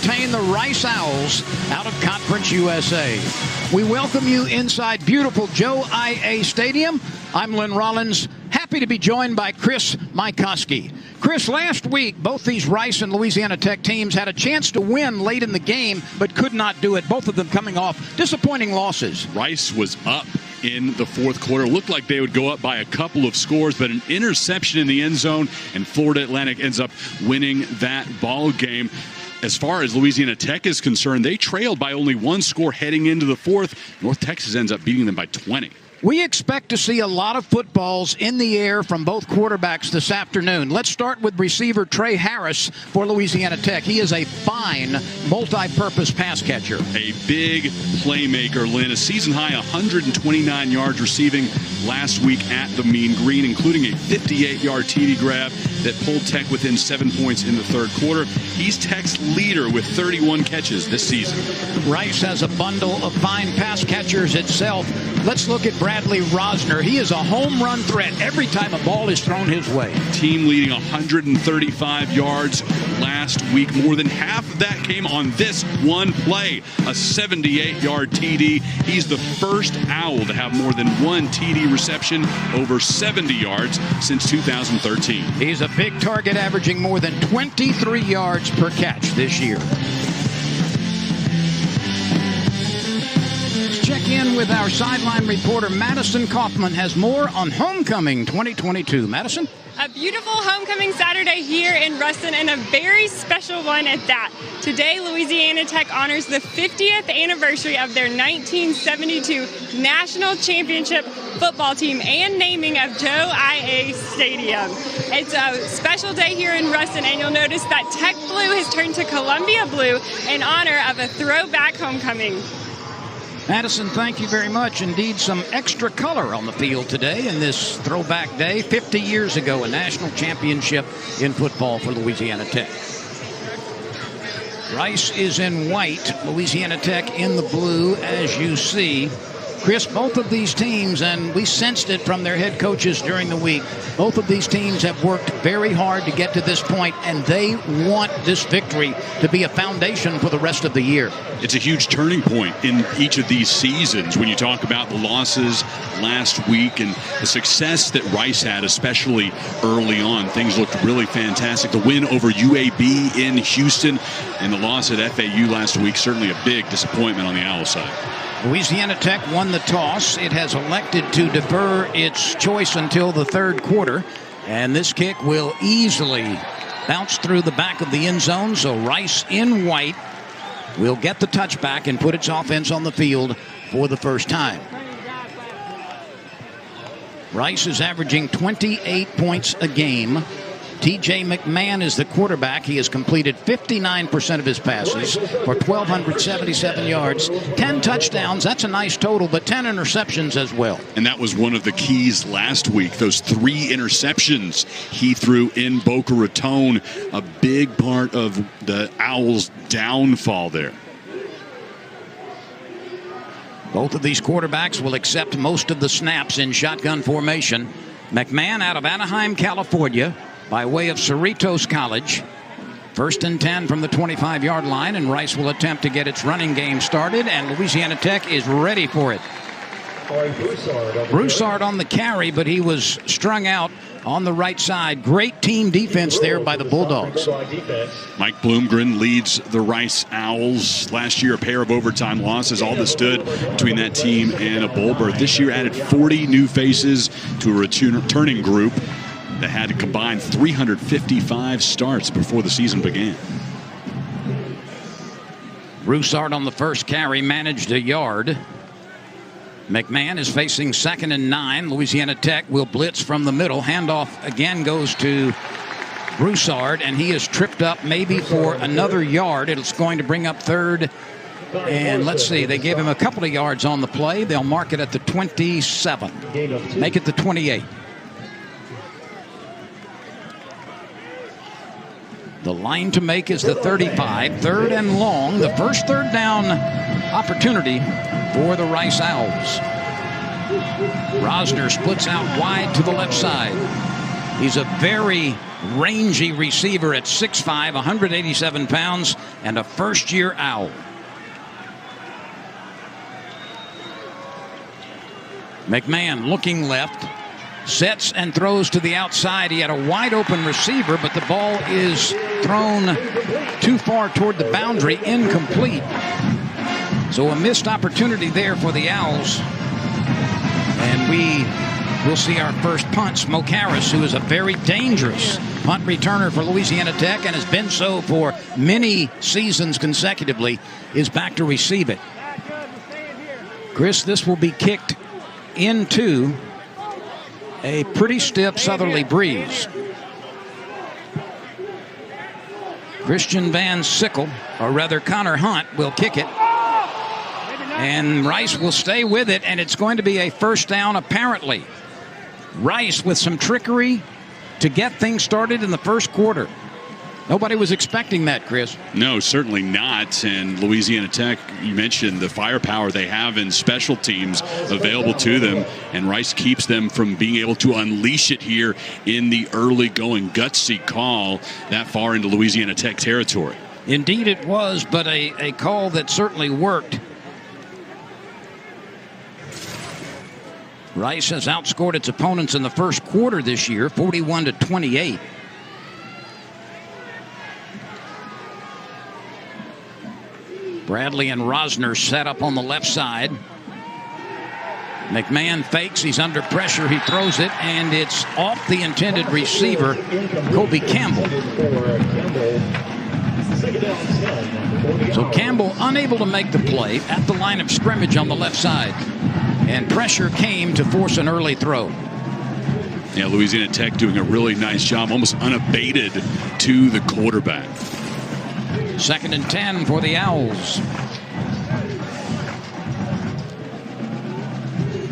entertain the Rice Owls out of Conference USA. We welcome you inside beautiful Joe I.A. Stadium. I'm Lynn Rollins, happy to be joined by Chris Mykoski. Chris, last week, both these Rice and Louisiana Tech teams had a chance to win late in the game, but could not do it, both of them coming off disappointing losses. Rice was up in the fourth quarter. Looked like they would go up by a couple of scores, but an interception in the end zone, and Florida Atlantic ends up winning that ball game. As far as Louisiana Tech is concerned, they trailed by only one score heading into the fourth. North Texas ends up beating them by 20. We expect to see a lot of footballs in the air from both quarterbacks this afternoon. Let's start with receiver Trey Harris for Louisiana Tech. He is a fine multi-purpose pass catcher. A big playmaker, Lynn. A season-high 129 yards receiving last week at the Mean Green, including a 58-yard TD grab that pulled Tech within 7 points in the third quarter. He's Tech's leader with 31 catches this season. Rice has a bundle of fine pass catchers itself. Let's look at Bradley Rosner. He is a home run threat every time a ball is thrown his way. Team leading 135 yards last week. More than half of that came on this one play, a 78-yard TD. He's the first Owl to have more than one TD reception over 70 yards since 2013. He's a big target, averaging more than 23 yards per catch this year. Check in with our sideline reporter, Madison Kaufman, has more on Homecoming 2022. Madison? A beautiful homecoming Saturday here in Ruston, and a very special one at that. Today, Louisiana Tech honors the 50th anniversary of their 1972 National Championship football team and naming of Joe I.A. Stadium. It's a special day here in Ruston, and you'll notice that Tech Blue has turned to Columbia Blue in honor of a throwback homecoming. Madison, thank you very much. Indeed, some extra color on the field today in this throwback day. 50 years ago, a national championship in football for Louisiana Tech. Rice is in white, Louisiana Tech in the blue, as you see. Chris, both of these teams, and we sensed it from their head coaches during the week, both of these teams have worked very hard to get to this point, and they want this victory to be a foundation for the rest of the year. It's a huge turning point in each of these seasons when you talk about the losses last week and the success that Rice had, especially early on. Things looked really fantastic. The win over UAB in Houston and the loss at FAU last week, certainly a big disappointment on the Owl side. Louisiana Tech won the toss. It has elected to defer its choice until the third quarter, and this kick will easily bounce through the back of the end zone, so Rice in white will get the touchback and put its offense on the field for the first time. Rice is averaging 28 points a game. T.J. McMahon is the quarterback. He has completed 59% of his passes for 1,277 yards, 10 touchdowns. That's a nice total, but 10 interceptions as well. And that was one of the keys last week, those 3 interceptions he threw in Boca Raton, a big part of the Owls' downfall there. Both of these quarterbacks will accept most of the snaps in shotgun formation. McMahon out of Anaheim, California, by way of Cerritos College. 1st and 10 from the 25-yard line, and Rice will attempt to get its running game started, and Louisiana Tech is ready for it. Broussard on the carry, but he was strung out on the right side. Great team defense there by the Bulldogs. Mike Bloomgren leads the Rice Owls. Last year, a pair of overtime losses, all that stood between that team and a bowl berth. This year added 40 new faces to a returning group that had to combine 355 starts before the season began. Broussard on the first carry managed a yard. McMahon is facing 2nd and 9. Louisiana Tech will blitz from the middle. Handoff again goes to Broussard, and he is tripped up maybe for another yard. It's going to bring up 3rd. And let's see, they gave him a couple of yards on the play. They'll mark it at the 27. Make it the 28. The line to make is the 35. 3rd and long. The first 3rd down opportunity for the Rice Owls. Rosner splits out wide to the left side. He's a very rangy receiver at 6'5", 187 pounds, and a first-year Owl. McMahon looking left, sets and throws to the outside. He had a wide open receiver, but the ball is thrown too far toward the boundary, incomplete. So a missed opportunity there for the Owls. And we will see our first punt. Smoke Harris, who is a very dangerous punt returner for Louisiana Tech and has been so for many seasons consecutively, is back to receive it. Chris, this will be kicked into a pretty stiff southerly breeze. Christian Van Sickle, or rather Connor Hunt, will kick it. And Rice will stay with it, and it's going to be a first down apparently. Rice with some trickery to get things started in the first quarter. Nobody was expecting that, Chris. No, certainly not. And Louisiana Tech, you mentioned the firepower they have in special teams available to them, and Rice keeps them from being able to unleash it here in the early going. Gutsy call that far into Louisiana Tech territory. Indeed it was, but a call that certainly worked. Rice has outscored its opponents in the first quarter this year, 41-28. Bradley and Rosner set up on the left side. McMahon fakes. He's under pressure. He throws it, and it's off the intended receiver, Kobe Campbell. So Campbell unable to make the play at the line of scrimmage on the left side. And pressure came to force an early throw. Yeah, Louisiana Tech doing a really nice job, almost unabated to the quarterback. 2nd and 10 for the Owls.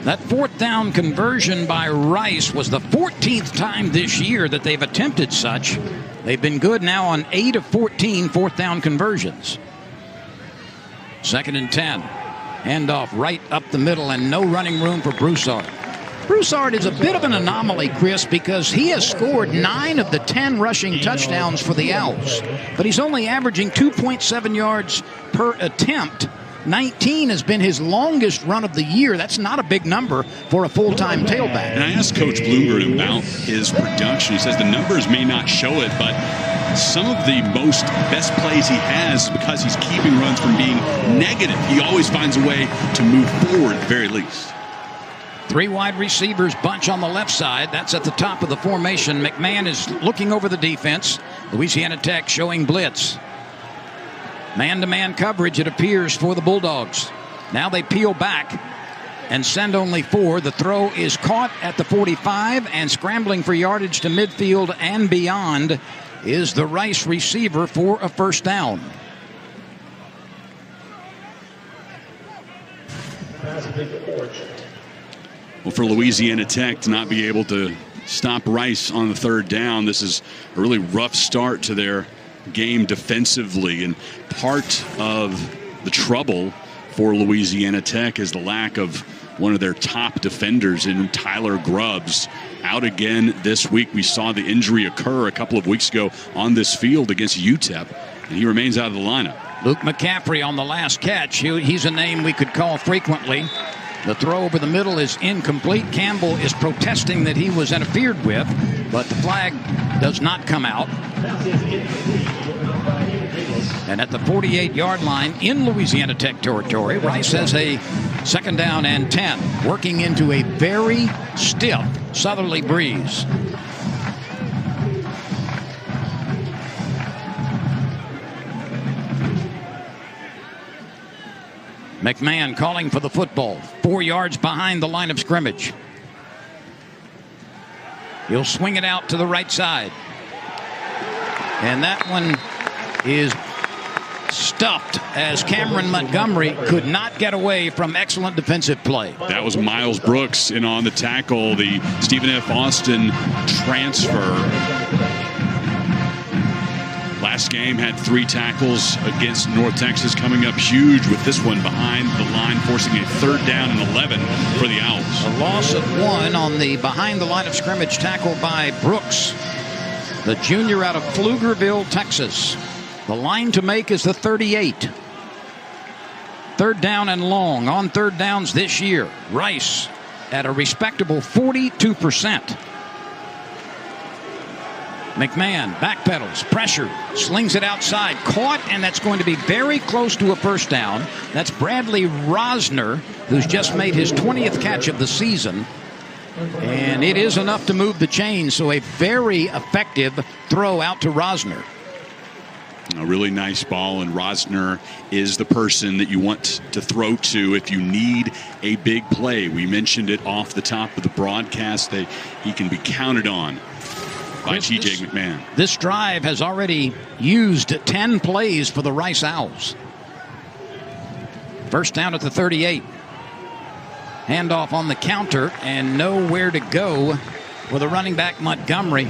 That 4th down conversion by Rice was the 14th time this year that they've attempted such. They've been good now on 8 of 14 4th down conversions. 2nd and 10. Handoff right up the middle, and no running room for Broussard. Broussard is a bit of an anomaly, Chris, because he has scored 9 of the 10 rushing touchdowns for the Owls, but he's only averaging 2.7 yards per attempt. 19 has been his longest run of the year. That's not a big number for a full-time tailback. And I asked Coach Bloomberg about his production. He says the numbers may not show it, but some of the best plays he has is because he's keeping runs from being negative. He always finds a way to move forward at the very least. 3 wide receivers bunch on the left side. That's at the top of the formation. McMahon is looking over the defense. Louisiana Tech showing blitz. Man-to-man coverage, it appears, for the Bulldogs. Now they peel back and send only 4. The throw is caught at the 45, and scrambling for yardage to midfield and beyond is the Rice receiver for a first down. Well, for Louisiana Tech to not be able to stop Rice on the 3rd down, this is a really rough start to their game defensively, and part of the trouble for Louisiana Tech is the lack of one of their top defenders in Tyler Grubbs. Out again this week. We saw the injury occur a couple of weeks ago on this field against UTEP, and he remains out of the lineup. Luke McCaffrey on the last catch. He's a name we could call frequently. The throw over the middle is incomplete. Campbell is protesting that he was interfered with, but the flag does not come out. And at the 48-yard line in Louisiana Tech territory, Rice has a 2nd down and 10, working into a very stiff southerly breeze. McMahon calling for the football, 4 yards behind the line of scrimmage. He'll swing it out to the right side. And that one is stuffed as Cameron Montgomery could not get away from excellent defensive play. That was Miles Brooks in on the tackle, the Stephen F. Austin transfer. Last game had 3 tackles against North Texas, coming up huge with this one behind the line, forcing a 3rd down and 11 for the Owls. A loss of 1 on the behind the line of scrimmage tackle by Brooks. the junior out of Pflugerville, Texas. The line to make is the 38. Third down and long on third downs this year. Rice at a respectable 42%. McMahon backpedals, pressure, slings it outside, caught, and that's going to be very close to a first down. That's Bradley Rosner, who's just made his 20th catch of the season. And it is enough to move the chains, so a very effective throw out to Rosner. A really nice ball, and Rosner is the person that you want to throw to if you need a big play. We mentioned it off the top of the broadcast that he can be counted on by T.J. McMahon. This drive has already used 10 plays for the Rice Owls. First down at the 38. Handoff on the counter and nowhere to go for the running back Montgomery.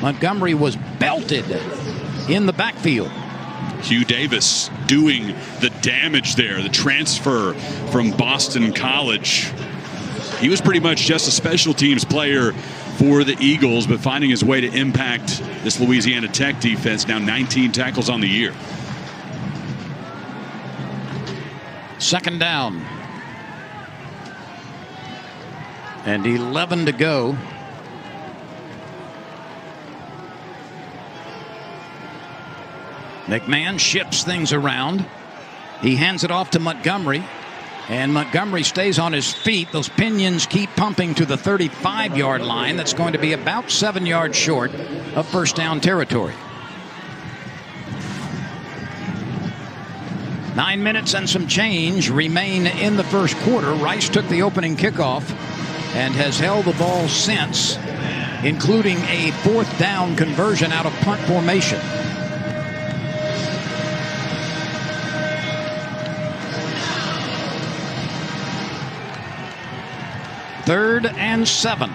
Montgomery was belted in the backfield. Hugh Davis doing the damage there, the transfer from Boston College. He was pretty much just a special teams player for the Eagles, but finding his way to impact this Louisiana Tech defense. Now 19 tackles on the year. Second down. And 11 to go. McMahon shifts things around. He hands it off to Montgomery. And Montgomery stays on his feet. Those pinions keep pumping to the 35-yard line. That's going to be about 7 yards short of first down territory. 9 minutes and some change remain in the first quarter. Rice took the opening kickoff and has held the ball since, including a fourth down conversion out of punt formation. Third and 7.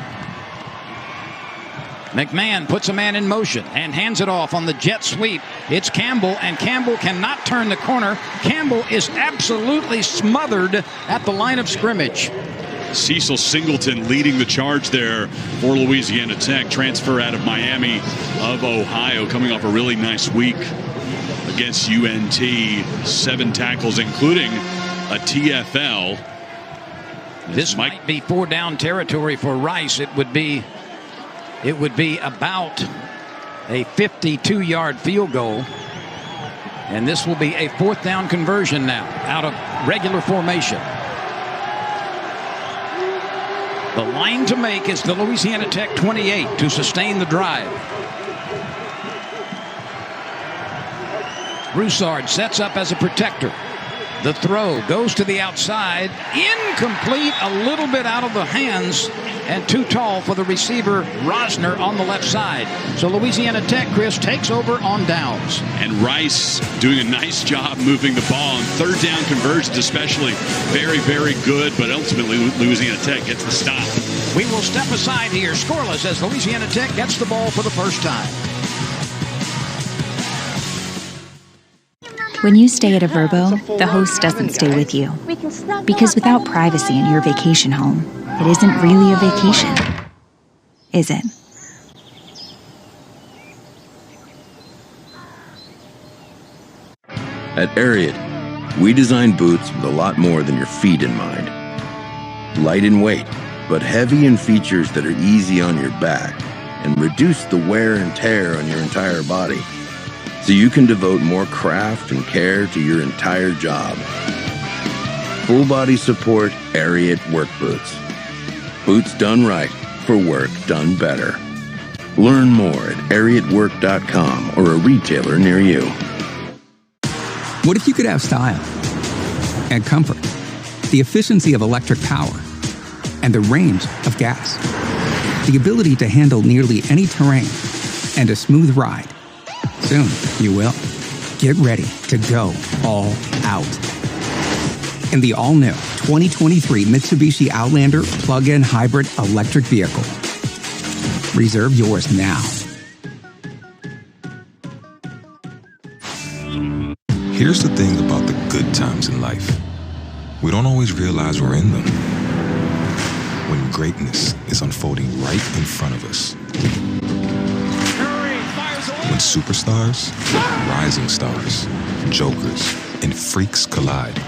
McMahon puts a man in motion and hands it off on the jet sweep. It's Campbell, and Campbell cannot turn the corner. Campbell is absolutely smothered at the line of scrimmage. Cecil Singleton leading the charge there for Louisiana Tech. Transfer out of Miami of Ohio, coming off a really nice week against UNT. 7 tackles, including a TFL. This might be 4 down territory for Rice. It would be about a 52-yard field goal. And this will be a fourth down conversion now out of regular formation. The line to make is the Louisiana Tech 28 to sustain the drive. Broussard sets up as a protector. The throw goes to the outside. Incomplete, a little bit out of the hands, and too tall for the receiver, Rosner, on the left side. So Louisiana Tech, Chris, takes over on downs. And Rice doing a nice job moving the ball. And third down conversions especially very, very good. But ultimately, Louisiana Tech gets the stop. We will step aside here, scoreless, as Louisiana Tech gets the ball for the first time. When you stay at a Verbo, the host doesn't stay with you. Because without privacy in your vacation home, it isn't really a vacation, is it? At Ariat, we design boots with a lot more than your feet in mind. Light in weight, but heavy in features that are easy on your back and reduce the wear and tear on your entire body, so you can devote more craft and care to your entire job. Full body support Ariat work boots. Boots done right for work done better. Learn more at ariatwork.com or a retailer near you. What if you could have style and comfort, the efficiency of electric power, and the range of gas, the ability to handle nearly any terrain, and a smooth ride? Soon, you will. Get ready to go all out. In the all-new 2023 Mitsubishi Outlander plug-in hybrid electric vehicle. Reserve yours now. Here's the thing about the good times in life. We don't always realize we're in them. When greatness is unfolding right in front of us. When superstars, rising stars, jokers, and freaks collide,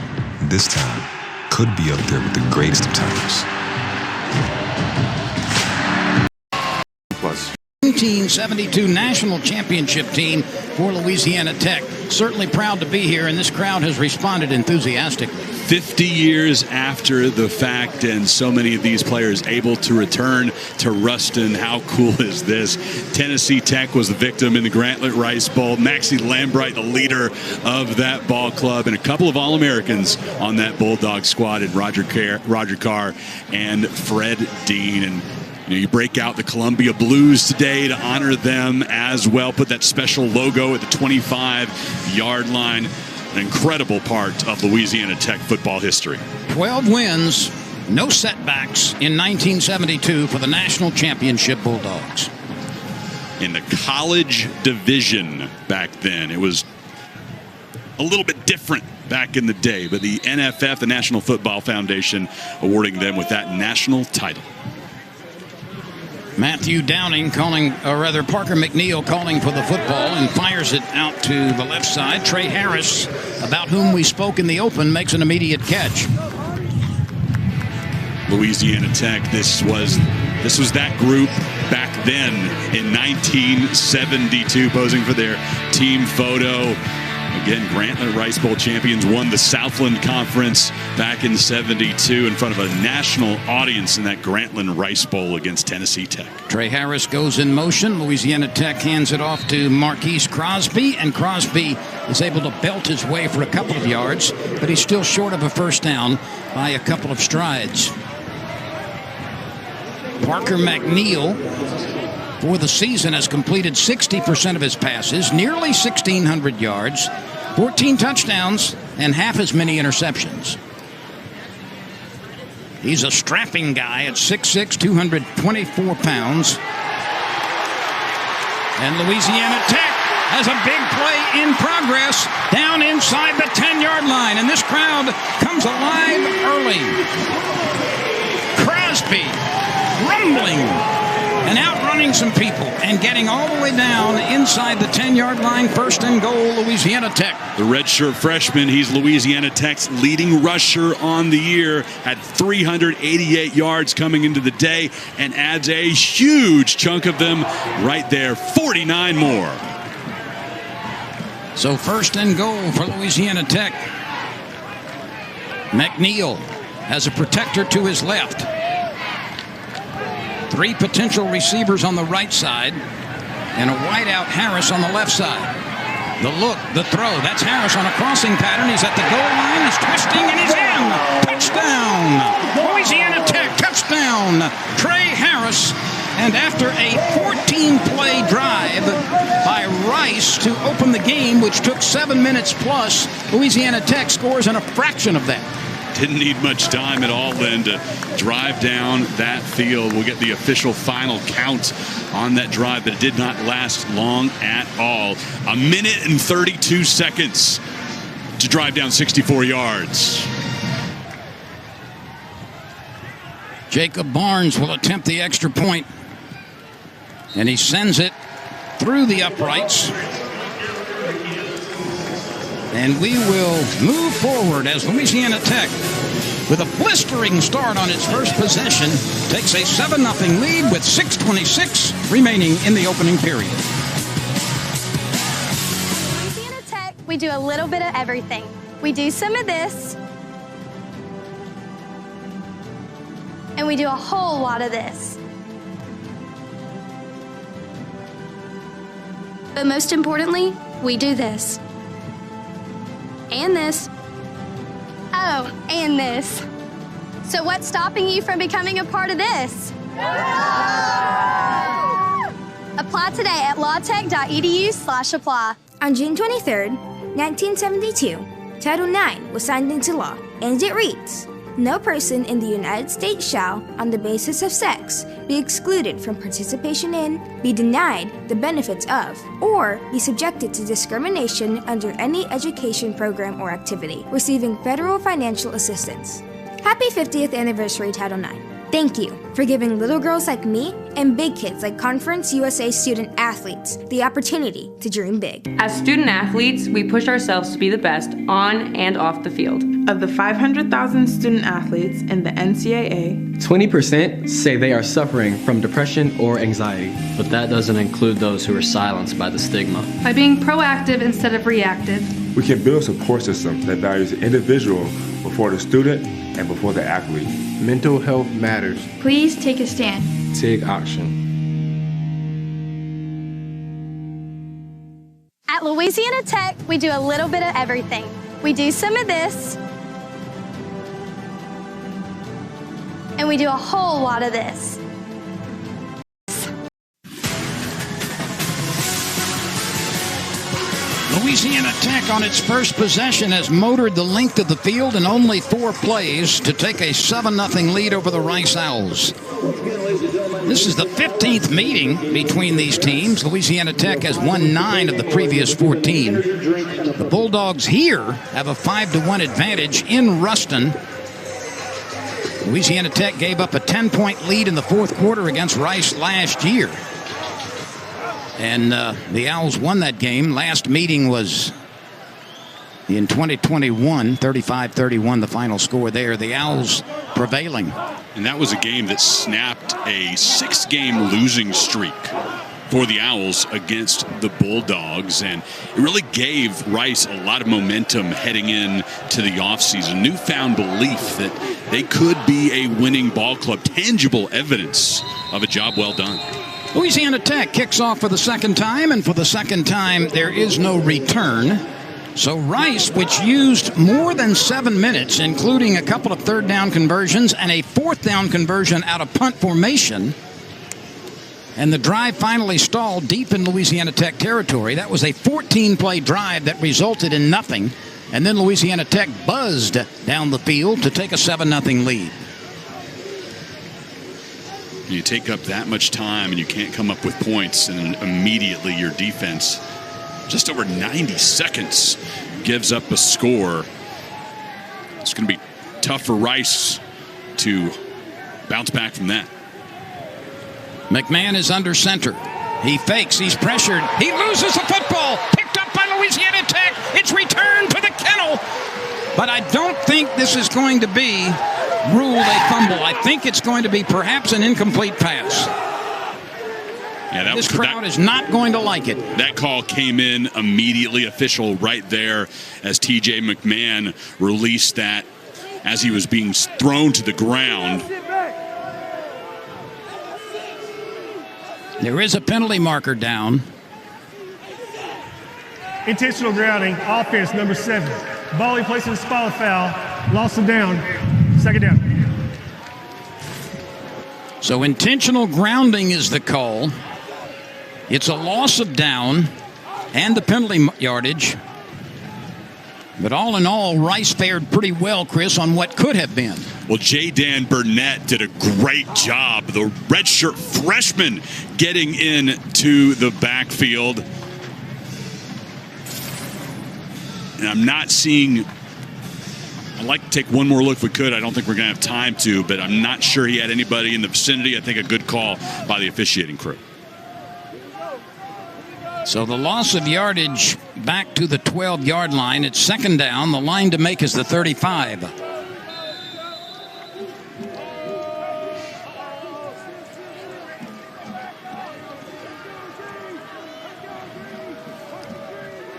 this time could be up there with the greatest of times. 1972 national championship team for Louisiana Tech. Certainly proud to be here, and this crowd has responded enthusiastically. 50 years after the fact, and so many of these players able to return to Ruston. How cool is this? Tennessee Tech was the victim in the Grantland Rice Bowl. Maxie Lambright, the leader of that ball club, and a couple of All-Americans on that Bulldog squad, and Roger Carr and Fred Dean. And you break out the Columbia Blues today to honor them as well. Put that special logo at the 25-yard line. An incredible part of Louisiana Tech football history. 12 wins, no setbacks in 1972 for the national championship Bulldogs. In the college division back then, it was a little bit different back in the day, but the NFF, the National Football Foundation, awarding them with that national title. Matthew Downing Parker McNeil calling for the football and fires it out to the left side. Trey Harris, about whom we spoke in the open, makes an immediate catch. Louisiana Tech, this was that group back then in 1972, posing for their team photo. Again, Grantland Rice Bowl champions won the Southland Conference back in 72 in front of a national audience in that Grantland Rice Bowl against Tennessee Tech. Trey Harris goes in motion. Louisiana Tech hands it off to Marquise Crosby, and Crosby is able to belt his way for a couple of yards, but he's still short of a first down by a couple of strides. Parker McNeil, for the season, has completed 60% of his passes, nearly 1,600 yards, 14 touchdowns, and half as many interceptions. He's a strapping guy at 6'6", 224 pounds. And Louisiana Tech has a big play in progress down inside the 10-yard line, and this crowd comes alive early. Crosby rumbling and outrunning some people and getting all the way down inside the 10-yard line. First and goal, Louisiana Tech. The redshirt freshman, he's Louisiana Tech's leading rusher on the year, had 388 yards coming into the day and adds a huge chunk of them right there, 49 more. So first and goal for Louisiana Tech. McNeil has a protector to his left. Three potential receivers on the right side, and a wideout Harris on the left side. The look, the throw, that's Harris on a crossing pattern. He's at the goal line, he's twisting, and he's in. Touchdown! Louisiana Tech, touchdown! Trey Harris. And after a 14-play drive by Rice to open the game, which took 7 minutes plus, Louisiana Tech scores in a fraction of that. Didn't need much time at all then to drive down that field. We'll get the official final count on that drive, but it did not last long at all. 1 minute and 32 seconds to drive down 64 yards. Jacob Barnes will attempt the extra point, and he sends it through the uprights. And we will move forward as Louisiana Tech, with a blistering start on its first possession, takes a 7-0 lead with 6:26 remaining in the opening period. Louisiana Tech, we do a little bit of everything. We do some of this, and we do a whole lot of this. But most importantly, we do this. And this. Oh, and this. So what's stopping you from becoming a part of this? Apply today at lawtech.edu/apply. On June 23, 1972, Title IX was signed into law, and it reads, "No person in the United States shall, on the basis of sex, be excluded from participation in, be denied the benefits of, or be subjected to discrimination under any education program or activity, receiving federal financial assistance." Happy 50th anniversary, Title IX. Thank you for giving little girls like me and big kids like Conference USA student athletes the opportunity to dream big. As student athletes, we push ourselves to be the best on and off the field. Of the 500,000 student athletes in the NCAA, 20% say they are suffering from depression or anxiety. But that doesn't include those who are silenced by the stigma. By being proactive instead of reactive, we can build a support system that values the individual before the student and before the athlete. Mental health matters. Please take a stand. Take action. At Louisiana Tech, we do a little bit of everything. We do some of this, and we do a whole lot of this. Louisiana Tech on its first possession has motored the length of the field in only 4 plays to take a 7-0 lead over the Rice Owls. This is the 15th meeting between these teams. Louisiana Tech has won 9 of the previous 14. The Bulldogs here have a 5-1 advantage in Ruston. Louisiana Tech gave up a 10-point lead in the fourth quarter against Rice last year. And the Owls won that game. Last meeting was in 2021, 35-31, the final score there. The Owls prevailing. And that was a game that snapped a 6-game losing streak for the Owls against the Bulldogs. And it really gave Rice a lot of momentum heading in to the offseason. Newfound belief that they could be a winning ball club. Tangible evidence of a job well done. Louisiana Tech kicks off for the second time, and for the second time, there is no return. So Rice, which used more than 7 minutes, including a couple of third-down conversions and a fourth-down conversion out of punt formation, and the drive finally stalled deep in Louisiana Tech territory. That was a 14-play drive that resulted in nothing, and then Louisiana Tech buzzed down the field to take a 7-0 lead. You take up that much time and you can't come up with points, and immediately your defense, just over 90 seconds, gives up a score. It's going to be tough for Rice to bounce back from that. McMahon is under center. He fakes. He's pressured. He loses the football. Picked up by Louisiana Tech. It's returned to the kennel. But I don't think this is going to be ruled a fumble. I think it's going to be perhaps an incomplete pass. Yeah, this crowd is not going to like it. That call came in immediately, official right there as T.J. McMahon released that as he was being thrown to the ground. There is a penalty marker down. Intentional grounding, offense number 7. Ball he placed in a spot of foul, lost him down, second down. So intentional grounding is the call. It's a loss of down and the penalty yardage. But all in all, Rice fared pretty well, Chris, on what could have been. Well, J. Dan Burnett did a great job. The redshirt freshman getting into the backfield. And I'm not seeing, I'd like to take one more look if we could. I don't think we're going to have time to, but I'm not sure he had anybody in the vicinity. I think a good call by the officiating crew. So the loss of yardage back to the 12-yard line. It's second down. The line to make is the 35.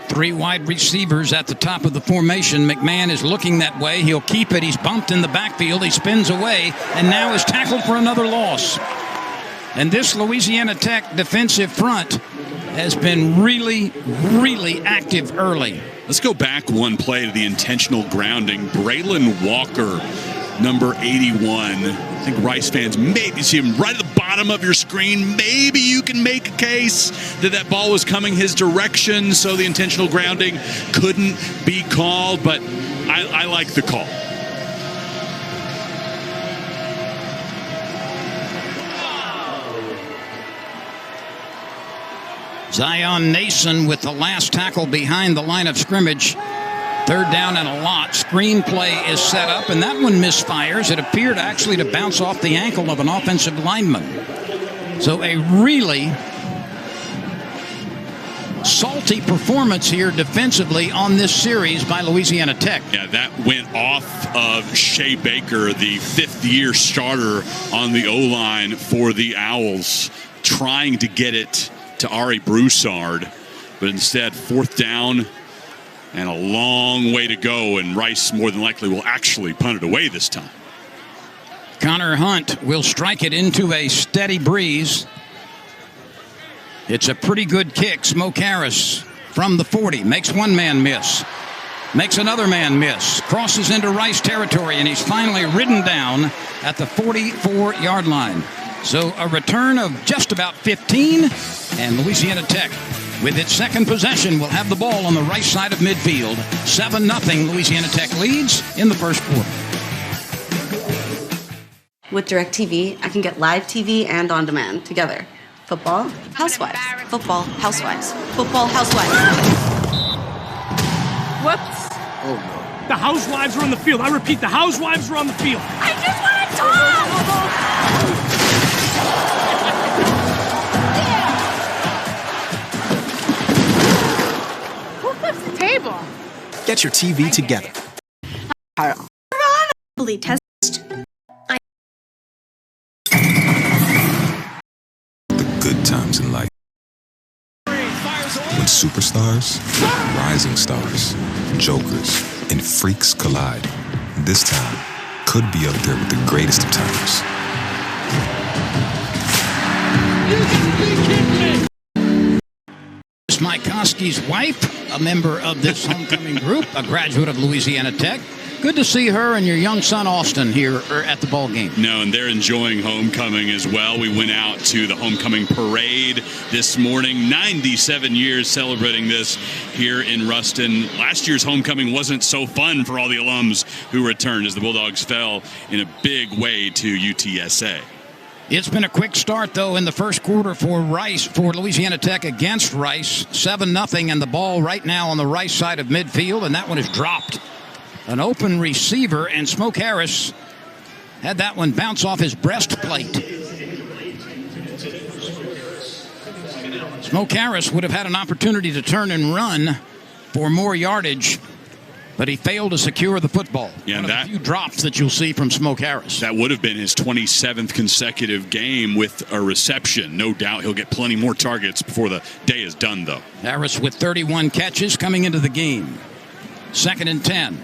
Three wide receivers at the top of the formation. McMahon is looking that way. He'll keep it. He's bumped in the backfield. He spins away and now is tackled for another loss. And this Louisiana Tech defensive front has been really, really active early. Let's go back one play to the intentional grounding. Braylon Walker, number 81. I think Rice fans maybe see him right at the bottom of your screen. Maybe you can make a case that ball was coming his direction, so the intentional grounding couldn't be called, but I like the call. Zion Nason with the last tackle behind the line of scrimmage. Third down and a lot. Screen play is set up, and that one misfires. It appeared actually to bounce off the ankle of an offensive lineman. So a really salty performance here defensively on this series by Louisiana Tech. Yeah, that went off of Shea Baker, the fifth-year starter on the O-line for the Owls, trying to get it to Ari Broussard, but instead fourth down and a long way to go, and Rice more than likely will actually punt it away this time. Connor Hunt will strike it into a steady breeze. It's a pretty good kick. Smoke Harris from the 40 makes one man miss, makes another man miss, crosses into Rice territory, and he's finally ridden down at the 44-yard line. So a return of just about 15, and Louisiana Tech, with its second possession, will have the ball on the right side of midfield. 7-0 Louisiana Tech leads in the first quarter. With DirecTV, I can get live TV and on demand together. Football, housewives. Football, housewives. Football, housewives. Whoops. Oh, no. The housewives are on the field. I repeat, the housewives are on the field. I just want to talk! Who flips the table? Get your TV together. Test. Good times in life. When superstars, rising stars, jokers, and freaks collide, this time could be up there with the greatest of times. Mike Koski's wife, a member of this homecoming group, a graduate of Louisiana Tech. Good to see her and your young son Austin here at the ball game. No, and they're enjoying homecoming as well. We went out to the homecoming parade this morning. 97 years celebrating this here in Ruston. Last year's homecoming wasn't so fun for all the alums who returned as the Bulldogs fell in a big way to UTSA. It's been a quick start, though, in the first quarter for Louisiana Tech against Rice. 7-0, and the ball right now on the right side of midfield, and that one is dropped. An open receiver, and Smoke Harris had that one bounce off his breastplate. Smoke Harris would have had an opportunity to turn and run for more yardage, but he failed to secure the football. Yeah, one of the few drops that you'll see from Smoke Harris. That would have been his 27th consecutive game with a reception. No doubt he'll get plenty more targets before the day is done, though. Harris with 31 catches coming into the game. 2nd and 10.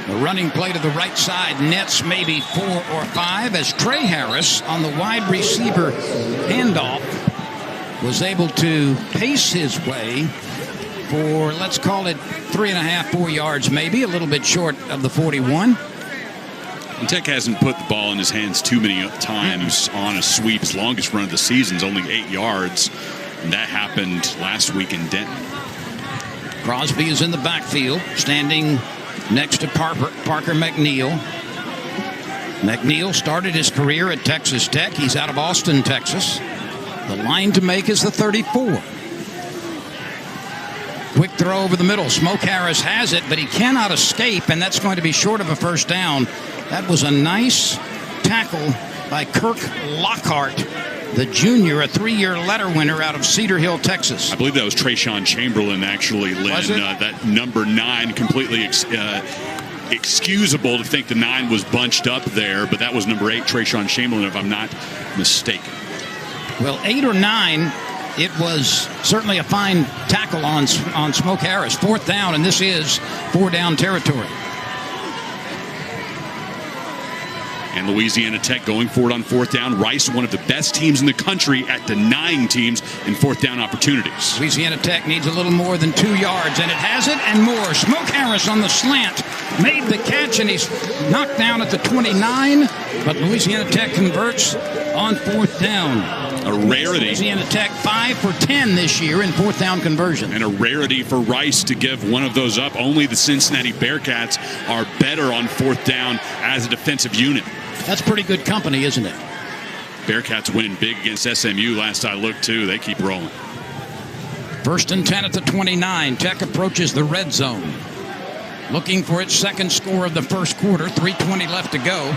A running play to the right side nets maybe 4 or 5 as Trey Harris on the wide receiver handoff was able to pace his way for, let's call it 3.5, 4 yards maybe, a little bit short of the 41. And Tech hasn't put the ball in his hands too many times on a sweep. His longest run of the season is only 8 yards, and that happened last week in Denton. Crosby is in the backfield, standing next to Parker McNeil. McNeil started his career at Texas Tech. He's out of Austin, Texas. The line to make is the 34. Quick throw over the middle. Smoke Harris has it, but he cannot escape, and that's going to be short of a first down. That was a nice tackle by Kirk Lockhart, the junior, a 3-year letter winner out of Cedar Hill, Texas. I believe that was Trayshawn Chamberlain, actually, Lynn. Was it? That number 9, completely excusable to think the 9 was bunched up there, but that was number 8, Trayshawn Chamberlain, if I'm not mistaken. Well, 8 or 9, it was certainly a fine tackle on Smoke Harris. 4th down, and this is 4-down territory. And Louisiana Tech going for it on 4th down. Rice, one of the best teams in the country at denying teams in 4th down opportunities. Louisiana Tech needs a little more than 2 yards, and it has it and more. Smoke Harris on the slant made the catch, and he's knocked down at the 29, but Louisiana Tech converts on 4th down. A rarity. Louisiana Tech 5 for 10 this year in 4th down conversion. And a rarity for Rice to give one of those up. Only the Cincinnati Bearcats are better on 4th down as a defensive unit. That's pretty good company, isn't it? Bearcats winning big against SMU last I looked, too. They keep rolling. 1st and 10 at the 29. Tech approaches the red zone. Looking for its second score of the first quarter. 3:20 left to go.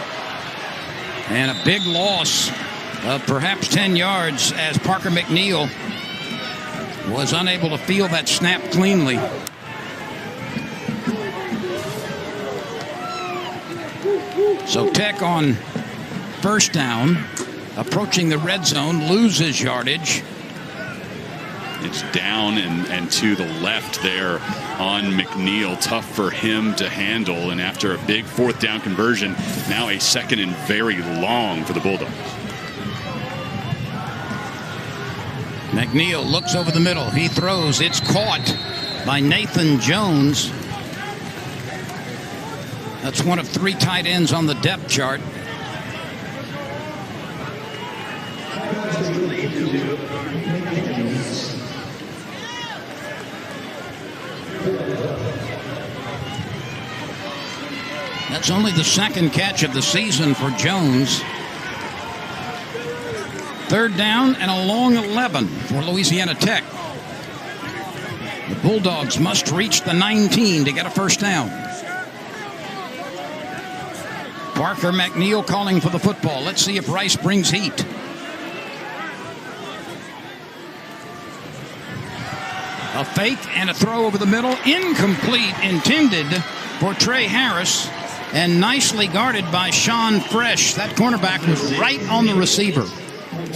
And a big loss of perhaps 10 yards as Parker McNeil was unable to field that snap cleanly. So Tech on first down, approaching the red zone, loses yardage. It's down and to the left there on McNeil. Tough for him to handle. And after a big fourth down conversion, now a second and very long for the Bulldogs. McNeil looks over the middle. He throws. It's caught by Nathan Jones. That's one of 3 tight ends on the depth chart. That's only the second catch of the season for Jones. Third down and a long 11 for Louisiana Tech. The Bulldogs must reach the 19 to get a first down. Parker McNeil calling for the football. Let's see if Rice brings heat. A fake and a throw over the middle. Incomplete, intended for Trey Harris. And nicely guarded by Sean Fresh. That cornerback was right on the receiver.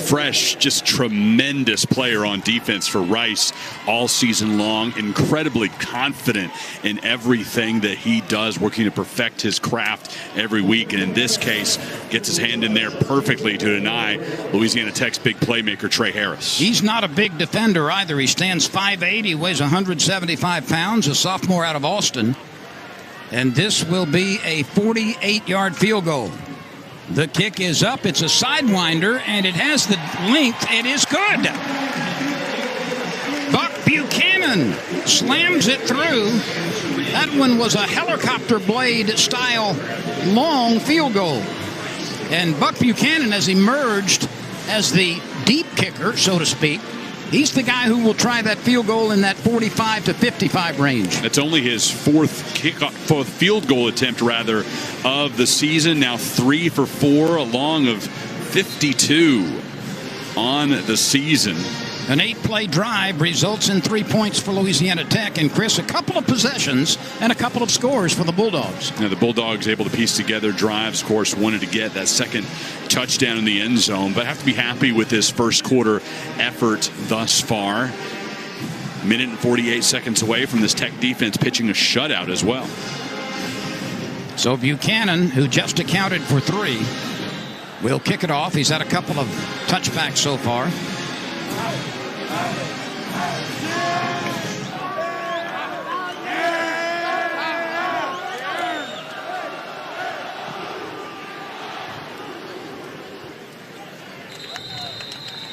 Fresh, just tremendous player on defense for Rice all season long. Incredibly confident in everything that he does, working to perfect his craft every week. And in this case, gets his hand in there perfectly to deny Louisiana Tech's big playmaker, Trey Harris. He's not a big defender either. He stands 5'8", he weighs 175 pounds, a sophomore out of Austin. And this will be a 48-yard field goal. The kick is up. It's a sidewinder, and it has the length. It is good. Buck Buchanan slams it through. That one was a helicopter blade style long field goal. And Buck Buchanan has emerged as the deep kicker, so to speak. He's the guy who will try that field goal in that 45 to 55 range. That's only his fourth field goal attempt, rather, of the season. Now 3 for 4, a long of 52 on the season. An 8-play drive results in 3 points for Louisiana Tech. And, Chris, a couple of possessions and a couple of scores for the Bulldogs. Now, the Bulldogs able to piece together drives. Of course, wanted to get that second touchdown in the end zone, but have to be happy with this first quarter effort thus far. Minute and 48 seconds away from this Tech defense pitching a shutout as well. So Buchanan, who just accounted for 3, will kick it off. He's had a couple of touchbacks so far.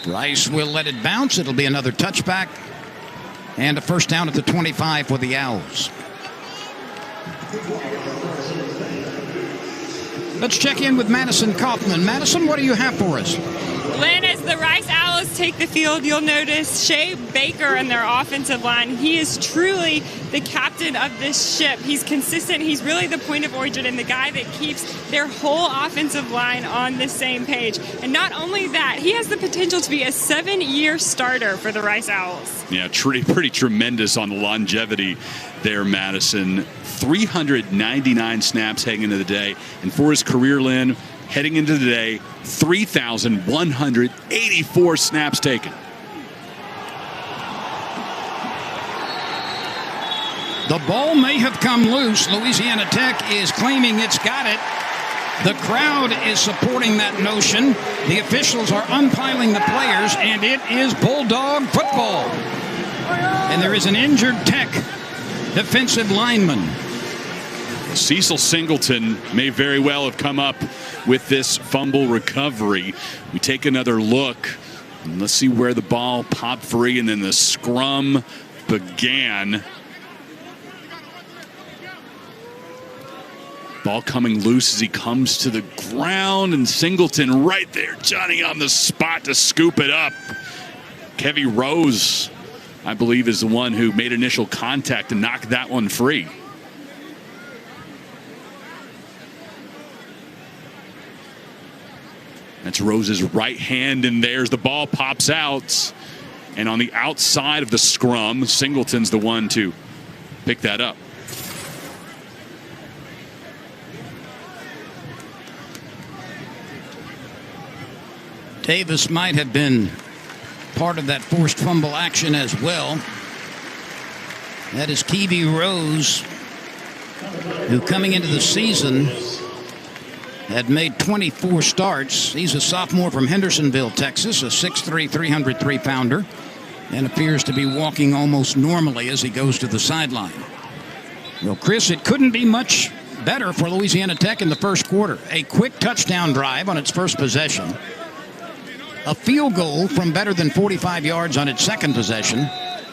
Rice will let it bounce. It'll be another touchback and a first down at the 25 for the Owls. Let's check in with Madison Kaufman. Madison, what do you have for us? Lynn, as the Rice Owls take the field, you'll notice Shea Baker and their offensive line. He is truly the captain of this ship. He's consistent. He's really the point of origin and the guy that keeps their whole offensive line on the same page. And not only that, he has the potential to be a 7-year starter for the Rice Owls. Yeah, pretty tremendous on the longevity there, Madison. 399 snaps heading into the day. And for his career, Lynn, heading into the day, 3,184 snaps taken. The ball may have come loose. Louisiana Tech is claiming it's got it. The crowd is supporting that notion. The officials are umpiring the players, and it is Bulldog football. And there is an injured Tech defensive lineman. Cecil Singleton may very well have come up with this fumble recovery. We take another look. And let's see where the ball popped free, and then the scrum began. Ball coming loose as he comes to the ground, and Singleton right there, Johnny on the spot to scoop it up. Kevy Rose, I believe, is the one who made initial contact to knock that one free. That's Rose's right hand, and there's the ball pops out. And on the outside of the scrum, Singleton's the one to pick that up. Davis might have been part of that forced fumble action as well. That is Kiwi Rose, who coming into the season had made 24 starts. He's a sophomore from Hendersonville, Texas, a 6'3", 303-pounder, and appears to be walking almost normally as he goes to the sideline. Well, Chris, it couldn't be much better for Louisiana Tech in the first quarter. A quick touchdown drive on its first possession. A field goal from better than 45 yards on its second possession.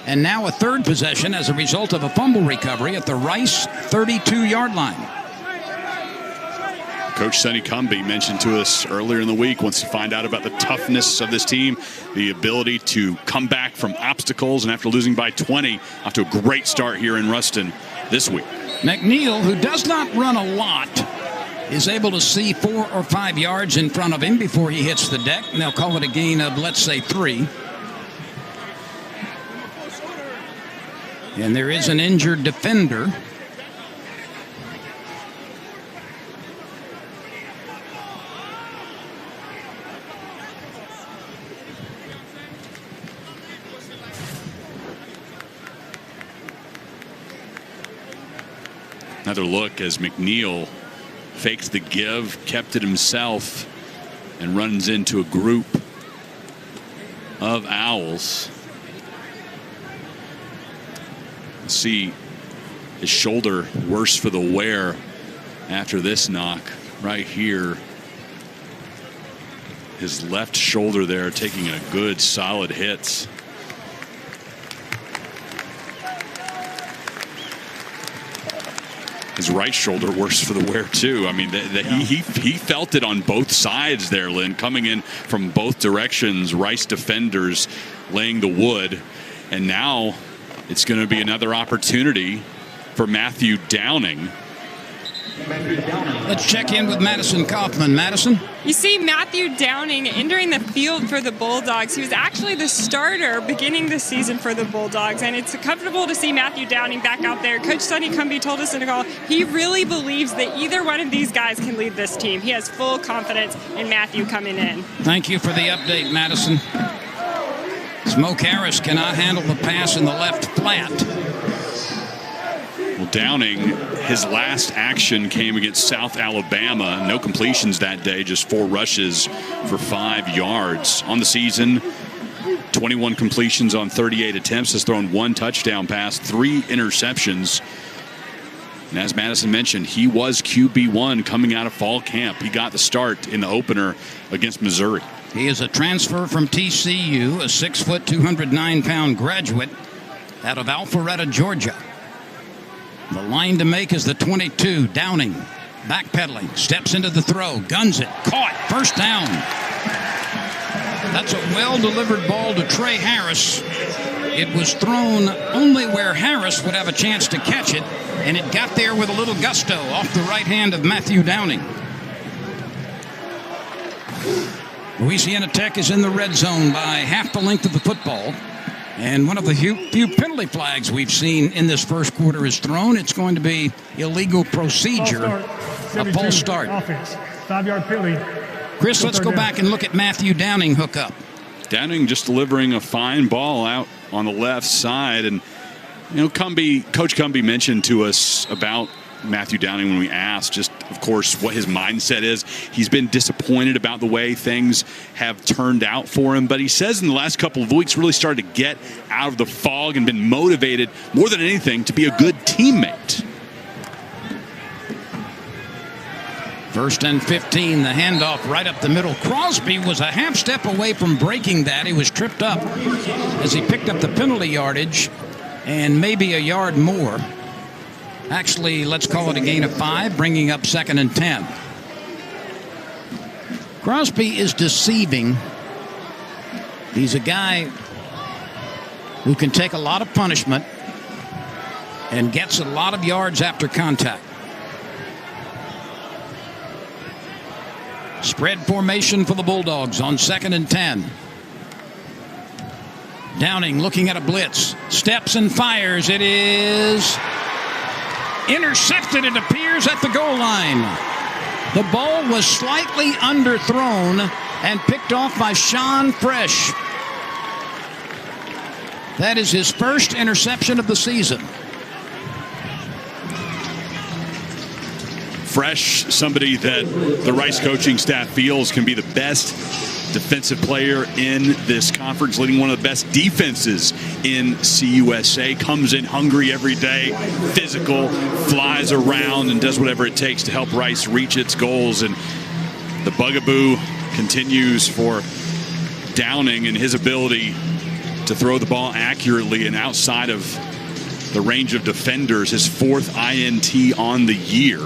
And now a third possession as a result of a fumble recovery at the Rice 32-yard line. Coach Sonny Cumbie mentioned to us earlier in the week, wants to find out about the toughness of this team, the ability to come back from obstacles, and after losing by 20, off to a great start here in Ruston this week. McNeil, who does not run a lot, is able to see 4 or 5 yards in front of him before he hits the deck, and they'll call it a gain of, let's say, 3. And there is an injured defender. Another look as McNeil fakes the give, kept it himself, and runs into a group of Owls. See his shoulder worse for the wear after this knock right here. His left shoulder there taking a good solid hit. His right shoulder worse for the wear too. I mean, he felt it on both sides there, Lynn, coming in from both directions. Rice defenders laying the wood, and now it's going to be another opportunity for Matthew Downing. Let's check in with Madison Kaufman. Madison? You see Matthew Downing entering the field for the Bulldogs. He was actually the starter beginning the season for the Bulldogs, and it's comfortable to see Matthew Downing back out there. Coach Sonny Cumbie told us in a call he really believes that either one of these guys can lead this team. He has full confidence in Matthew coming in. Thank you for the update, Madison. Smoke Harris cannot handle the pass in the left flat. Well, Downing, his last action came against South Alabama. No completions that day, just 4 rushes for 5 yards. On the season, 21 completions on 38 attempts, has thrown 1 touchdown pass, 3 interceptions. And as Madison mentioned, he was QB1 coming out of fall camp. He got the start in the opener against Missouri. He is a transfer from TCU, a 6', 209-pound graduate out of Alpharetta, Georgia. The line to make is the 22. Downing, backpedaling, steps into the throw, guns it, caught, first down. That's a well-delivered ball to Trey Harris. It was thrown only where Harris would have a chance to catch it, and it got there with a little gusto off the right hand of Matthew Downing. Louisiana Tech is in the red zone by half the length of the football. And one of the few penalty flags we've seen in this first quarter is thrown. It's going to be illegal procedure, a false start. Offense, 5-yard penalty. Chris, let's go back and look at Matthew Downing hook up. Downing just delivering a fine ball out on the left side. And, you know, Coach Cumbie mentioned to us about Matthew Downing when we asked just, of course, what his mindset is. He's been disappointed about the way things have turned out for him, but he says in the last couple of weeks really started to get out of the fog and been motivated more than anything to be a good teammate. 1st and 15, the handoff right up the middle. Crosby was a half step away from breaking that. He was tripped up as he picked up the penalty yardage and maybe a yard more. Actually, let's call it a gain of 5, bringing up 2nd and 10. Crosby is deceiving. He's a guy who can take a lot of punishment and gets a lot of yards after contact. Spread formation for the Bulldogs on 2nd and 10. Downing looking at a blitz. Steps and fires. It is intercepted, it appears, at the goal line. The ball was slightly underthrown and picked off by Sean Fresh. That is his first interception of the season. Fresh, somebody that the Rice coaching staff feels can be the best defensive player in this conference, leading one of the best defenses in CUSA. Comes in hungry every day, physical, flies around, and does whatever it takes to help Rice reach its goals. And the bugaboo continues for Downing and his ability to throw the ball accurately and outside of the range of defenders. His 4th INT on the year.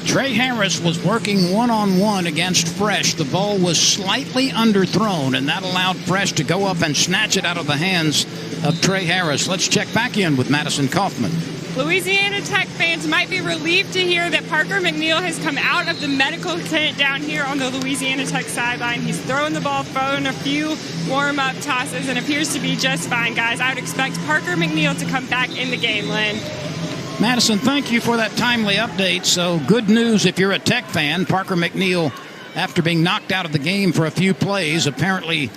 Trey Harris was working one-on-one against Fresh. The ball was slightly underthrown, and that allowed Fresh to go up and snatch it out of the hands of Trey Harris. Let's check back in with Madison Kaufman. Louisiana Tech fans might be relieved to hear that Parker McNeil has come out of the medical tent down here on the Louisiana Tech sideline. He's throwing the ball, throwing a few warm-up tosses, and appears to be just fine, guys. I would expect Parker McNeil to come back in the game, Lynn. Madison, thank you for that timely update. So good news if you're a Tech fan. Parker McNeil, after being knocked out of the game for a few plays, apparently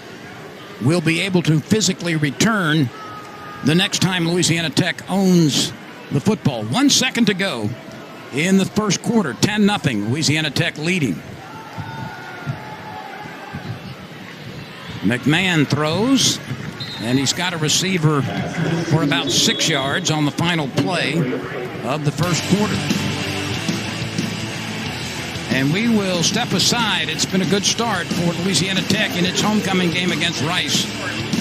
will be able to physically return the next time Louisiana Tech owns the football. 1 second to go in the first quarter. 10-0, Louisiana Tech leading. McMahon throws, and he's got a receiver for about 6 yards on the final play of the first quarter. And we will step aside. It's been a good start for Louisiana Tech in its homecoming game against Rice.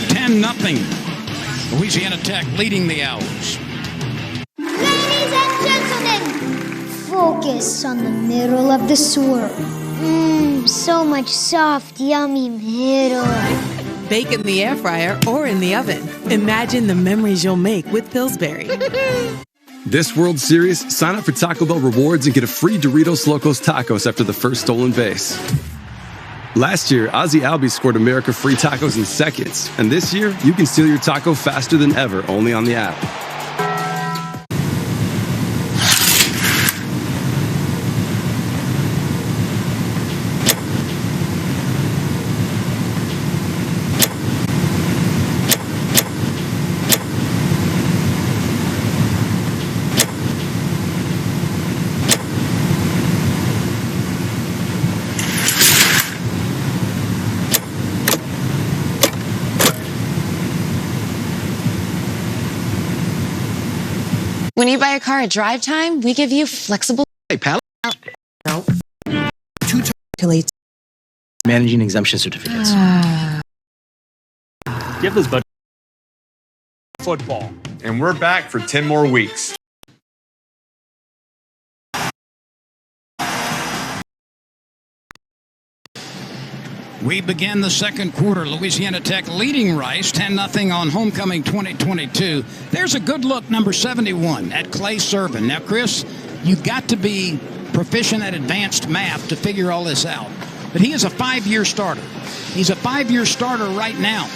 10-0, Louisiana Tech leading the Owls. Ladies and gentlemen, focus on the middle of the swirl. So much soft, yummy middle. Bake in the air fryer or in the oven. Imagine the memories you'll make with Pillsbury. This World Series, sign up for Taco Bell Rewards and get a free Doritos Locos Tacos after the first stolen base. Last year, Ozzy Albies scored America free tacos in seconds. And this year, you can steal your taco faster than ever, only on the app. When you buy a car at Drive Time, we give you flexible. Hey, pal. No. Managing exemption certificates. Give this budget football. And we're back for 10 more weeks. We begin the second quarter. Louisiana Tech leading Rice 10-0 on homecoming 2022. There's a good look, number 71, at Clay Servin. Now, Chris, you've got to be proficient at advanced math to figure all this out. But he is a 5-year starter. He's a 5-year starter right now.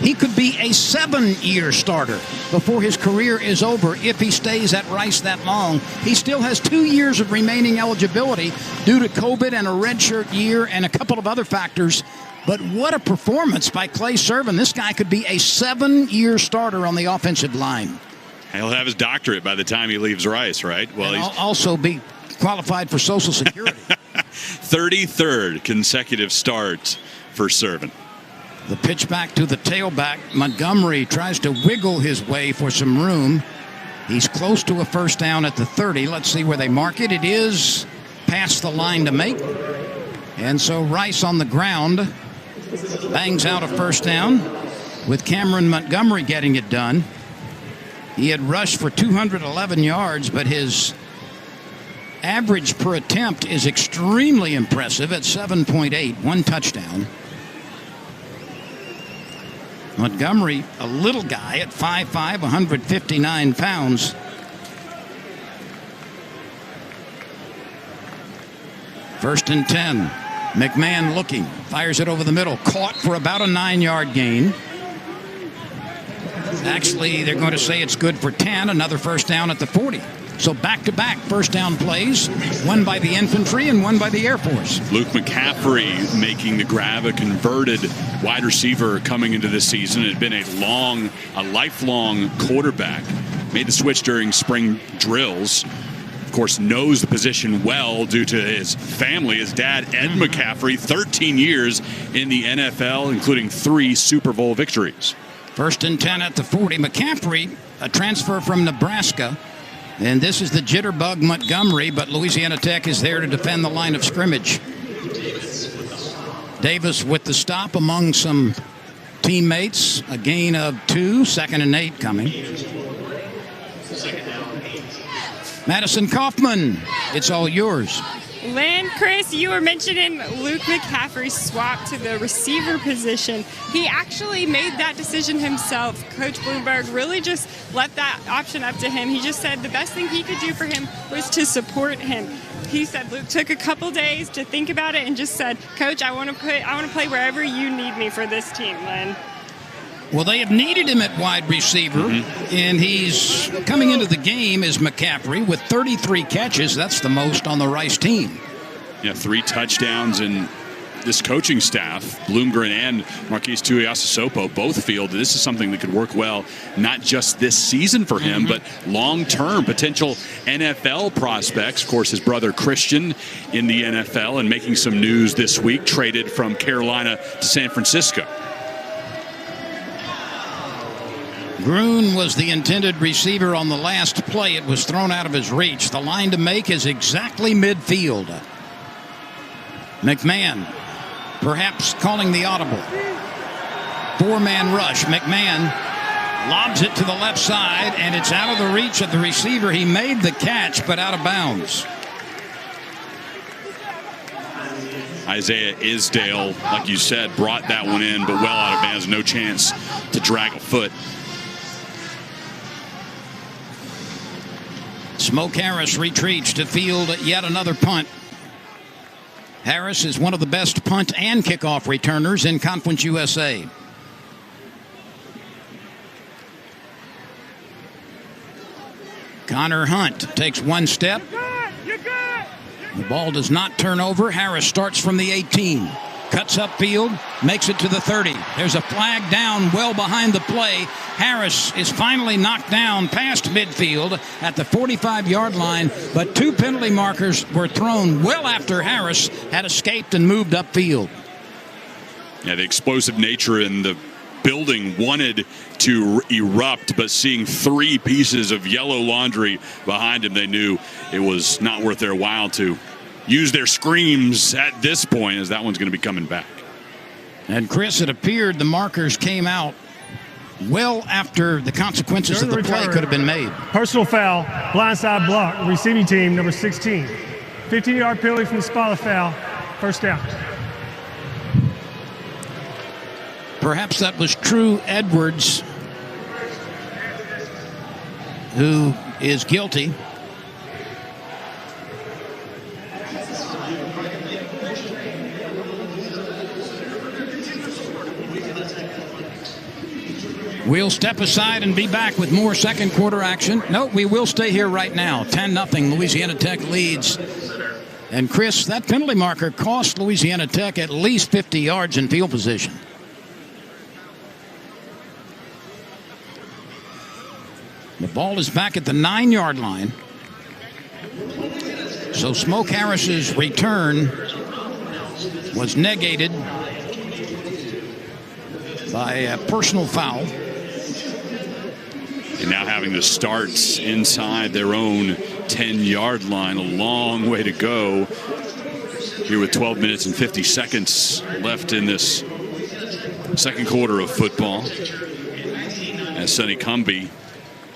He could be a 7-year starter before his career is over if he stays at Rice that long. He still has 2 years of remaining eligibility due to COVID and a redshirt year and a couple of other factors. But what a performance by Clay Servin. This guy could be a 7-year starter on the offensive line. He'll have his doctorate by the time he leaves Rice, right? Well, and he's also be qualified for Social Security. 33rd consecutive start for Servin. The pitch back to the tailback. Montgomery tries to wiggle his way for some room. He's close to a first down at the 30. Let's see where they mark it. It is past the line to make. And so Rice on the ground bangs out a first down with Cameron Montgomery getting it done. He had rushed for 211 yards, but his average per attempt is extremely impressive at 7.8, 1 touchdown. Montgomery, a little guy at 5'5", 159 pounds. First and 10. McMahon looking, fires it over the middle, caught for about a 9-yard gain. Actually, they're going to say it's good for 10, another first down at the 40. So back-to-back first down plays, one by the infantry and one by the Air Force. Luke McCaffrey making the grab, a converted wide receiver coming into this season. It had been a lifelong quarterback. Made the switch during spring drills. Of course, knows the position well due to his family. His dad, Ed McCaffrey, 13 years in the NFL, including 3 Super Bowl victories. First and 10 at the 40. McCaffrey, a transfer from Nebraska. And this is the Jitterbug Montgomery, but Louisiana Tech is there to defend the line of scrimmage. Davis with the stop among some teammates. A gain of 2, 2nd and 8 coming. Madison Kaufman, it's all yours. Lynn, Chris, you were mentioning Luke McCaffrey's swap to the receiver position. He actually made that decision himself. Coach Bloomberg really just left that option up to him. He just said the best thing he could do for him was to support him. He said Luke took a couple days to think about it and just said, Coach, I want to play wherever you need me for this team, Lynn. Well, they have needed him at wide receiver, and he's coming into the game as McCaffrey with 33 catches. That's the most on the Rice team. Yeah, 3 touchdowns, and this coaching staff, Bloomgren and Marquise Tuiasosopo, both feel that this is something that could work well, not just this season for him, but long-term potential NFL prospects. Of course, his brother Christian in the NFL and making some news this week, traded from Carolina to San Francisco. Gruen was the intended receiver on the last play. It was thrown out of his reach. The line to make is exactly midfield. McMahon perhaps calling the audible. 4-man rush. McMahon lobs it to the left side, and it's out of the reach of the receiver. He made the catch, but out of bounds. Isaiah Isdale, like you said, brought that one in, but well out of bounds. No chance to drag a foot. Smoke Harris retreats to field yet another punt. Harris is one of the best punt and kickoff returners in Conference USA. Connor Hunt takes one step. The ball does not turn over. Harris starts from the 18. Cuts upfield, makes it to the 30. There's a flag down well behind the play. Harris is finally knocked down past midfield at the 45-yard line, but 2 penalty markers were thrown well after Harris had escaped and moved upfield. Yeah, the explosive nature in the building wanted to erupt, but seeing 3 pieces of yellow laundry behind him, they knew it was not worth their while to use their screams at this point, as that one's going to be coming back. And Chris, it appeared the markers came out well after the consequences of the play could have been made. Personal foul, blindside block, receiving team number 16. 15-yard penalty from the spot of foul, first down. Perhaps that was True Edwards, who is guilty. We'll step aside and be back with more second quarter action. No, we will stay here right now. 10-0, Louisiana Tech leads. And Chris, that penalty marker cost Louisiana Tech at least 50 yards in field position. The ball is back at the 9-yard line. So Smoke Harris's return was negated by a personal foul. And now having to start inside their own 10-yard line. A long way to go here with 12 minutes and 50 seconds left in this second quarter of football. As Sonny Cumbie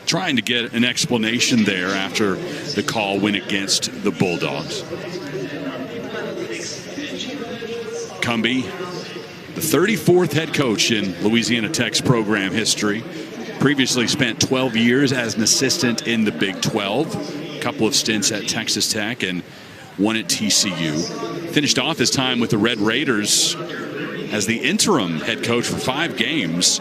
trying to get an explanation there after the call went against the Bulldogs. Cumbie, the 34th head coach in Louisiana Tech's program history. Previously spent 12 years as an assistant in the Big 12. A couple of stints at Texas Tech, and won at TCU. Finished off his time with the Red Raiders as the interim head coach for 5 games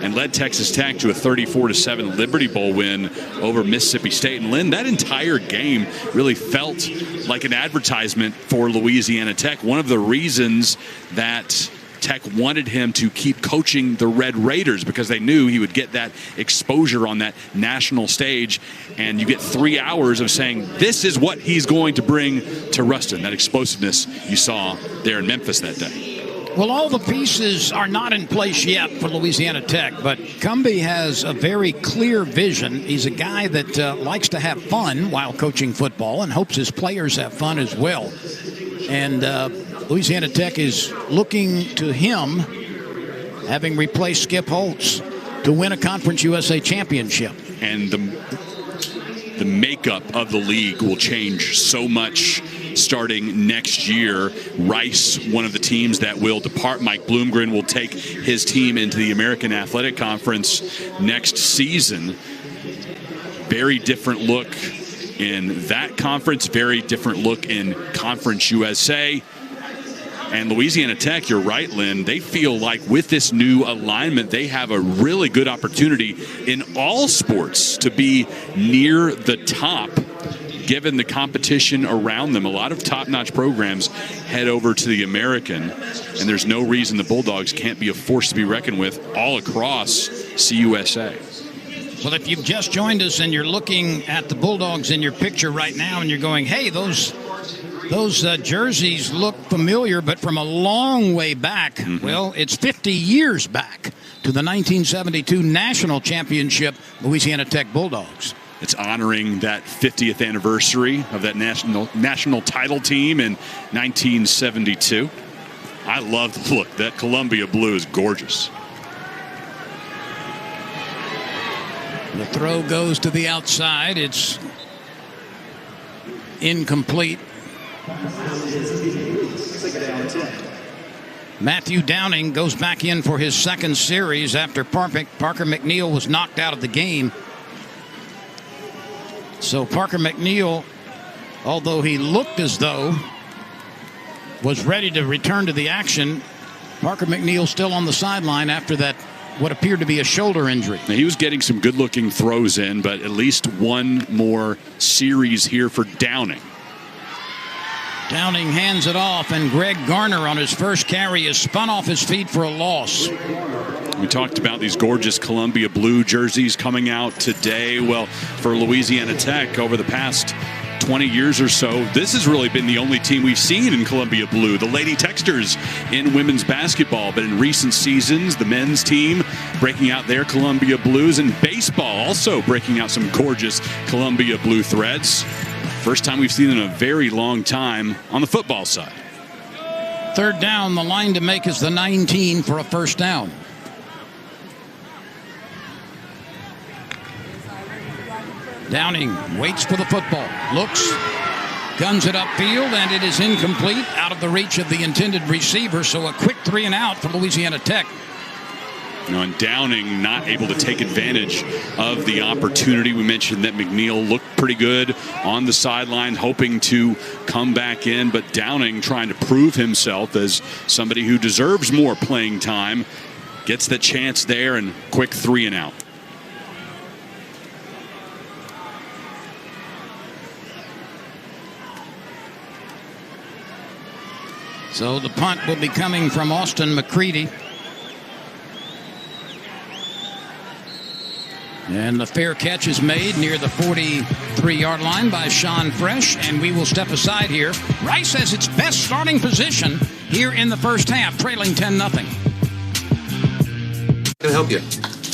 and led Texas Tech to a 34-7 Liberty Bowl win over Mississippi State. And Lynn, that entire game really felt like an advertisement for Louisiana Tech. One of the reasons that Tech wanted him to keep coaching the Red Raiders because they knew he would get that exposure on that national stage. And you get 3 hours of saying, this is what he's going to bring to Ruston. That explosiveness you saw there in Memphis that day. Well, all the pieces are not in place yet for Louisiana Tech, but Cumbie has a very clear vision. He's a guy that likes to have fun while coaching football and hopes his players have fun as well. And Louisiana Tech is looking to him, having replaced Skip Holtz, to win a Conference USA championship. And the makeup of the league will change so much starting next year. Rice, one of the teams that will depart. Mike Bloomgren will take his team into the American Athletic Conference next season. Very different look in that conference, very different look in Conference USA. And Louisiana Tech, you're right, Lynn, they feel like with this new alignment, they have a really good opportunity in all sports to be near the top, given the competition around them. A lot of top-notch programs head over to the American, and there's no reason the Bulldogs can't be a force to be reckoned with all across CUSA. Well, if you've just joined us and you're looking at the Bulldogs in your picture right now and you're going, hey, those jerseys look familiar, but from a long way back. Mm-hmm. Well, it's 50 years back to the 1972 National Championship Louisiana Tech Bulldogs. It's honoring that 50th anniversary of that national title team in 1972. I love the look. That Columbia blue is gorgeous. The throw goes to the outside. It's incomplete. Matthew Downing goes back in for his second series after Parker McNeil was knocked out of the game. So Parker McNeil, although he looked as though was ready to return to the action, Parker McNeil still on the sideline after that what appeared to be a shoulder injury. Now, he was getting some good-looking throws in, but at least one more series here for Downing. Downing hands it off, and Greg Garner on his first carry is spun off his feet for a loss. We talked about these gorgeous Columbia blue jerseys coming out today. Well, for Louisiana Tech over the past 20 years or so, this has really been the only team we've seen in Columbia blue, the Lady Texters in women's basketball. But in recent seasons, the men's team breaking out their Columbia blues, and baseball also breaking out some gorgeous Columbia blue threads. First time we've seen in a very long time on the football side. Third down, the line to make is the 19 for a first down. Downing waits for the football, looks, guns it upfield, and it is incomplete, out of the reach of the intended receiver. So a quick 3 and out for Louisiana Tech. And Downing not able to take advantage of the opportunity. We mentioned that McNeil looked pretty good on the sideline, hoping to come back in, but Downing trying to prove himself as somebody who deserves more playing time. Gets the chance there, and quick 3 and out. So the punt will be coming from Austin McCready. And the fair catch is made near the 43-yard line by Sean Fresh, and we will step aside here. Rice has its best starting position here in the first half, trailing 10-0. Can I help you?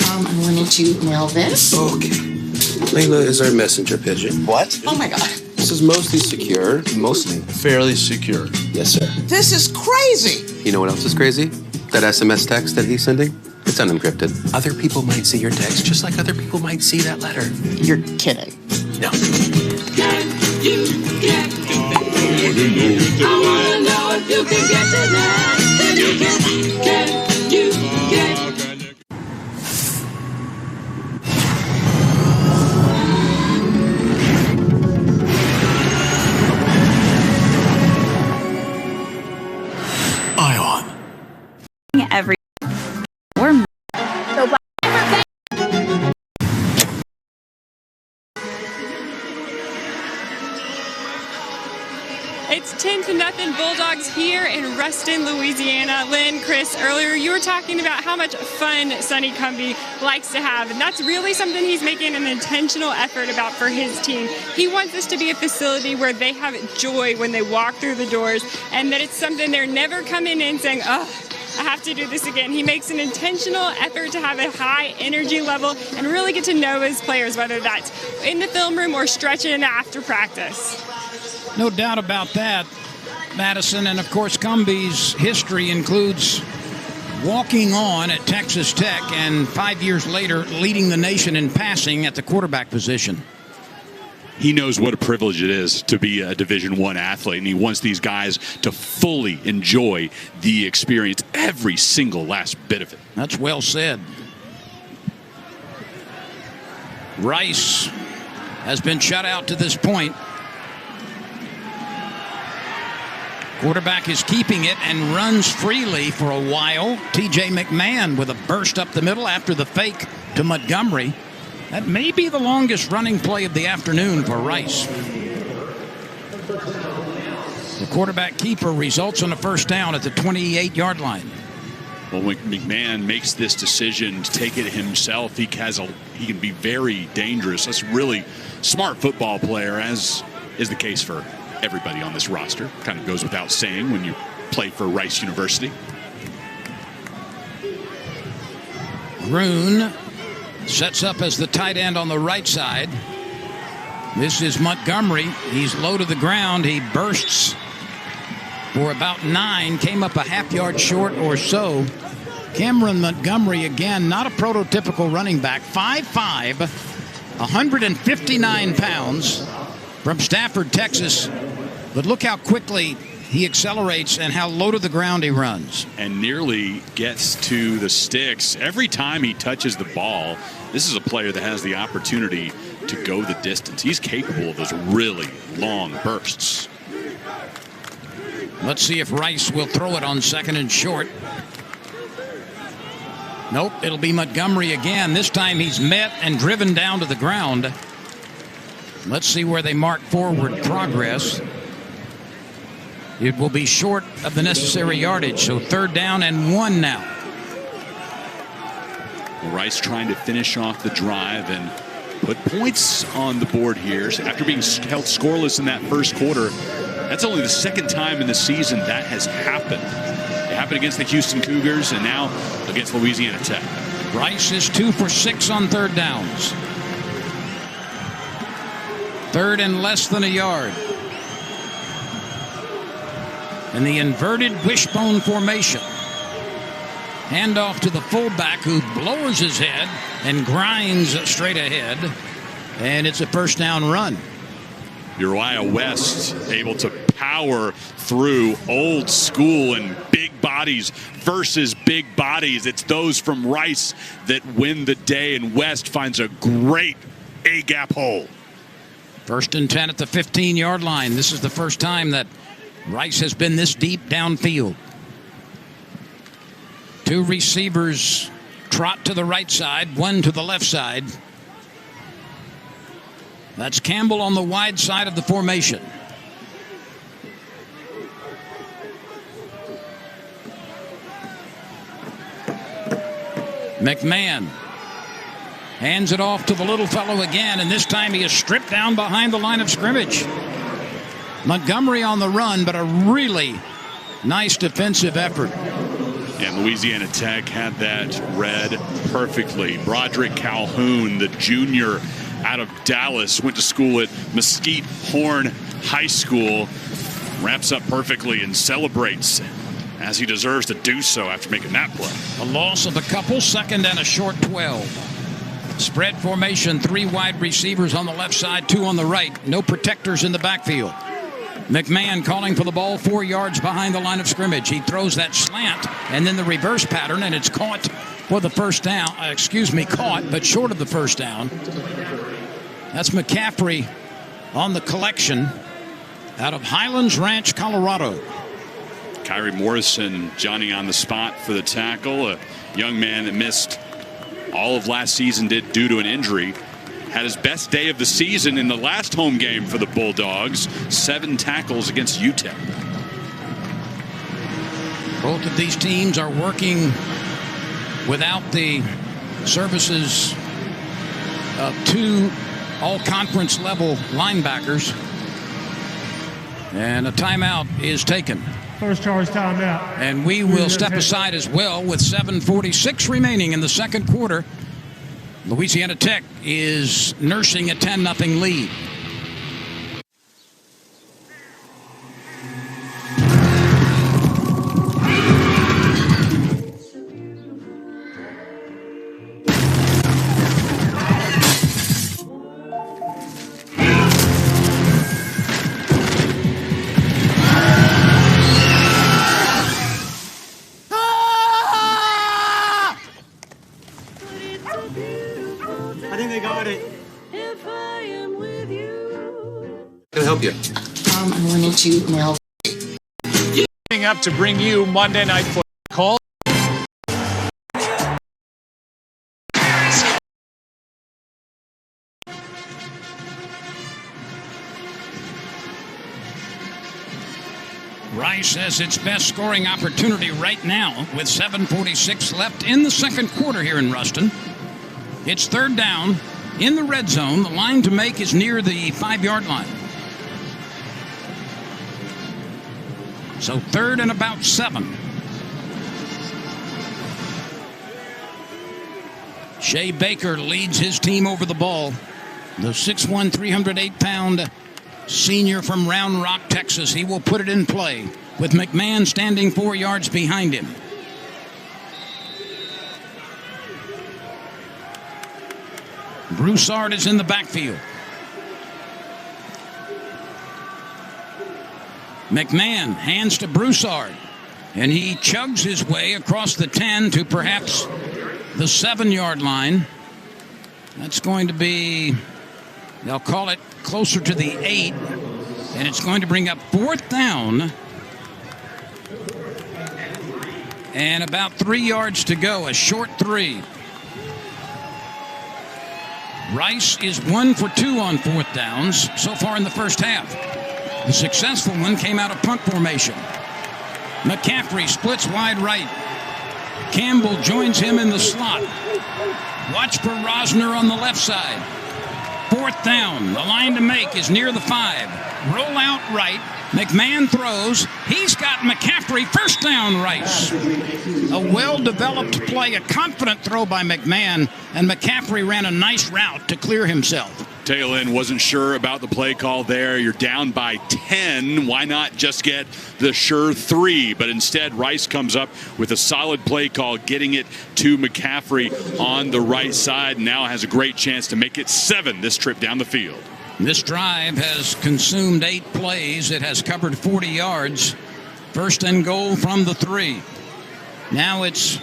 I'm wanting to mail this. Okay. Layla is our messenger pigeon. What? Oh my God. This is mostly secure. Mostly? Fairly secure. Yes, sir. This is crazy. You know what else is crazy? That SMS text that he's sending? It's unencrypted. Other people might see your text just like other people might see that letter. You're kidding. No. Can you get to that? I wanna know if you can get to that. Can you get? It's 10-0 Bulldogs here in Ruston, Louisiana. Lynn, Chris, earlier you were talking about how much fun Sonny Cumbie likes to have, and that's really something he's making an intentional effort about for his team. He wants this to be a facility where they have joy when they walk through the doors, and that it's something they're never coming in saying, oh, I have to do this again. He makes an intentional effort to have a high energy level and really get to know his players, whether that's in the film room or stretching after practice. No doubt about that, Madison. And of course, Cumbie's history includes walking on at Texas Tech and 5 years later leading the nation in passing at the quarterback position. He knows what a privilege it is to be a Division I athlete, and he wants these guys to fully enjoy the experience, every single last bit of it. That's well said. Rice has been shut out to this point. Quarterback is keeping it and runs freely for a while. T.J. McMahon with a burst up the middle after the fake to Montgomery. That may be the longest running play of the afternoon for Rice. The quarterback keeper results in a first down at the 28-yard line. Well, when McMahon makes this decision to take it himself, he can be very dangerous. That's a really smart football player, as is the case for everybody on this roster. Kind of goes without saying when you play for Rice University. Roon sets up as the tight end on the right side. This is Montgomery. He's low to the ground. He bursts for about 9. Came up a half-yard short or so. Cameron Montgomery, again, not a prototypical running back. 5'5", 159 pounds from Stafford, Texas. But look how quickly he accelerates and how low to the ground he runs. And nearly gets to the sticks. Every time he touches the ball, this is a player that has the opportunity to go the distance. He's capable of those really long bursts. Let's see if Rice will throw it on second and short. Nope, it'll be Montgomery again. This time he's met and driven down to the ground. Let's see where they mark forward progress. It will be short of the necessary yardage, so 3rd down and 1 now. Rice trying to finish off the drive and put points on the board here. So after being held scoreless in that first quarter, that's only the 2nd time in the season that has happened. It happened against the Houston Cougars and now against Louisiana Tech. Rice is 2 for 6 on 3rd downs. 3rd and less than a yard. In the inverted wishbone formation. Handoff to the fullback who lowers his head and grinds straight ahead. And it's a first down run. Uriah West able to power through old school and big bodies versus big bodies. It's those from Rice that win the day, and West finds a great A-gap hole. 1st and 10 at the 15-yard line. This is the first time that Rice has been this deep downfield. 2 receivers trot to the right side, 1 to the left side. That's Campbell on the wide side of the formation. McMahon hands it off to the little fellow again, and this time he is stripped down behind the line of scrimmage. Montgomery on the run, but a really nice defensive effort. And Louisiana Tech had that read perfectly. Broderick Calhoun, the junior out of Dallas, went to school at Mesquite Horn High School, wraps up perfectly and celebrates as he deserves to do so after making that play. A loss of a couple, 2nd and a short 12. Spread formation, 3 wide receivers on the left side, 2 on the right. No protectors in the backfield. McMahon calling for the ball 4 yards behind the line of scrimmage. He throws that slant and then the reverse pattern, and it's caught for the first down. Caught, but short of the first down. That's McCaffrey on the collection out of Highlands Ranch, Colorado. Kyrie Morrison, Johnny on the spot for the tackle. A young man that missed all of last season due to an injury. had his best day of the season in the last home game for the Bulldogs. 7 tackles against UTEP. Both of these teams are working without the services of 2 all-conference level linebackers. And a timeout is taken. First charge timeout. And we will step aside as well with 7:46 remaining in the second quarter. Louisiana Tech is nursing a 10-0 lead. I think they got it. Can I help you? I wanted to mail. Coming up to bring you Monday Night Football. Call. Rice has its best scoring opportunity right now with 7:46 left in the second quarter here in Ruston. It's third down in the red zone. The line to make is near the 5-yard line. So third and about 7. Shea Baker leads his team over the ball. The 6'1", 308-pound senior from Round Rock, Texas. He will put it in play with McMahon standing 4 yards behind him. Broussard is in the backfield. McMahon hands to Broussard, and he chugs his way across the 10 to perhaps the 7-yard line. That's going to be, they'll call it closer to the 8, and it's going to bring up 4th down and about 3 yards to go, a short 3. Rice is 1 for 2 on 4th downs so far in the first half. The successful one came out of punt formation. McCaffrey splits wide right. Campbell joins him in the slot. Watch for Rosner on the left side. 4th down. The line to make is near the 5. Roll out right. McMahon throws. He's got McCaffrey. First down, Rice. A well-developed play, a confident throw by McMahon, and McCaffrey ran a nice route to clear himself. Tail end wasn't sure about the play call there. You're down by 10. Why not just get the sure 3? But instead, Rice comes up with a solid play call, getting it to McCaffrey on the right side. Now has a great chance to make it 7 this trip down the field. This drive has consumed 8 plays. It has covered 40 yards. First and goal from the 3. Now it's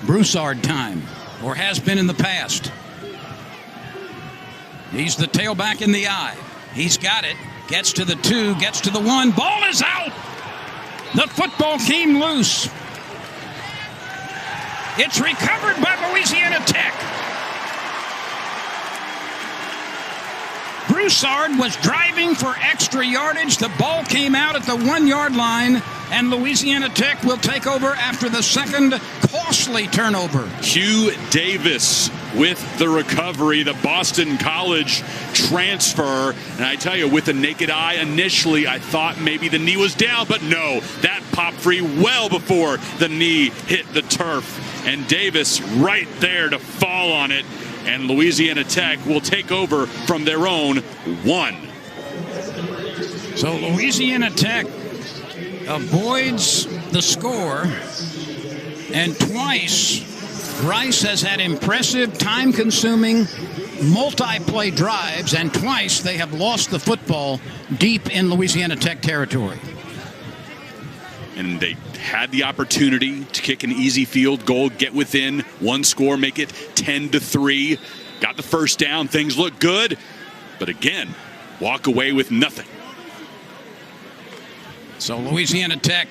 Broussard time, or has been in the past. He's the tailback in the eye. He's got it. Gets to the 2, gets to the 1. Ball is out. The football came loose. It's recovered by Louisiana Tech. Broussard was driving for extra yardage. The ball came out at the 1-yard line, and Louisiana Tech will take over after the second costly turnover. Hugh Davis with the recovery, the Boston College transfer. And I tell you, with the naked eye, initially I thought maybe the knee was down, but no, that popped free well before the knee hit the turf. And Davis right there to fall on it. And Louisiana Tech will take over from their own 1. So Louisiana Tech avoids the score, and twice Rice has had impressive, time-consuming, multi-play drives, and twice they have lost the football deep in Louisiana Tech territory. And they had the opportunity to kick an easy field goal, get within 1 score, make it 10-3. Got the first down. Things look good. But again, walk away with nothing. So Louisiana Tech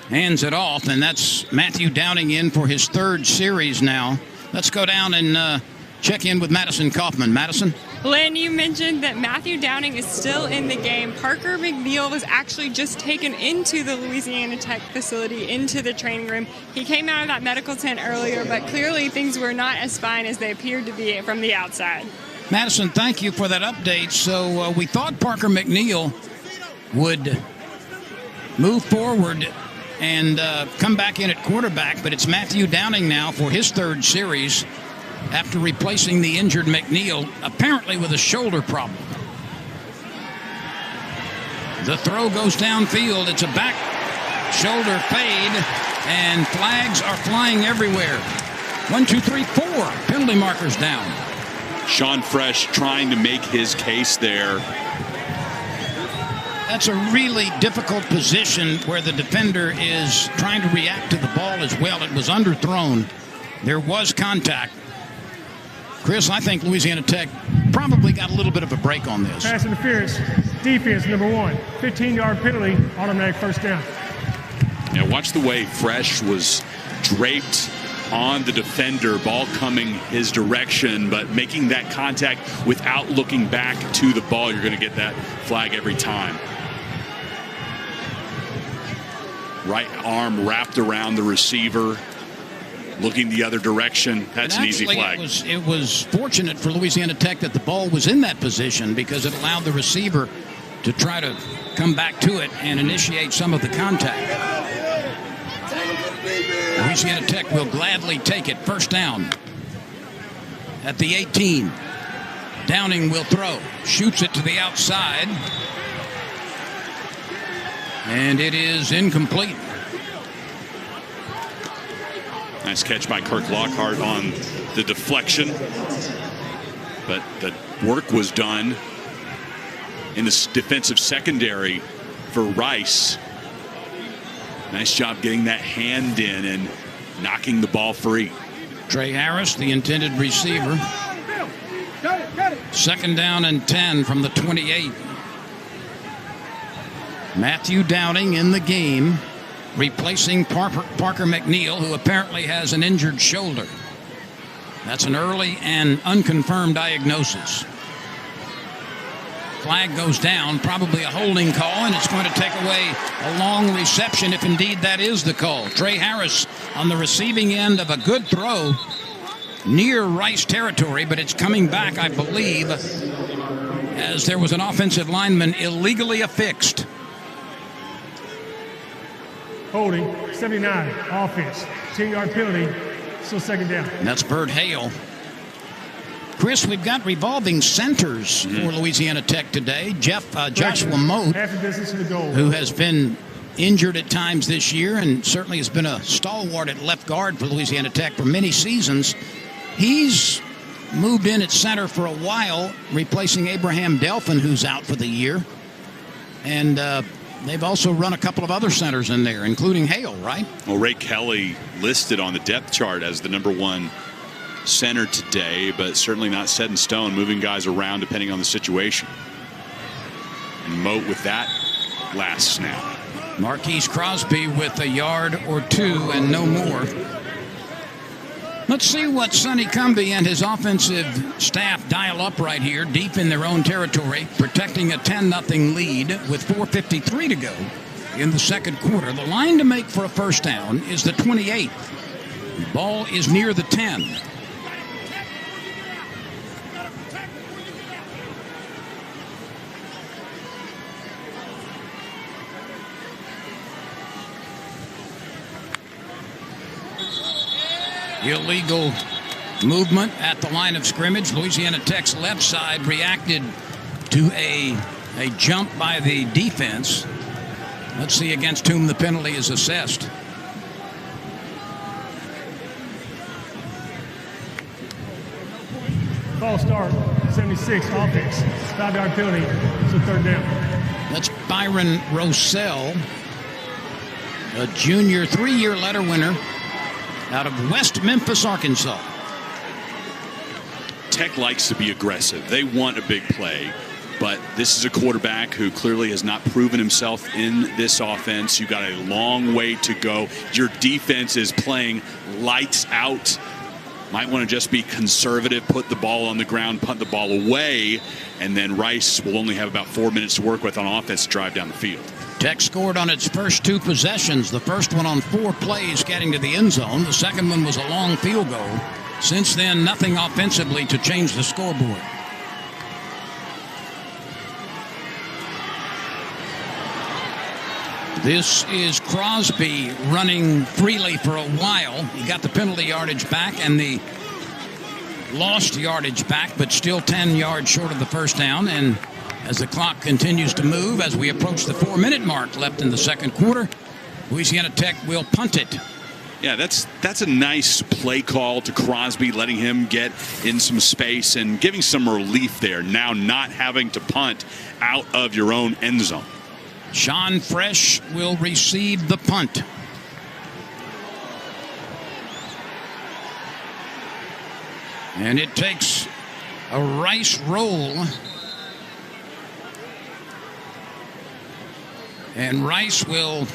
hands it off, and that's Matthew Downing in for his 3rd series now. Let's go down and check in with Madison Kaufman. Madison? Lynn, you mentioned that Matthew Downing is still in the game. Parker McNeil was actually just taken into the Louisiana Tech facility, into the training room. He came out of that medical tent earlier, but clearly things were not as fine as they appeared to be from the outside. Madison, thank you for that update. So we thought Parker McNeil would move forward and come back in at quarterback, but it's Matthew Downing now for his third series after replacing the injured McNeil, apparently with a shoulder problem. The throw goes downfield. It's a back shoulder fade, and flags are flying everywhere. 1, 2, 3, 4 penalty markers down. Sean Fresh trying to make his case there. That's a really difficult position where the defender is trying to react to the ball as well. It was underthrown. There was contact. Chris, I think Louisiana Tech probably got a little bit of a break on this. Pass interference, defense, number 1. 15-yard penalty, automatic first down. Now watch the way Fresh was draped on the defender, ball coming his direction, but making that contact without looking back to the ball. You're going to get that flag every time. Right arm wrapped around the receiver, looking the other direction. That's an easy flag. It was fortunate for Louisiana Tech that the ball was in that position because it allowed the receiver to try to come back to it and initiate some of the contact. Louisiana Tech will gladly take it. First down at the 18. Downing will throw. Shoots it to the outside. And it is incomplete. Nice catch by Kirk Lockhart on the deflection. But the work was done in the defensive secondary for Rice. Nice job getting that hand in and knocking the ball free. Trey Harris, the intended receiver. Second down and 10 from the 28. Matthew Downing in the game, replacing Parker McNeil, who apparently has an injured shoulder. That's an early and unconfirmed diagnosis. Flag goes down, probably a holding call, and it's going to take away a long reception if indeed that is the call. Trey Harris on the receiving end of a good throw near Rice territory, but it's coming back, I believe, as there was an offensive lineman illegally affixed. Holding, 79, offense, 10-yard penalty, still second down. And that's Bert Hale. Chris, we've got revolving centers for Louisiana Tech today. Joshua Moat, who has been injured at times this year and certainly has been a stalwart at left guard for Louisiana Tech for many seasons. He's moved in at center for a while, replacing Abraham Delphin, who's out for the year. And they've also run a couple of other centers in there, including Hale, right? Well, Ray Kelly listed on the depth chart as the #1 center today, but certainly not set in stone, moving guys around depending on the situation. And Moat with that last snap. Marquise Crosby with a yard or two and no more. Let's see what Sonny Cumbie and his offensive staff dial up right here, deep in their own territory, protecting a 10-0 lead with 4:53 to go in the second quarter. The line to make for a first down is the 28. The ball is near the 10. Illegal movement at the line of scrimmage. Louisiana Tech's left side reacted to a jump by the defense. Let's see against whom the penalty is assessed. False start, 76, offense, 5-yard penalty, so third down. That's Byron Rossell, a junior 3-year letter winner out of West Memphis, Arkansas. Tech likes to be aggressive. They want a big play, but this is a quarterback who clearly has not proven himself in this offense. You've got a long way to go. Your defense is playing lights out. might want to just be conservative, put the ball on the ground, punt the ball away, and then Rice will only have about 4 minutes to work with on offense to drive down the field. Tech scored on its first 2 possessions. The first one on 4 plays getting to the end zone. The second one was a long field goal. Since then, nothing offensively to change the scoreboard. This is Crosby running freely for a while. He got the penalty yardage back and the lost yardage back, but still 10 yards short of the first down. And as the clock continues to move, as we approach the 4-minute mark left in the second quarter, Louisiana Tech will punt it. Yeah, that's a nice play call to Crosby, letting him get in some space and giving some relief there, now not having to punt out of your own end zone. Sean Fresh will receive the punt. And it takes a Rice roll. And Rice will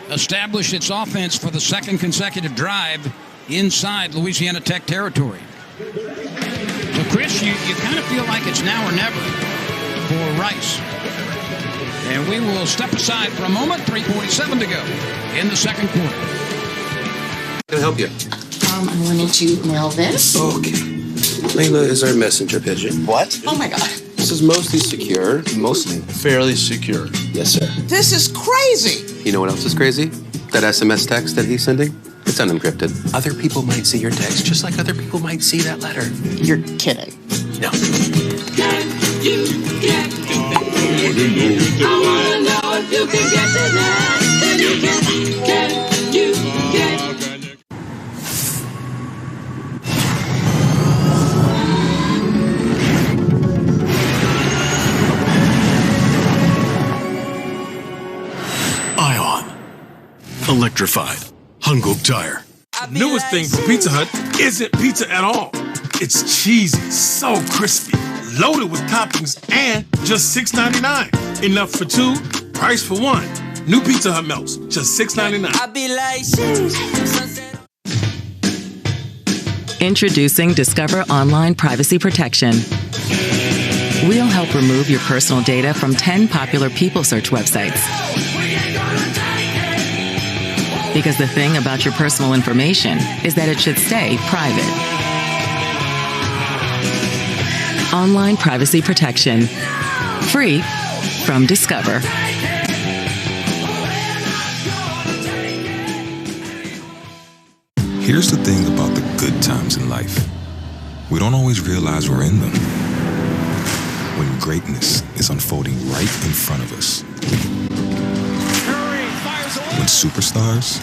establish its offense for the second consecutive drive inside Louisiana Tech territory. So, Chris, you kind of feel like it's now or never for Rice. And we will step aside for a moment. 3:47 to go in the second quarter. Can I help you? I wanted to mail this. Okay. Layla is our messenger pigeon. What? Oh my God. This is mostly secure. Mostly. Fairly secure. Yes, sir. This is crazy. You know what else is crazy? That SMS text that he's sending? It's unencrypted. Other people might see your text just like other people might see that letter. You're kidding. No. Can you get to that? I wanna know if you can get to that. Can you get? Ion. Electrified. Hungok tire. Newest thing from Pizza Hut isn't pizza at all. It's cheesy, so crispy, loaded with toppings, and just $6.99. Enough for 2, price for 1. New Pizza Hut melts, just $6.99. I be like, Introducing Discover Online Privacy Protection. We'll help remove your personal data from 10 popular people search websites. Because the thing about your personal information is that it should stay private. Online Privacy Protection. Free from Discover. Here's the thing about the good times in life. We don't always realize we're in them. When greatness is unfolding right in front of us. When superstars,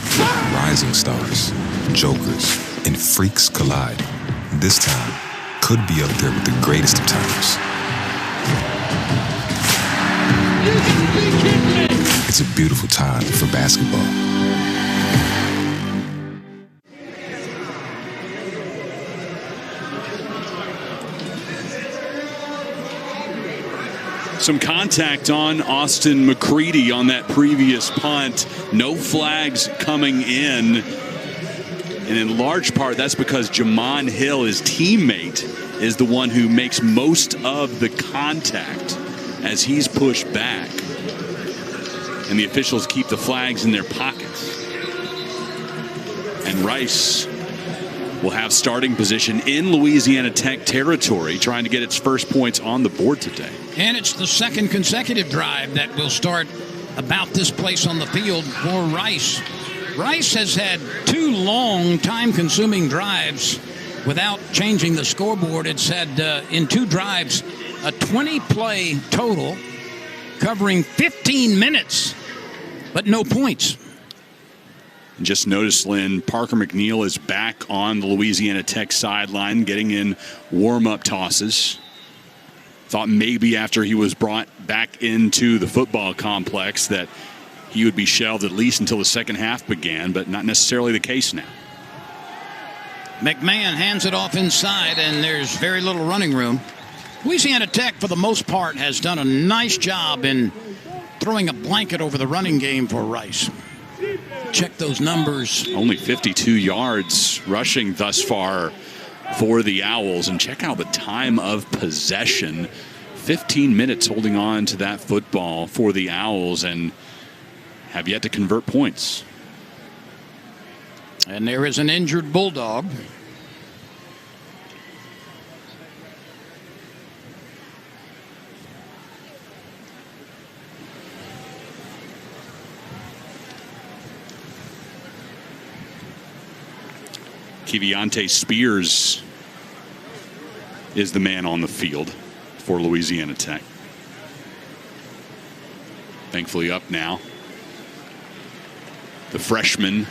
rising stars, jokers, and freaks collide, this time could be up there with the greatest of times. It's a beautiful time for basketball. Some contact on Austin McCready on that previous punt. No flags coming in. And in large part, that's because Jamon Hill, his teammate, is the one who makes most of the contact as he's pushed back. And the officials keep the flags in their pockets. And Rice will have starting position in Louisiana Tech territory, trying to get its first points on the board today. And it's the second consecutive drive that will start about this place on the field for Rice. Rice has had 2 long, time-consuming drives without changing the scoreboard. It's had, in 2 drives, a 20-play total covering 15 minutes, but no points. And just notice, Lynn, Parker McNeil is back on the Louisiana Tech sideline, getting in warm-up tosses. Thought maybe after he was brought back into the football complex that he would be shelved at least until the second half began, but not necessarily the case now. McMahon hands it off inside, and there's very little running room. Louisiana Tech, for the most part, has done a nice job in throwing a blanket over the running game for Rice. check those numbers. Only 52 yards rushing thus far for the Owls. And check out the time of possession. 15 minutes holding on to that football for the Owls and have yet to convert points. And there is an injured Bulldog. Keviante Spears is the man on the field for Louisiana Tech. Thankfully up now. The freshman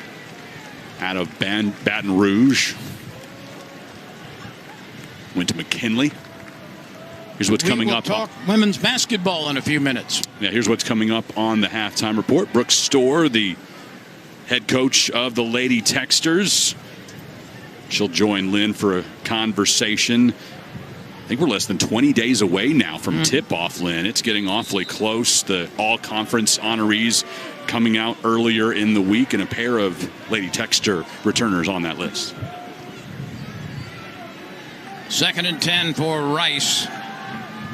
out of Baton Rouge went to McKinley. Here's what's coming up. We'll talk women's basketball in a few minutes. Yeah, here's what's coming up on the halftime report. Brooke Storr, the head coach of the Lady Texters. She'll join Lynn for a conversation. I think we're less than 20 days away now from tip-off, Lynn. It's getting awfully close. The all-conference honorees coming out earlier in the week, and a pair of Lady Texter returners on that list. 2nd and 10 for Rice.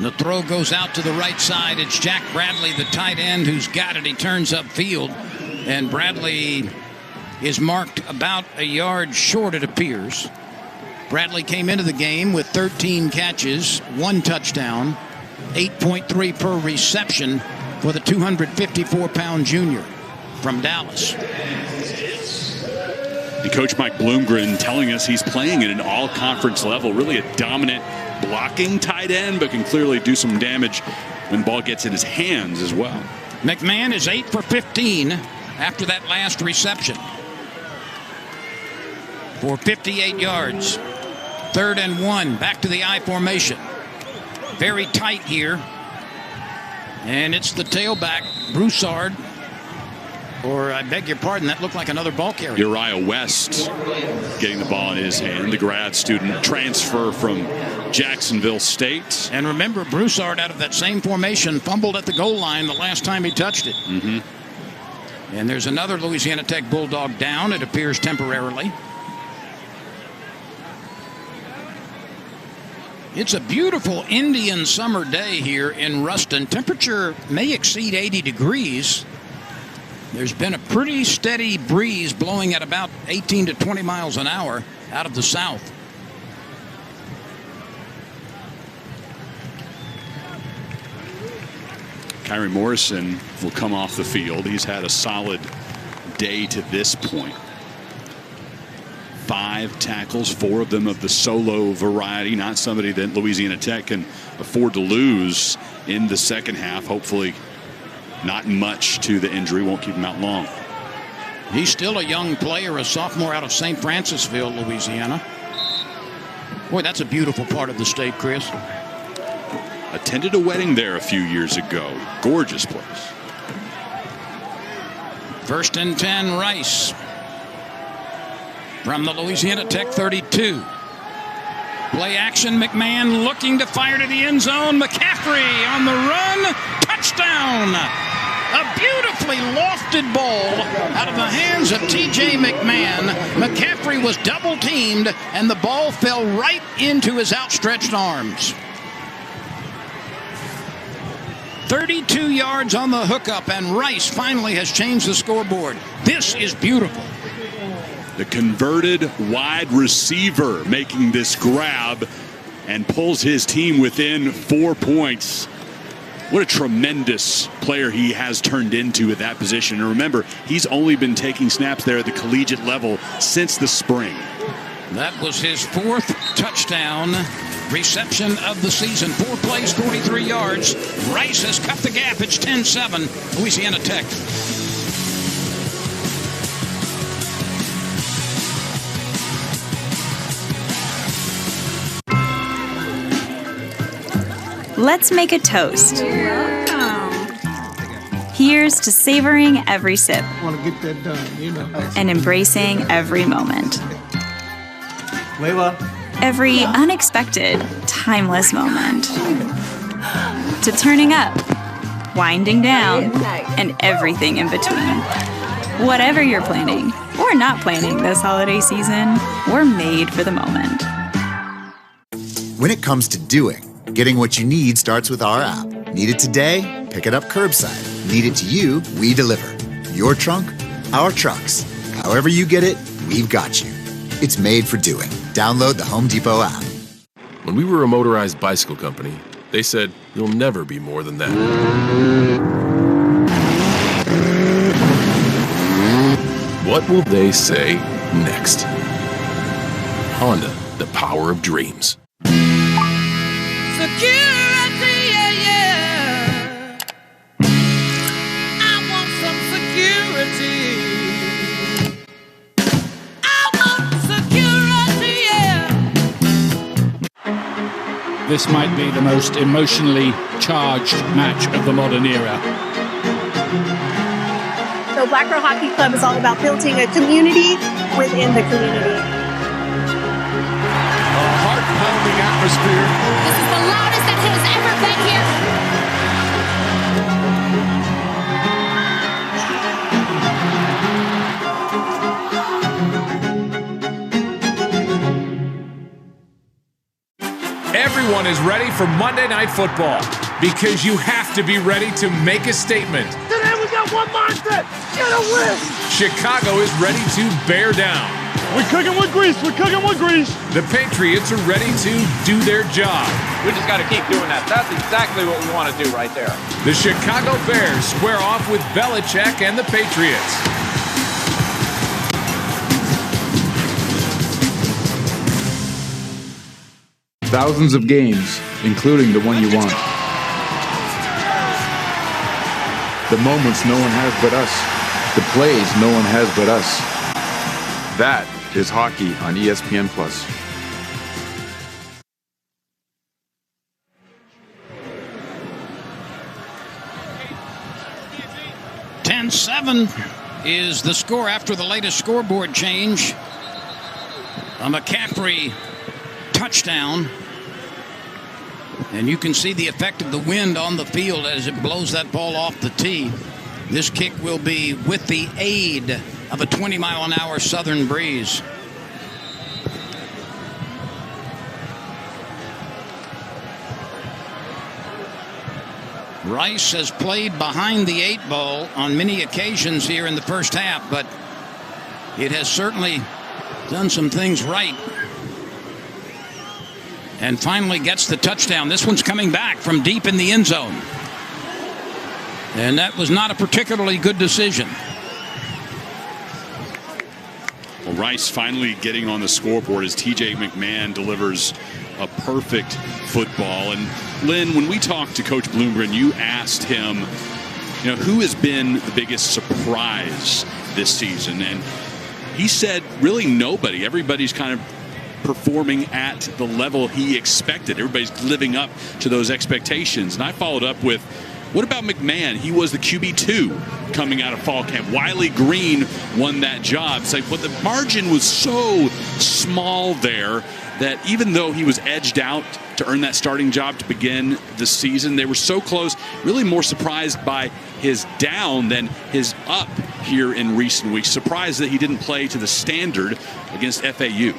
The throw goes out to the right side. It's Jack Bradley, the tight end, who's got it. He turns upfield, and Bradley is marked about a yard short, it appears. Bradley came into the game with 13 catches, 1 touchdown, 8.3 per reception for the 254-pound junior from Dallas. And Coach Mike Bloomgren telling us he's playing at an all-conference level, really a dominant blocking tight end, but can clearly do some damage when the ball gets in his hands as well. McMahon is 8 for 15 after that last reception for 58 yards. 3rd and 1, back to the I formation. Very tight here. And it's the tailback, Broussard. Or, I beg your pardon, that looked like another ball carrier. Uriah West getting the ball in his hand. The grad student transfer from Jacksonville State. And remember, Broussard, out of that same formation, fumbled at the goal line the last time he touched it. And there's another Louisiana Tech Bulldog down, it appears temporarily. It's a beautiful Indian summer day here in Ruston. Temperature may exceed 80 degrees. There's been a pretty steady breeze blowing at about 18 to 20 miles an hour out of the south. Kyrie Morrison will come off the field. He's had a solid day to this point. 5 tackles, 4 of them of the solo variety. Not somebody that Louisiana Tech can afford to lose in the second half. Hopefully not much to the injury. Won't keep him out long. He's still a young player, a sophomore out of St. Francisville, Louisiana. Boy, that's a beautiful part of the state, Chris. Attended a wedding there a few years ago. Gorgeous place. 1st and 10, Rice. From the Louisiana Tech 32. Play action, McMahon looking to fire to the end zone. McCaffrey on the run. Touchdown! A beautifully lofted ball out of the hands of T.J. McMahon. McCaffrey was double teamed, and the ball fell right into his outstretched arms. 32 yards on the hookup, and Rice finally has changed the scoreboard. This is beautiful. The converted wide receiver making this grab and pulls his team within 4 points. What a tremendous player he has turned into at that position. And remember, he's only been taking snaps there at the collegiate level since the spring. That was his 4th touchdown reception of the season. 4 plays, 43 yards. Rice has cut the gap. It's 10-7, Louisiana Tech. Let's make a toast. Here's to savoring every sip. Want to get that done, you know. And embracing every moment. Layla. Every unexpected, timeless moment. To turning up, winding down, and everything in between. Whatever you're planning or not planning this holiday season, we're made for the moment. When it comes to doing, getting what you need starts with our app. Need it today? Pick it up curbside. Need it to you? We deliver. Your trunk? Our trucks. However you get it, we've got you. It's made for doing. Download the Home Depot app. When we were a motorized bicycle company, they said, you'll never be more than that. What will they say next? Honda, the power of dreams. Security, yeah, yeah. I want some security. I want security, yeah. This might be the most emotionally charged match of the modern era. So Black Girl Hockey Club is all about building a community within the community. A heart-pounding atmosphere. This is the loudest that has ever been here. Everyone is ready for Monday Night Football because you have to be ready to make a statement. Today we got one mindset. Get a win. Chicago is ready to bear down. We're cooking with grease. We're cooking with grease. The Patriots are ready to do their job. We just got to keep doing that. That's exactly what we want to do right there. The Chicago Bears square off with Belichick and the Patriots. Thousands of games, including the one you won. The moments no one has but us. The plays no one has but us. That is hockey on ESPN+. .7 is the score after the latest scoreboard change. A McCaffrey touchdown. And you can see the effect of the wind on the field as it blows that ball off the tee. This kick will be with the aid of a 20-mile-an-hour southern breeze. Rice has played behind the 8 ball on many occasions here in the first half, but it has certainly done some things right. And finally gets the touchdown. This one's coming back from deep in the end zone. And that was not a particularly good decision. Well, Rice finally getting on the scoreboard as T.J. McMahon delivers a perfect football. And Lynn, when we talked to Coach Bloomgren, you asked him, who has been the biggest surprise this season? And he said, really nobody. Everybody's kind of performing at the level he expected. Everybody's living up to those expectations. And I followed up with, what about McMahon? He was the QB2 coming out of fall camp. Wiley Green won that job. It's like, but the margin was so small there that even though he was edged out to earn that starting job to begin the season, they were so close. Really more surprised by his down than his up here in recent weeks. Surprised that he didn't play to the standard against FAU.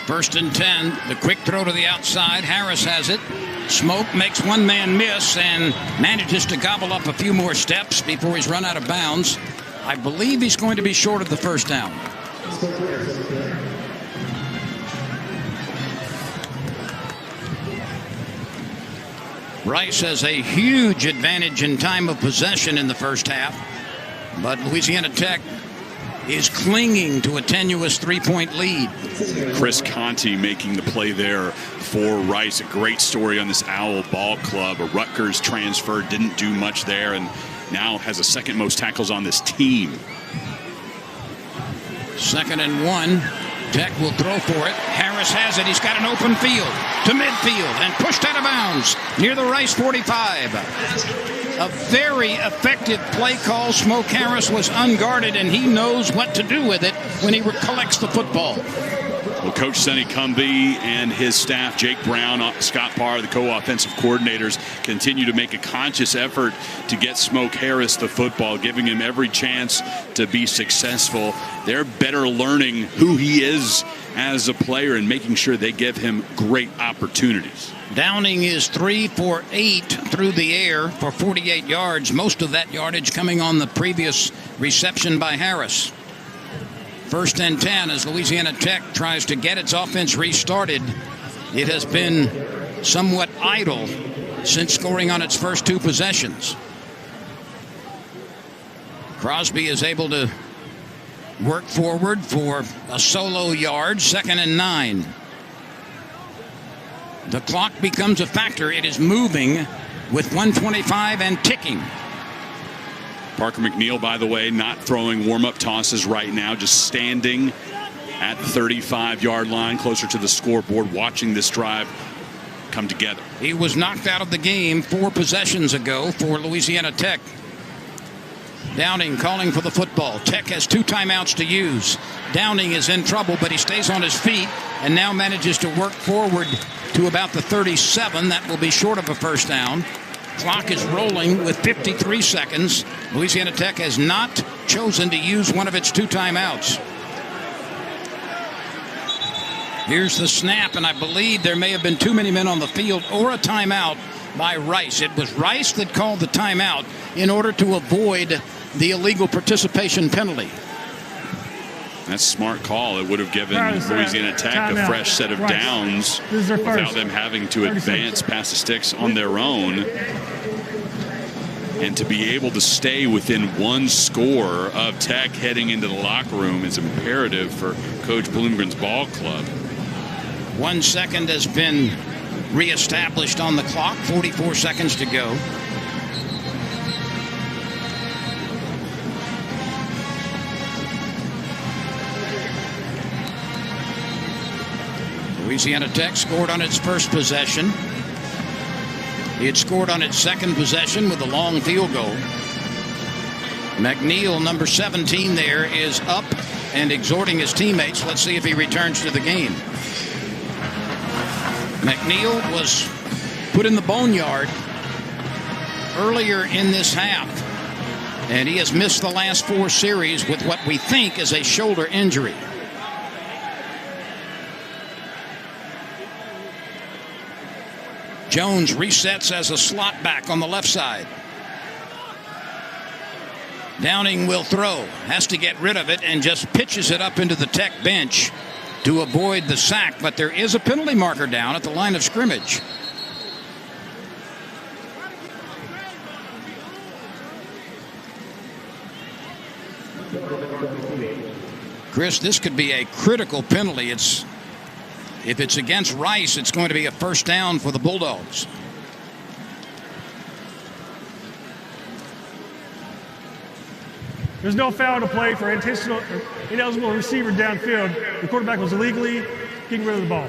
1st and 10. The quick throw to the outside. Harris has it. Smoke makes one man miss and manages to gobble up a few more steps before he's run out of bounds. I believe he's going to be short of the first down. Rice has a huge advantage in time of possession in the first half, but Louisiana Tech is clinging to a tenuous 3-point lead. Chris Conti making the play there for Rice. A great story on this Owl Ball Club. A Rutgers transfer, didn't do much there, and now has the second most tackles on this team. 2nd and 1. Tech will throw for it. Harris has it. He's got an open field to midfield and pushed out of bounds near the Rice 45. A very effective play call. Smoke Harris was unguarded, and he knows what to do with it when he collects the football. Well, Coach Sonny Cumbie and his staff, Jake Brown, Scott Parr, the co-offensive coordinators, continue to make a conscious effort to get Smoke Harris the football, giving him every chance to be successful. They're better learning who he is as a player and making sure they give him great opportunities. Downing is 3 for 8 through the air for 48 yards. Most of that yardage coming on the previous reception by Harris. 1st and 10 as Louisiana Tech tries to get its offense restarted. It has been somewhat idle since scoring on its first 2 possessions. Crosby is able to work forward for a solo yard, 2nd and 9. The clock becomes a factor. It is moving with 1:25 and ticking. Parker McNeil, by the way, not throwing warm-up tosses right now, just standing at the 35-yard line, closer to the scoreboard, watching this drive come together. He was knocked out of the game 4 possessions ago for Louisiana Tech. Downing calling for the football. Tech has 2 timeouts to use. Downing is in trouble, but he stays on his feet and now manages to work forward to about the 37. That will be short of a first down. Clock is rolling with 53 seconds. Louisiana Tech has not chosen to use one of its 2 timeouts. Here's the snap, and I believe there may have been too many men on the field or a timeout by Rice. It was Rice that called the timeout in order to avoid the illegal participation penalty. That's a smart call. It would have given Louisiana Tech a fresh set of downs without them having to advance past the sticks on their own. And to be able to stay within 1 score of Tech heading into the locker room is imperative for Coach Bloomgren's ball club. 1 second has been reestablished on the clock. 44 seconds to go. Louisiana Tech scored on its first possession. It scored on its second possession with a long field goal. McNeil, number 17 there, is up and exhorting his teammates. Let's see if he returns to the game. McNeil was put in the boneyard earlier in this half, and he has missed the last 4 series with what we think is a shoulder injury. Jones resets as a slot back on the left side. Downing will throw, has to get rid of it, and just pitches it up into the Tech bench to avoid the sack. But there is a penalty marker down at the line of scrimmage. Chris, this could be a critical penalty. If it's against Rice, it's going to be a first down for the Bulldogs. There's no foul to play for ineligible receiver downfield. The quarterback was illegally getting rid of the ball.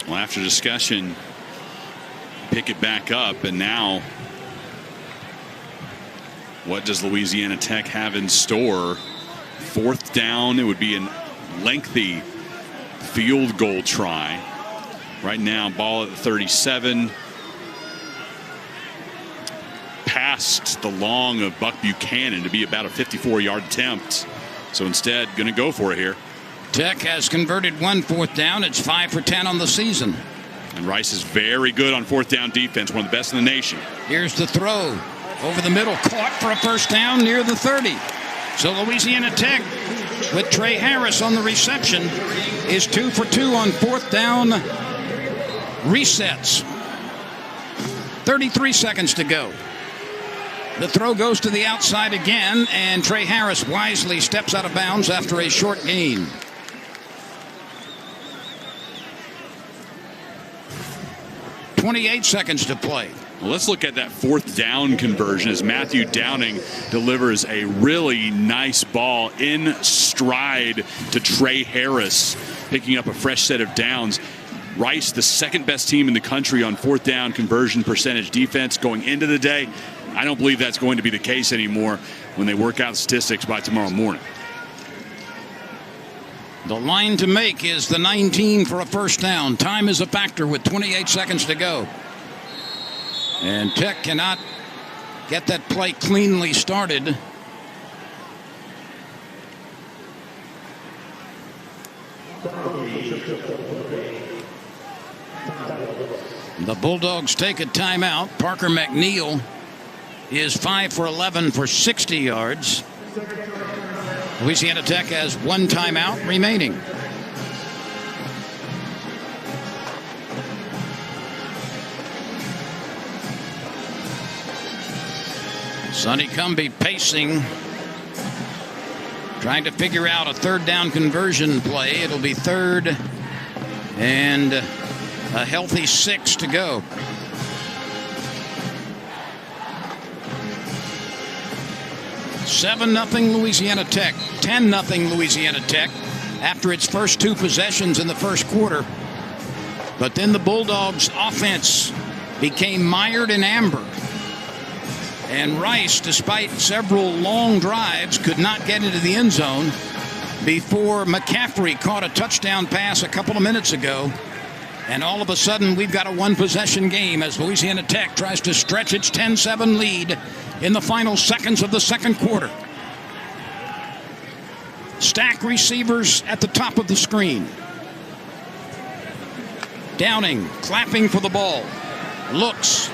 Well, after discussion, pick it back up, and now what does Louisiana Tech have in store? 4th down, it would be a lengthy field goal try. Right now, ball at the 37. Past the long of Buck Buchanan to be about a 54-yard attempt. So instead, going to go for it here. Tech has converted 1 4th down. It's 5 for 10 on the season. And Rice is very good on 4th down defense, one of the best in the nation. Here's the throw. Over the middle, caught for a first down near the 30. So Louisiana Tech, with Trey Harris on the reception, is 2 for 2 on 4th down resets. 33 seconds to go. The throw goes to the outside again, and Trey Harris wisely steps out of bounds after a short gain. .28 seconds to play. Well, let's look at that 4th down conversion as Matthew Downing delivers a really nice ball in stride to Trey Harris, picking up a fresh set of downs. Rice, the 2nd best team in the country on 4th down conversion percentage defense going into the day. I don't believe that's going to be the case anymore when they work out statistics by tomorrow morning. The line to make is the 19 for a first down. Time is a factor with 28 seconds to go. And Tech cannot get that play cleanly started. The Bulldogs take a timeout. Parker McNeil is 5 for 11 for 60 yards. Louisiana Tech has one timeout remaining. Sonny Cumbie pacing, trying to figure out a third down conversion play. It'll be third and a healthy 6 to go. (7-0) Louisiana Tech, 10-0 Louisiana Tech after its first two possessions in the first quarter. But then the Bulldogs' offense became mired in amber. And Rice, despite several long drives, could not get into the end zone before McCaffrey caught a touchdown pass a couple of minutes ago. And all of a sudden, we've got a one-possession game as Louisiana Tech tries to stretch its 10-7 lead in the final seconds of the second quarter. Stack receivers at the top of the screen. Downing, clapping for the ball. Looks,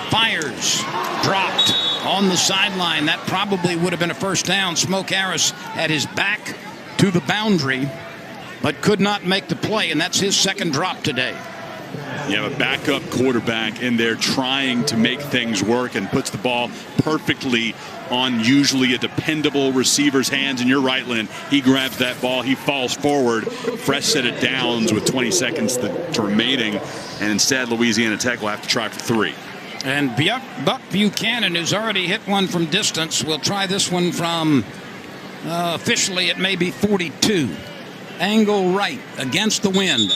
fires, dropped on the sideline. That probably would have been a first down. Smoke Harris had his back to the boundary, but could not make the play, and that's his second drop today. You have a backup quarterback in there trying to make things work and puts the ball perfectly on usually a dependable receiver's hands. And you're right, Lynn. He grabs that ball. He falls forward. Fresh set of downs with 20 seconds to remaining. And instead, Louisiana Tech will have to try for 3. And Buck Buchanan, who's already hit one from distance, will try this one from officially it may be 42. Angle right against the wind.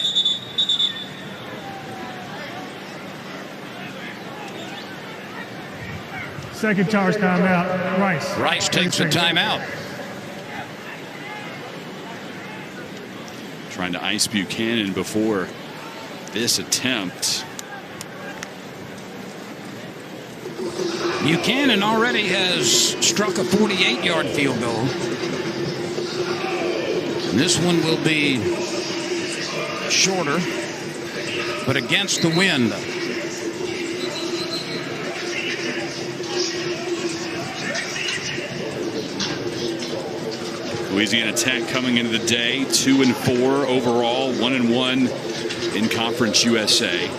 Second charge timeout. Rice. Rice takes a timeout. Trying to ice Buchanan before this attempt. Buchanan already has struck a 48-yard field goal. And this one will be shorter, but against the wind. Louisiana Tech coming into the day 2-4 overall, 1-1 in Conference USA.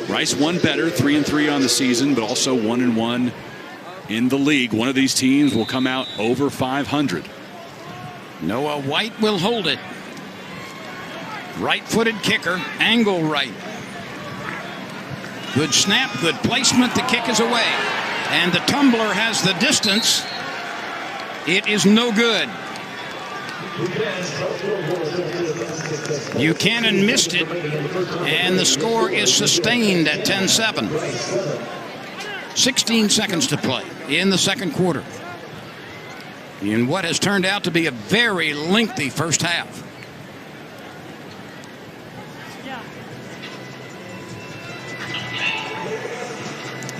Rice one better, 3-3 on the season, but also 1-1 in the league. One of these teams will come out over 500. Noah White will hold it. Right-footed kicker, angle right. Good snap, good placement. The kick is away. And the tumbler has the distance. It is no good. Buchanan missed it, and the score is sustained at 10-7. 16 seconds to play in the second quarter, in what has turned out to be a very lengthy first half.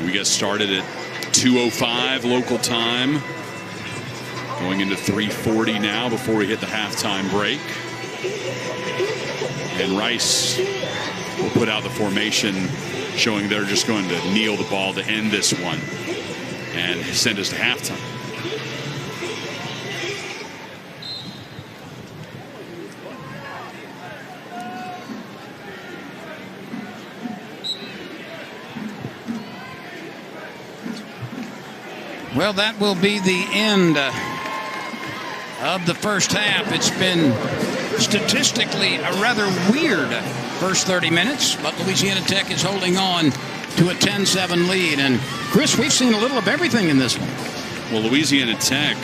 We get started at 2:05 local time. Going into 3:40 now before we hit the halftime break. And Rice will put out the formation showing they're just going to kneel the ball to end this one and send us to halftime. Well, that will be the end of the first half. It's been statistically a rather weird first 30 minutes, but Louisiana Tech is holding on to a 10-7 lead. And Chris, we've seen a little of everything in this one. Well, Louisiana Tech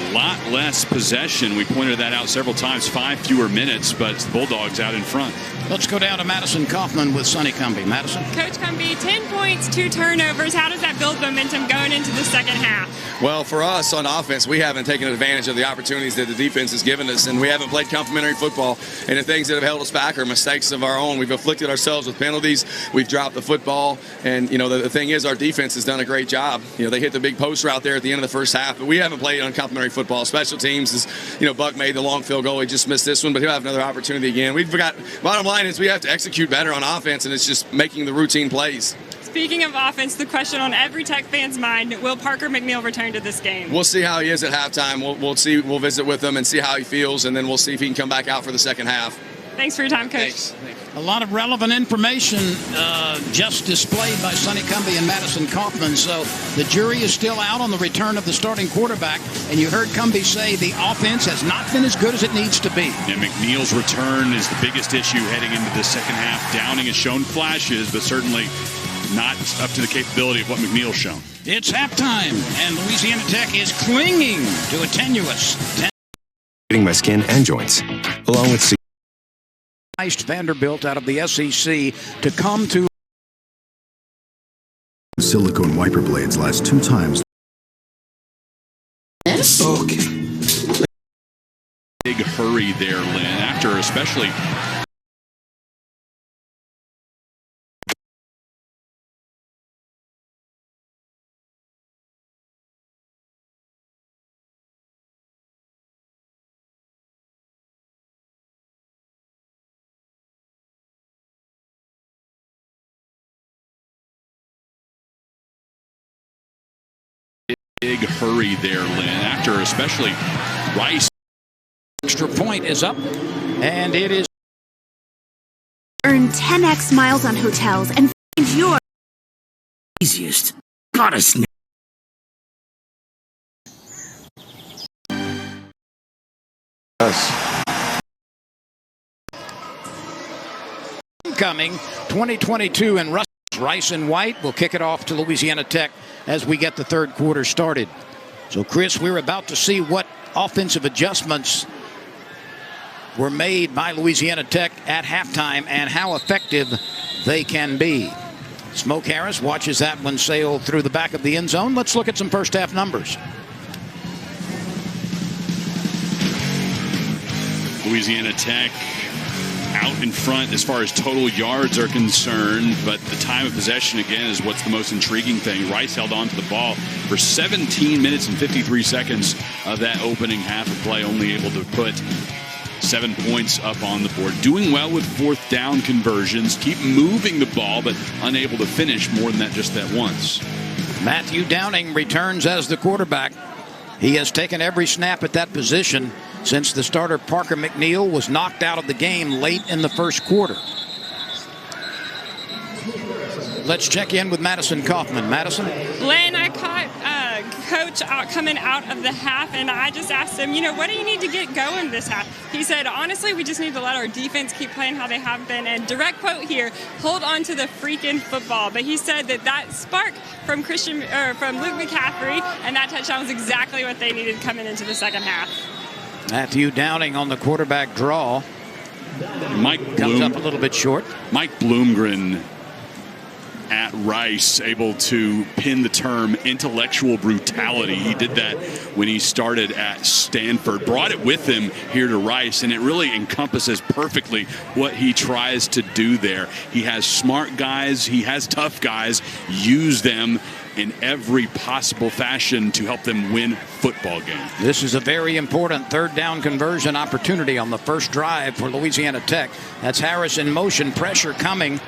A lot less possession. We pointed that out several times. 5 fewer minutes, but it's the Bulldogs out in front. Let's go down to Madison Kaufman with Sonny Cumbie. Madison? Coach Cumbie, 10 points, 2 turnovers. How does that build momentum going into the second half? Well, for us on offense, we haven't taken advantage of the opportunities that the defense has given us, and we haven't played complementary football. And the things that have held us back are mistakes of our own. We've afflicted ourselves with penalties. We've dropped the football. And, the thing is, our defense has done a great job. They hit the big post route there at the end of the first half, but we haven't played on complementary football. Special teams is, Buck made the long field goal. He just missed this one, but he'll have another opportunity again. Bottom line is we have to execute better on offense, and it's just making the routine plays. Speaking of offense, the question on every Tech fan's mind, will Parker McNeil return to this game? We'll see how he is at halftime. We'll see. We'll visit with him and see how he feels, and then we'll see if he can come back out for the second half. Thanks for your time, Coach. Thanks. A lot of relevant information just displayed by Sonny Cumbie and Madison Kaufman. So the jury is still out on the return of the starting quarterback. And you heard Cumbie say the offense has not been as good as it needs to be. And McNeil's return is the biggest issue heading into the second half. Downing has shown flashes, but certainly not up to the capability of what McNeil's shown. It's halftime, and Louisiana Tech is clinging to a tenuous my skin and joints, along with Vanderbilt out of the SEC to come to. Silicone wiper blades last 2 times. Okay. Big hurry there, Lynn, after especially. Big hurry there, Lynn, after especially Rice. Extra point is up, and it is. Earn 10x miles on hotels and find your easiest. Gotta snap. Coming 2022 in Russell. Rice and White will kick it off to Louisiana Tech as we get the third quarter started. So, Chris, we're about to see what offensive adjustments were made by Louisiana Tech at halftime and how effective they can be. Smoke Harris watches that one sail through the back of the end zone. Let's look at some first half numbers. Louisiana Tech out in front as far as total yards are concerned, but the time of possession again is what's the most intriguing thing. Rice held on to the ball for 17 minutes and 53 seconds of that opening half of play, only able to put 7 points up on the board. Doing well with fourth down conversions, keep moving the ball, but unable to finish more than that just that once. Matthew Downing returns as the quarterback. He has taken every snap at that position since the starter Parker McNeil was knocked out of the game late in the first quarter. Let's check in with Madison Kaufman. Madison? Lynn, I caught Coach coming out of the half, and I just asked him, what do you need to get going this half? He said, honestly, we just need to let our defense keep playing how they have been. And direct quote here, hold on to the freaking football. But he said that spark from Luke McCaffrey and that touchdown was exactly what they needed coming into the second half. Matthew Downing on the quarterback draw. Mike comes up a little bit short. Mike Bloomgren at Rice, able to pin the term intellectual brutality. He did that when he started at Stanford, brought it with him here to Rice, and it really encompasses perfectly what he tries to do there. He has smart guys, he has tough guys, use them in every possible fashion to help them win football games. This is a very important third down conversion opportunity on the first drive for Louisiana Tech. That's Harris in motion, pressure coming.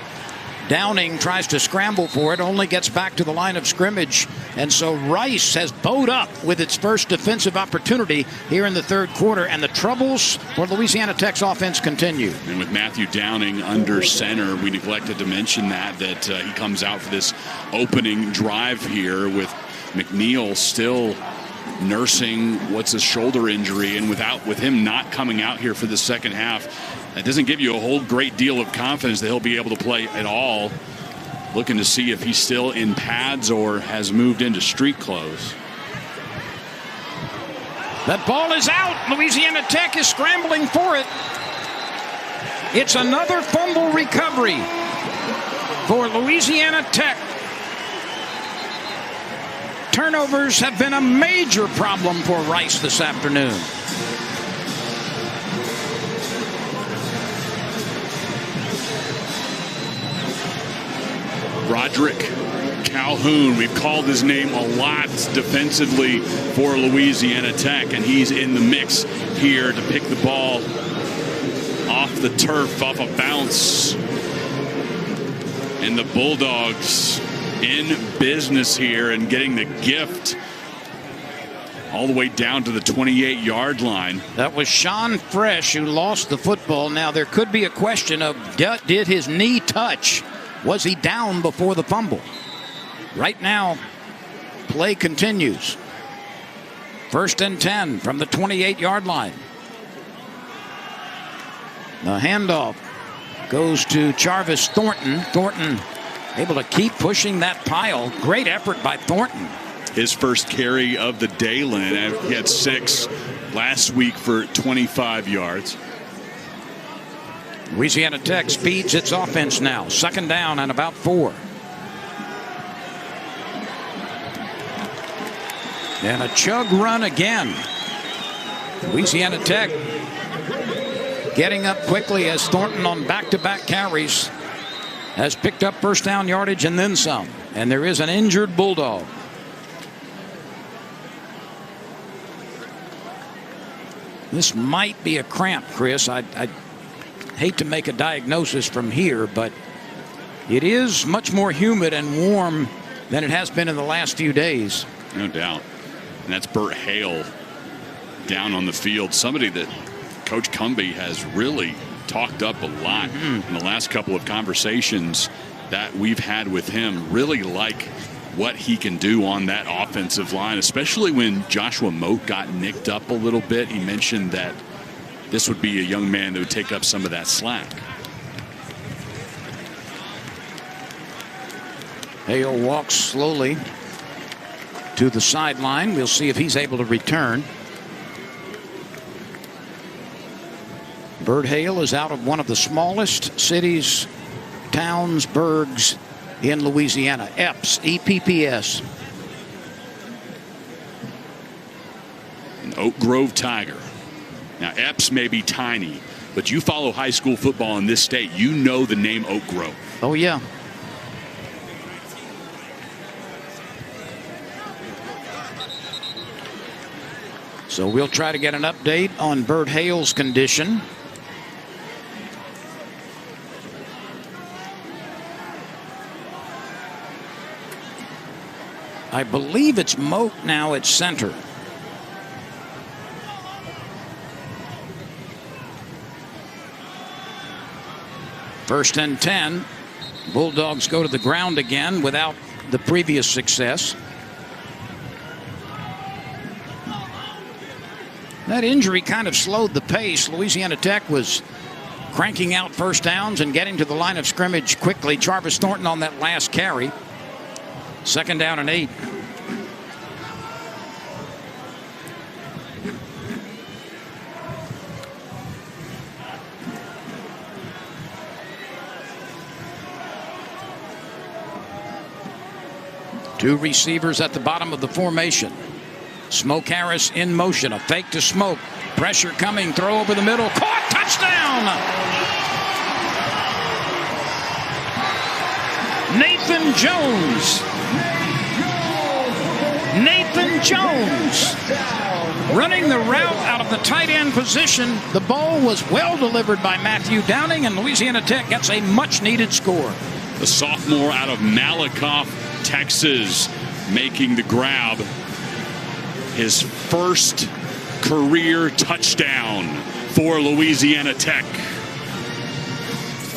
Downing tries to scramble for it, only gets back to the line of scrimmage. And so Rice has bowed up with its first defensive opportunity here in the third quarter, and the troubles for Louisiana Tech's offense continue. And with Matthew Downing under center, we neglected to mention that he comes out for this opening drive here with McNeil still nursing what's a shoulder injury, and with him not coming out here for the second half, that doesn't give you a whole great deal of confidence that he'll be able to play at all. Looking to see if he's still in pads or has moved into street clothes. That ball is out. Louisiana Tech is scrambling for it. It's another fumble recovery for Louisiana Tech. Turnovers have been a major problem for Rice this afternoon. Roderick Calhoun, we've called his name a lot defensively for Louisiana Tech, and he's in the mix here to pick the ball off the turf, off a bounce. And the Bulldogs in business here and getting the gift all the way down to the 28-yard line. That was Sean Fresh who lost the football. Now there could be a question of did his knee touch? Was he down before the fumble? Right now, play continues. 1st and 10 from the 28-yard line. The handoff goes to Jarvis Thornton. Thornton able to keep pushing that pile. Great effort by Thornton. His first carry of the day, Lynn. He had 6 last week for 25 yards. Louisiana Tech speeds its offense now. 2nd down and about 4. And a chug run again. Louisiana Tech getting up quickly as Thornton on back-to-back carries has picked up 1st down yardage and then some. And there is an injured Bulldog. This might be a cramp, Chris. I hate to make a diagnosis from here, but it is much more humid and warm than it has been in the last few days. No doubt. And that's Burt Hale down on the field. Somebody that Coach Cumbie has really talked up a lot in the last couple of conversations that we've had with him. Really like what he can do on that offensive line, especially when Joshua Moat got nicked up a little bit. He mentioned that this would be a young man that would take up some of that slack. Hale walks slowly to the sideline. We'll see if he's able to return. Burt Hale is out of one of the smallest cities, towns, burgs in Louisiana. Epps, EPPS. An Oak Grove Tiger. Now, Epps may be tiny, but you follow high school football in this state, you know the name Oak Grove. Oh, yeah. So we'll try to get an update on Burt Hale's condition. I believe it's Moat now at center. First and 10. Bulldogs go to the ground again without the previous success. That injury kind of slowed the pace. Louisiana Tech was cranking out 1st downs and getting to the line of scrimmage quickly. Jarvis Thornton on that last carry. 2nd down and 8. Two receivers at the bottom of the formation. Smoke Harris in motion. A fake to Smoke. Pressure coming. Throw over the middle. Caught. Touchdown. Nathan Jones. Nathan Jones running the route out of the tight end position. The ball was well delivered by Matthew Downing, and Louisiana Tech gets a much-needed score. The sophomore out of Malakoff, Texas, making the grab. His first career touchdown for Louisiana Tech.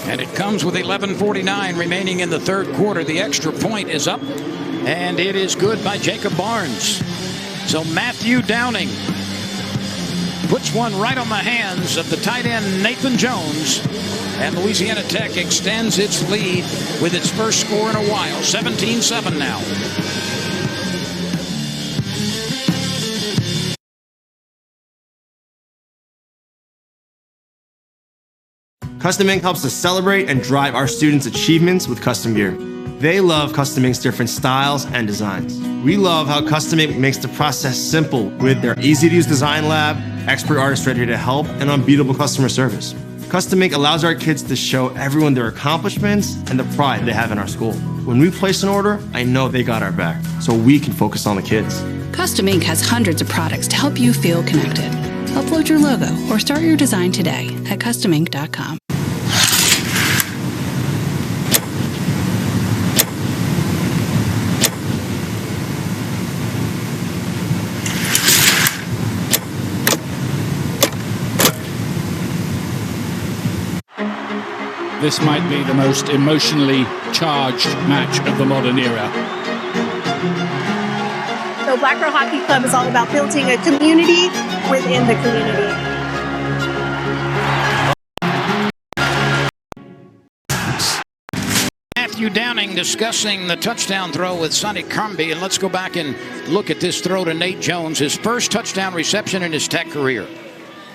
And it comes with 11:49 remaining in the 3rd quarter. The extra point is up, and it is good by Jacob Barnes. So Matthew Downing puts one right on the hands of the tight end Nathan Jones, and Louisiana Tech extends its lead with its first score in a while. 17-7 now. Custom Ink helps us celebrate and drive our students' achievements with custom gear. They love Custom Ink's different styles and designs. We love how Custom Ink makes the process simple with their easy-to-use design lab, expert artists ready to help, and unbeatable customer service. Custom Ink allows our kids to show everyone their accomplishments and the pride they have in our school. When we place an order, I know they got our back, so we can focus on the kids. Custom Ink has hundreds of products to help you feel connected. Upload your logo or start your design today at customink.com. This might be the most emotionally charged match of the modern era. So Black Girl Hockey Club is all about building a community within the community. Matthew Downing discussing the touchdown throw with Sonny Carmby. And let's go back and look at this throw to Nate Jones, his first touchdown reception in his Tech career.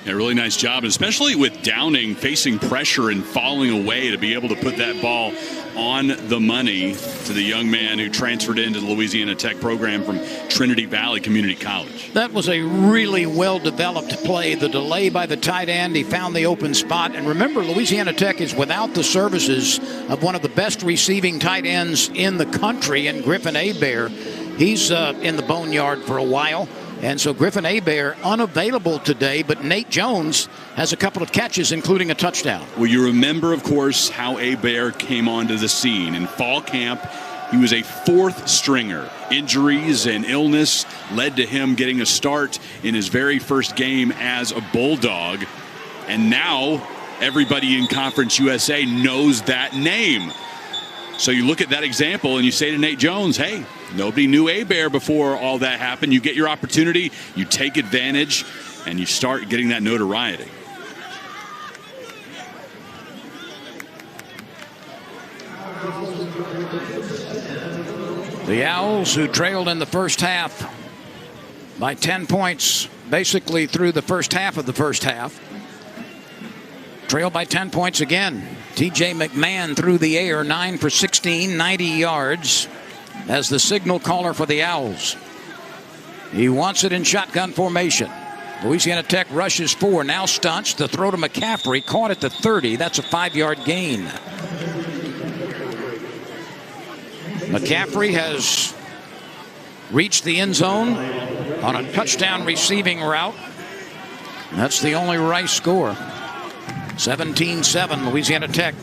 Yeah, really nice job, especially with Downing facing pressure and falling away to be able to put that ball on the money to the young man who transferred into the Louisiana Tech program from Trinity Valley Community College. That was a really well-developed play. The delay by the tight end, he found the open spot. And remember, Louisiana Tech is without the services of one of the best receiving tight ends in the country, and Griffin Hebert. He's in the boneyard for a while. And so Griffin Hebert unavailable today, but Nate Jones has a couple of catches, including a touchdown. Well, you remember, of course, how Hebert came onto the scene. In fall camp, he was a fourth stringer. Injuries and illness led to him getting a start in his very first game as a Bulldog. And now everybody in Conference USA knows that name. So you look at that example and you say to Nate Jones, hey, nobody knew Hebert before all that happened. You get your opportunity, you take advantage, and you start getting that notoriety. The Owls, who trailed in the first half by 10 points, basically through the first half of the first half, trailed by 10 points again. T.J. McMahon through the air, 9 for 16, 90 yards, as the signal caller for the Owls. He wants it in shotgun formation. Louisiana Tech rushes 4, now stunts. The throw to McCaffrey, caught at the 30. That's a 5-yard gain. McCaffrey has reached the end zone on a touchdown receiving route. That's the only Rice score. 17-7, Louisiana Tech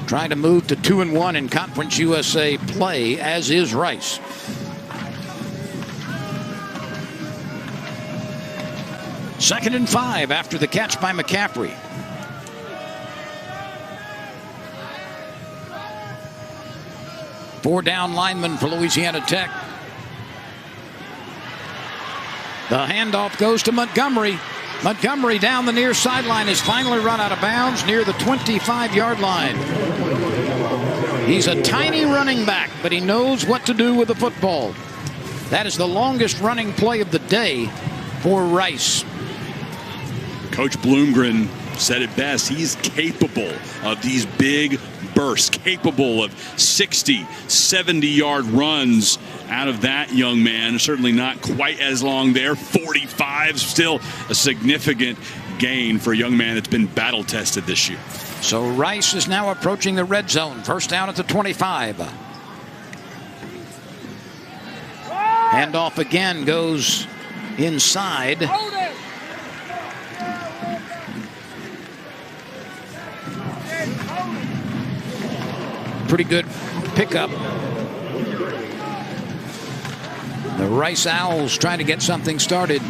trying to move to 2-1 in Conference USA play, as is Rice. Second and 5 after the catch by McCaffrey. Four down linemen for Louisiana Tech. The handoff goes to Montgomery. Montgomery down the near sideline is finally run out of bounds near the 25-yard line. He's a tiny running back, but he knows what to do with the football. That is the longest running play of the day for Rice. Coach Bloomgren said it best. He's capable of these big bursts, capable of 60, 70-yard runs out of that young man. Certainly not quite as long there. 45, still a significant gain for a young man that's been battle-tested this year. So Rice is now approaching the red zone. First down at the 25. Handoff again goes inside. Pretty good pickup. The Rice Owls trying to get something started.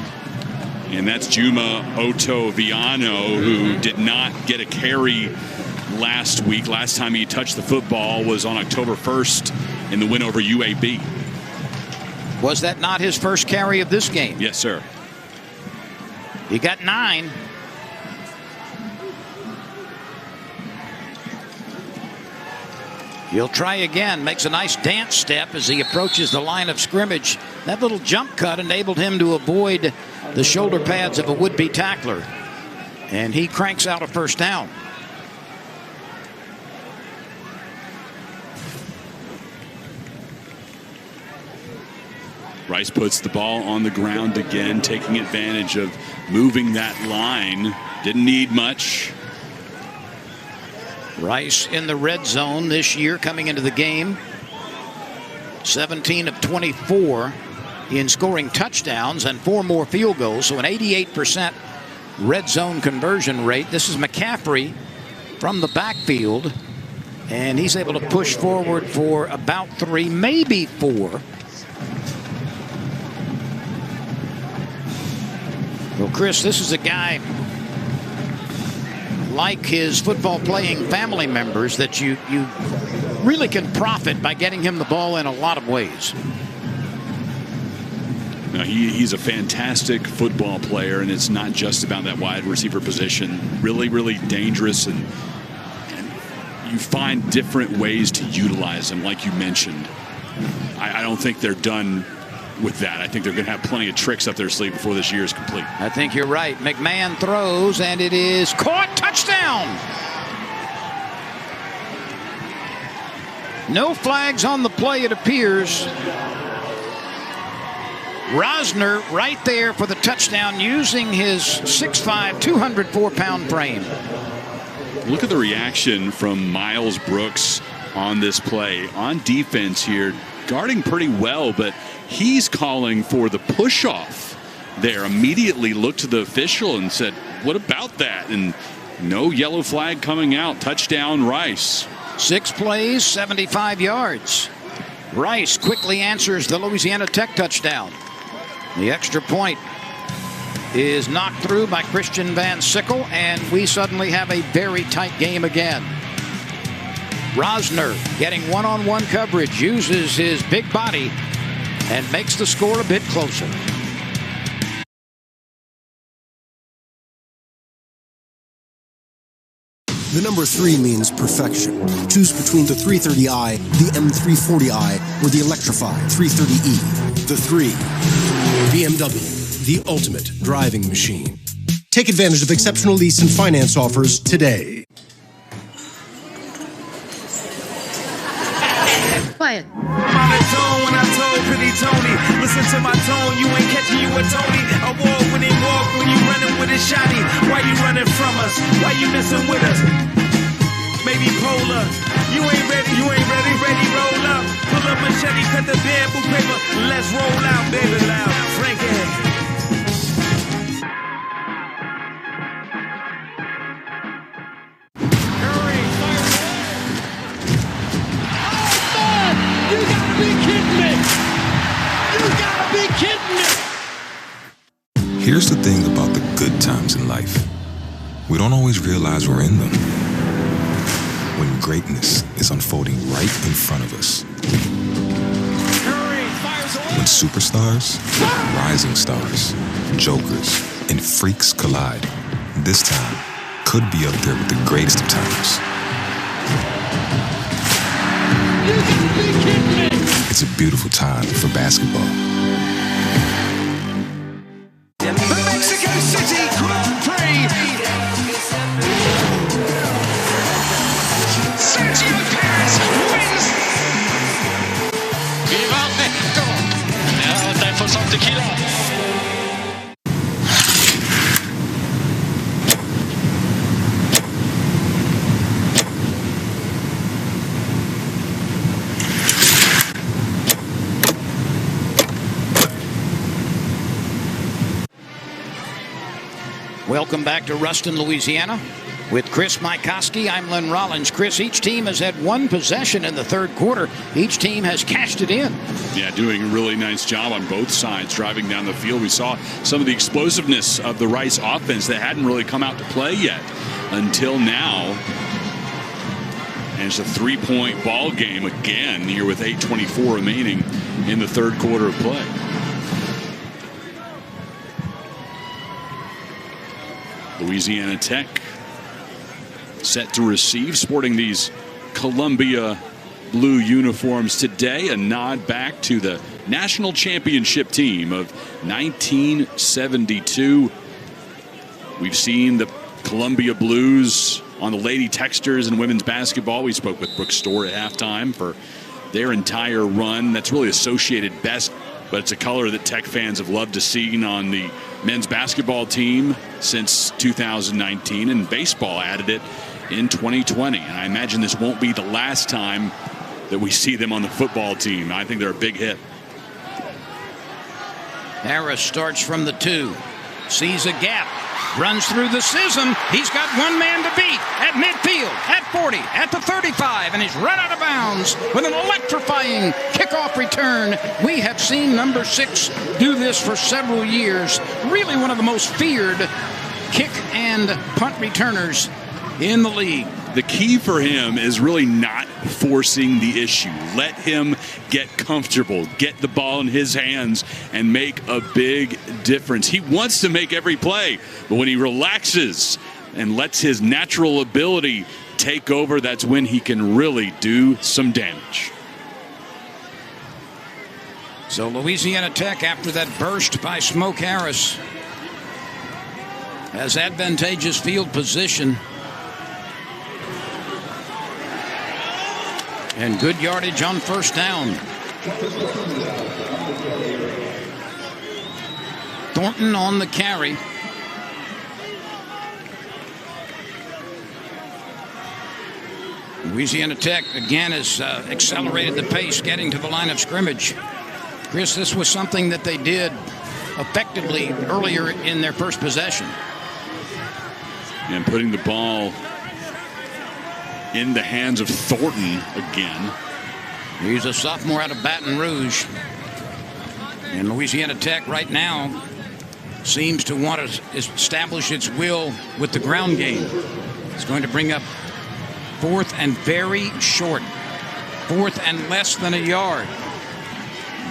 And that's Juma Otoviano, who did not get a carry last week. Last time he touched the football was on October 1st in the win over UAB. Was that not his first carry of this game? Yes, sir. He got 9. He'll try again. Makes a nice dance step as he approaches the line of scrimmage. That little jump cut enabled him to avoid the shoulder pads of a would-be tackler. And he cranks out a first down. Rice puts the ball on the ground again, taking advantage of moving that line. Didn't need much. Rice in the red zone this year coming into the game. 17 of 24 in scoring touchdowns and 4 more field goals, so an 88% red zone conversion rate. This is McCaffrey from the backfield, and he's able to push forward for about 3, maybe 4. Well, Chris, this is a guy like his football playing family members that you really can profit by getting him the ball in a lot of ways. Now, he's a fantastic football player, and it's not just about that wide receiver position. Really, really dangerous, and you find different ways to utilize him, like you mentioned. I don't think they're done with that. I think they're going to have plenty of tricks up their sleeve before this year is complete. I think you're right. McMahon throws, and it is caught. Touchdown! No flags on the play, it appears. Rosner right there for the touchdown using his 6'5", 204-pound frame. Look at the reaction from Miles Brooks on this play. On defense here, guarding pretty well, but he's calling for the push-off there. Immediately looked to the official and said, what about that? And no yellow flag coming out. Touchdown, Rice. 6 plays, 75 yards. Rice quickly answers the Louisiana Tech touchdown. The extra point is knocked through by Christian Van Sickle, and we suddenly have a very tight game again. Rosner getting one-on-one coverage, uses his big body, and makes the score a bit closer. The number 3 means perfection. Choose between the 330i, the M340i, or the electrified 330e. The 3. BMW, the ultimate driving machine. Take advantage of exceptional lease and finance offers today. Quiet. Monotone when I told Pretty Tony, listen to my tone, you ain't catching you a Tony. I walk when they walk, when you running with a shotty. Why you running from us? Why you messing with us? Maybe polar. You ain't ready, ready, roll up. Pull up machete, cut the bamboo paper. Let's roll out, baby, loud. Frankie. You gotta be kidding me! You gotta be kidding me! Here's the thing about the good times in life. We don't always realize we're in them. When greatness is unfolding right in front of us. When superstars, rising stars, jokers, and freaks collide. This time could be up there with the greatest of times. It's a beautiful time for basketball. The Mexico City Grand Prix. Sergio Perez wins. Viva México! Now time for some tequila. Welcome back to Ruston, Louisiana. With Chris Mykoski, I'm Len Rollins. Chris, each team has had one possession in the third quarter. Each team has cashed it in. Yeah, doing a really nice job on both sides driving down the field. We saw some of the explosiveness of the Rice offense that hadn't really come out to play yet until now. And it's a 3-point ball game again here with 8:24 remaining in the third quarter of play. Louisiana Tech set to receive, sporting these Columbia blue uniforms today. A nod back to the national championship team of 1972. We've seen the Columbia Blues on the Lady Texters and women's basketball. We spoke with Brooke Storr at halftime for their entire run. That's really associated best but it's a color that Tech fans have loved to see on the men's basketball team since 2019, and baseball added it in 2020. And I imagine this won't be the last time that we see them on the football team. I think they're a big hit. Harris starts from the 2, sees a gap, runs through the schism. He's got one man to beat at midfield, at 40, at the 35, and he's run out of bounds with an electrifying kickoff return. We have seen number 6 do this for several years. Really one of the most feared kick and punt returners in the league. The key for him is really not forcing the issue. Let him get comfortable, get the ball in his hands, and make a big difference. He wants to make every play, but when he relaxes and lets his natural ability take over, that's when he can really do some damage. So Louisiana Tech, after that burst by Smoke Harris, has advantageous field position and good yardage on first down. Thornton on the carry. Louisiana Tech again has accelerated the pace, getting to the line of scrimmage. Chris, this was something that they did effectively earlier in their first possession. And putting the ball in the hands of Thornton again. He's a sophomore out of Baton Rouge. And Louisiana Tech right now seems to want to establish its will with the ground game. It's going to bring up 4th and very short. 4th and less than a yard.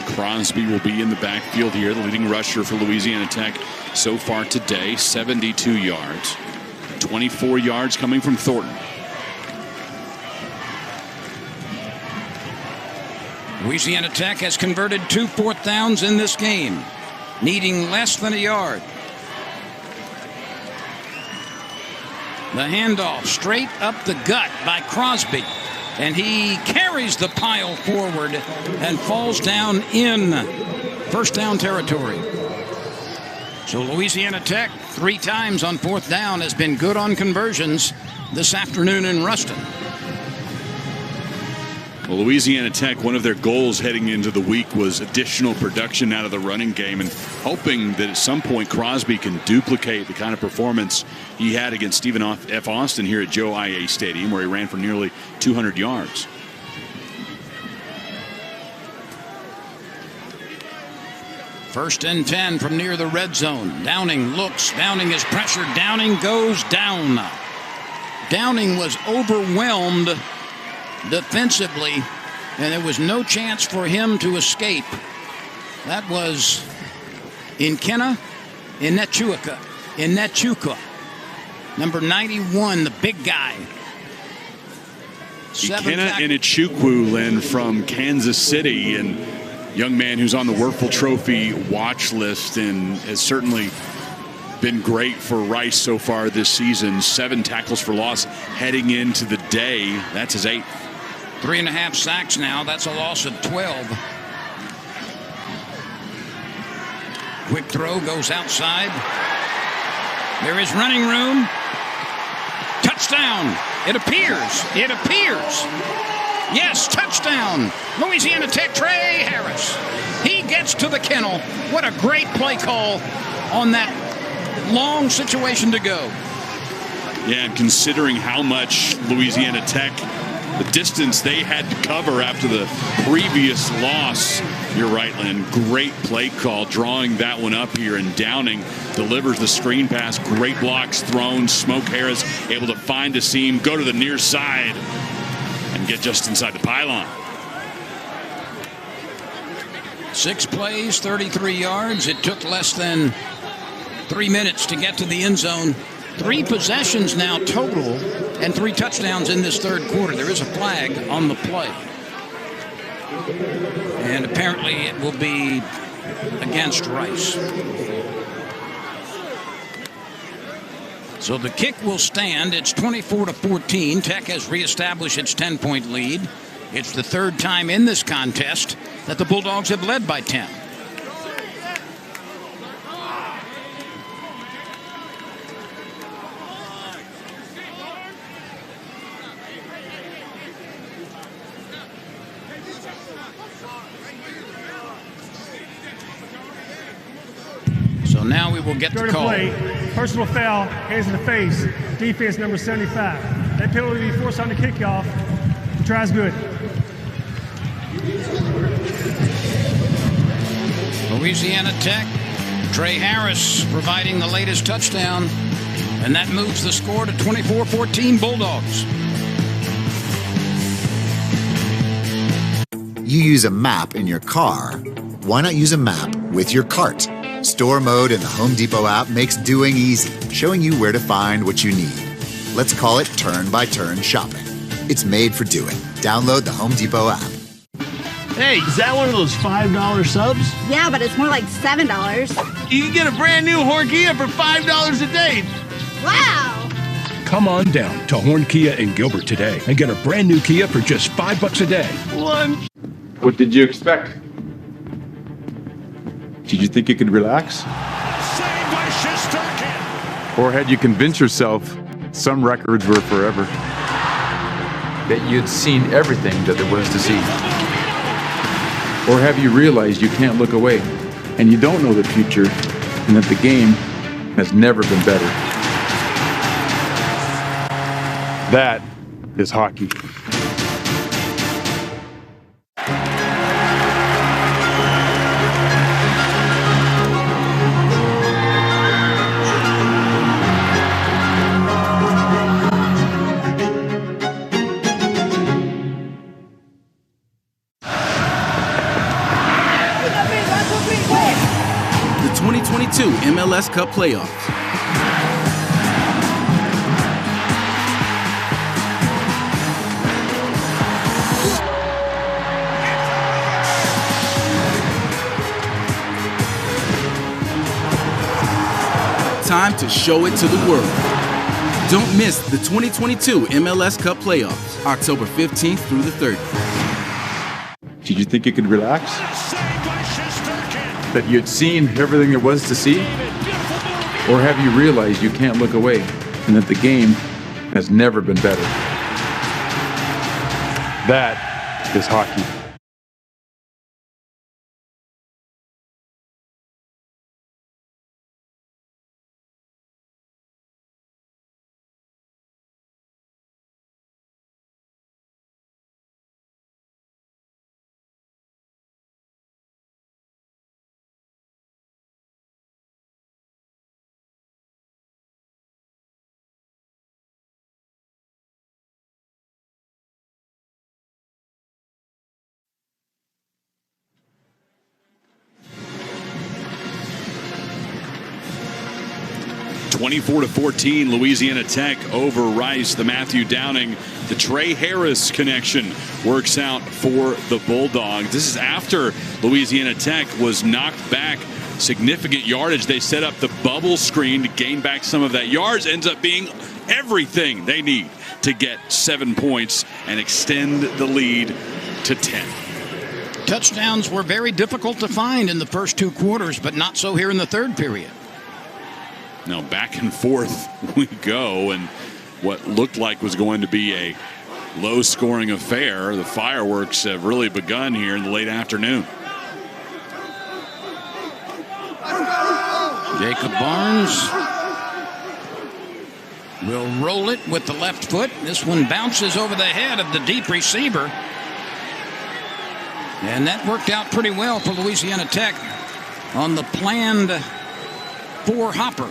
Crosby will be in the backfield here, the leading rusher for Louisiana Tech so far today, 72 yards. 24 yards coming from Thornton. Louisiana Tech has converted 2 4th downs in this game, needing less than a yard. The handoff straight up the gut by Crosby, and he carries the pile forward and falls down in first down territory. So Louisiana Tech 3 times on 4th down has been good on conversions this afternoon in Ruston. Well, Louisiana Tech, one of their goals heading into the week was additional production out of the running game, and hoping that at some point Crosby can duplicate the kind of performance he had against Stephen F. Austin here at Joe I.A. Stadium, where he ran for nearly 200 yards. First and 10 from near the red zone. Downing looks. Downing is pressured. Downing goes down. Downing was overwhelmed defensively, and there was no chance for him to escape. That was Ikenna Inechuka, number 91, the big guy. Ikenna Inechuku, Lynn, from Kansas City, and young man who's on the Werfel Trophy watch list and has certainly been great for Rice so far this season. 7 tackles for loss heading into the day. That's his 8th. 3.5 sacks now. That's a loss of 12. Quick throw goes outside. There is running room. Touchdown. It appears. It appears. Yes, touchdown. Louisiana Tech, Trey Harris. He gets to the kennel. What a great play call on that long situation to go. Yeah, and considering how much Louisiana Tech, the distance they had to cover after the previous loss, you're right, Lynn. Great play call, drawing that one up here, and Downing delivers the screen pass. Great blocks thrown. Smoke Harris able to find a seam, go to the near side, and get just inside the pylon. 6 plays, 33 yards. It took less than 3 minutes to get to the end zone. 3 possessions now total and 3 touchdowns in this third quarter. There is a flag on the play. And apparently it will be against Rice. So the kick will stand. It's 24-14. Tech has reestablished its 10-point lead. It's the 3rd time in this contest that the Bulldogs have led by 10. now we will get the call. Play, personal foul, hands in the face, defense number 75. That penalty will be forced on the kickoff. Tries good. Louisiana Tech, Trey Harris providing the latest touchdown, and that moves the score to 24-14 Bulldogs. You use a map in your car. Why not use a map with your cart? Store mode in the Home Depot app makes doing easy, showing you where to find what you need. Let's call it turn-by-turn shopping. It's made for doing. Download the Home Depot app. Hey, is that one of those $5 subs? Yeah, but it's more like $7. You can get a brand new Horn Kia for $5 a day. Wow! Come on down to Horn Kia in Gilbert today and get a brand new Kia for just $5 a day. What did you expect? Did you think you could relax? Saved by Shesterkin. Or had you convinced yourself some records were forever? That you'd seen everything that there was to see? Or have you realized you can't look away and you don't know the future and that the game has never been better? That is hockey. The 2022 MLS Cup Playoffs. Time to show it to the world. Don't miss the 2022 MLS Cup Playoffs, October 15th through the 30th. Did you think you could relax? That you'd seen everything there was to see? Or have you realized you can't look away and that the game has never been better? That is hockey. (24-14), Louisiana Tech over Rice. The Matthew Downing, the Trey Harris connection works out for the Bulldogs. This is after Louisiana Tech was knocked back significant yardage. They set up the bubble screen to gain back some of that yards. Ends up being everything they need to get 7 points and extend the lead to 10. Touchdowns were very difficult to find in the first two quarters, but not so here in the third period. Now back and forth we go, and what looked like was going to be a low-scoring affair. The fireworks have really begun here in the late afternoon. Jacob Barnes will roll it with the left foot. This one bounces over the head of the deep receiver. And that worked out pretty well for Louisiana Tech on the planned four hopper.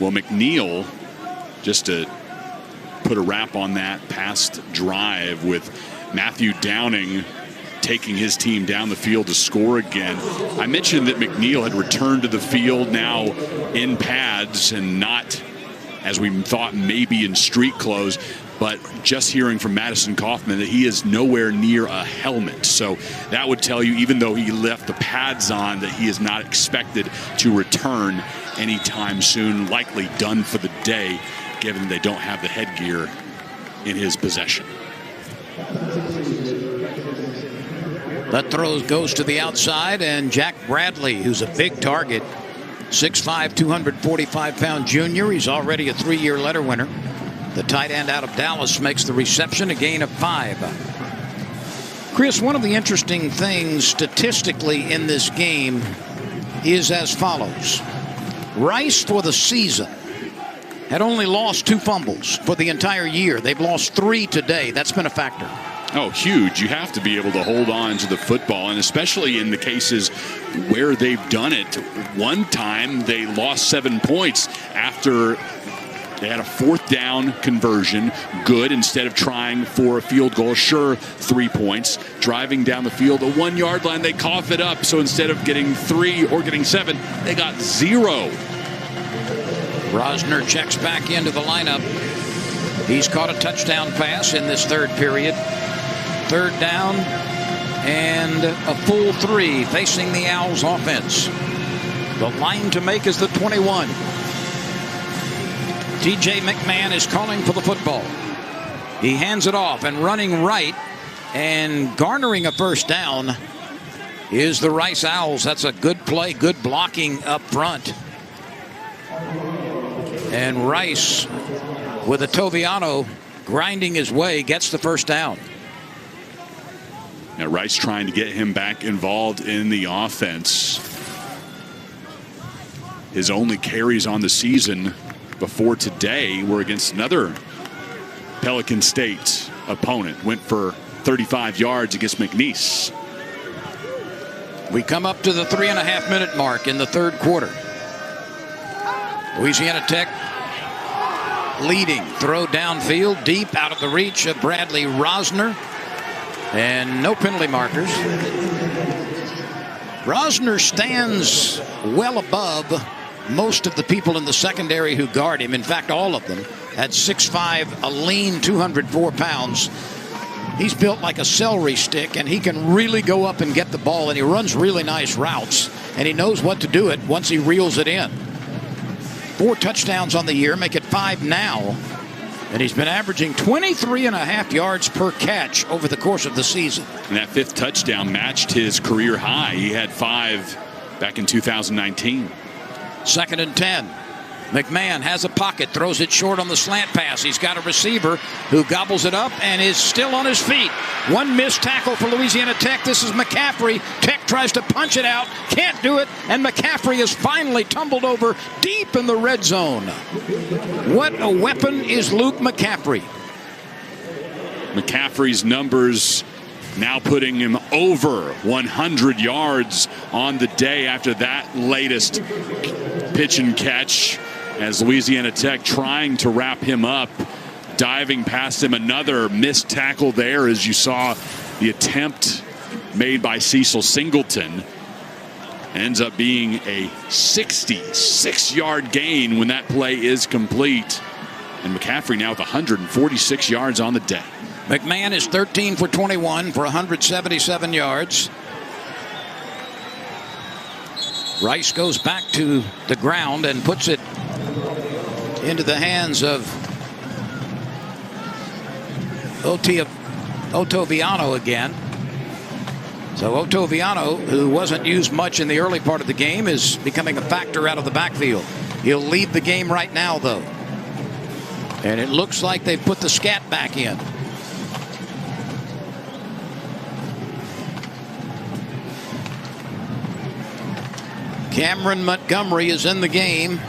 Well, McNeil, just to put a wrap on that past drive with Matthew Downing taking his team down the field to score again. I mentioned that McNeil had returned to the field now in pads and not, as we thought, maybe in street clothes, but just hearing from Madison Kaufman that he is nowhere near a helmet. So that would tell you, even though he left the pads on, that he is not expected to return anytime soon, likely done for the day, given they don't have the headgear in his possession. That throw goes to the outside, and Jack Bradley, who's a big target, 6'5", 245-pound junior. He's already a 3-year letter winner. The tight end out of Dallas makes the reception, a gain of 5. Chris, one of the interesting things statistically in this game is as follows. Rice for the season had only lost 2 fumbles for the entire year. They've lost 3 today. That's been a factor. Oh, huge. You have to be able to hold on to the football, and especially in the cases where they've done it. One time they lost 7 points after they had a 4th down conversion. Good. Instead of trying for a field goal, sure, 3 points. Driving down the field, a 1-yard line, they cough it up. So instead of getting 3 or getting 7, they got 0. Rosner checks back into the lineup. He's caught a touchdown pass in this 3rd period. 3rd down and a full 3 facing the Owls offense. The line to make is the 21. TJ McMahon is calling for the football. He hands it off, and running right and garnering a 1st down is the Rice Owls. That's a good play, good blocking up front. And Rice, with a Toviano grinding his way, gets the 1st down. Now Rice trying to get him back involved in the offense. His only carries on the season before today were against another Pelican State opponent. Went for 35 yards against McNeese. We come up to the 3.5-minute mark in the 3rd quarter. Louisiana Tech leading. Throw downfield, deep out of the reach of Bradley Rosner. And no penalty markers. Rosner stands well above most of the people in the secondary who guard him. In fact, all of them. At 6'5", a lean 204 pounds. He's built like a celery stick, and he can really go up and get the ball, and he runs really nice routes, and he knows what to do it once he reels it in. 4 touchdowns on the year, make it 5 now. And he's been averaging 23.5 yards per catch over the course of the season. And that 5th touchdown matched his career high. He had 5 back in 2019. 2nd and 10. McMahon has a pocket, throws it short on the slant pass. He's got a receiver who gobbles it up and is still on his feet. 1 missed tackle for Louisiana Tech. This is McCaffrey. Tech tries to punch it out, can't do it, and McCaffrey is finally tumbled over deep in the red zone. What a weapon is Luke McCaffrey. McCaffrey's numbers now putting him over 100 yards on the day after that latest pitch and catch, as Louisiana Tech trying to wrap him up, diving past him. Another missed tackle there, as you saw the attempt made by Cecil Singleton. Ends up being a 66-yard gain when that play is complete. And McCaffrey now with 146 yards on the day. McMahon is 13 for 21 for 177 yards. Rice goes back to the ground and puts it into the hands of Otoviano again. So Otoviano, who wasn't used much in the early part of the game, is becoming a factor out of the backfield. He'll lead the game right now, though. And it looks like they've put the scat back in. Cameron Montgomery is in the game.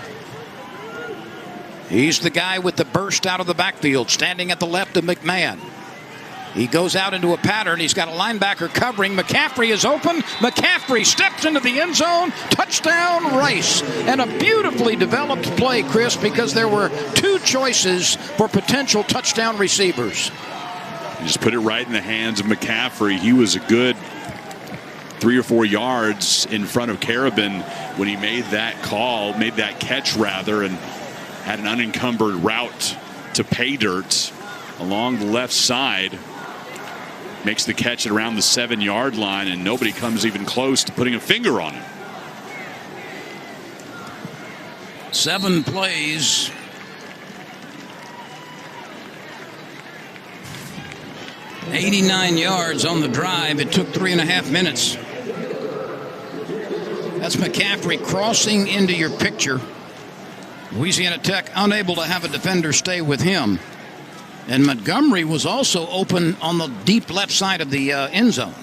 He's the guy with the burst out of the backfield, standing at the left of McMahon. He goes out into a pattern. He's got a linebacker covering. McCaffrey is open. McCaffrey steps into the end zone. Touchdown, Rice. And a beautifully developed play, Chris, because there were 2 choices for potential touchdown receivers. You just put it right in the hands of McCaffrey. He was a good 3 or 4 yards in front of Carabin when he made that call, made that catch rather, and had an unencumbered route to pay dirt along the left side. Makes the catch at around the 7-yard line, and nobody comes even close to putting a finger on him. 7 plays. ...89 yards on the drive. It took 3.5 minutes. That's McCaffrey crossing into your picture. Louisiana Tech unable to have a defender stay with him. And Montgomery was also open on the deep left side of the end zone.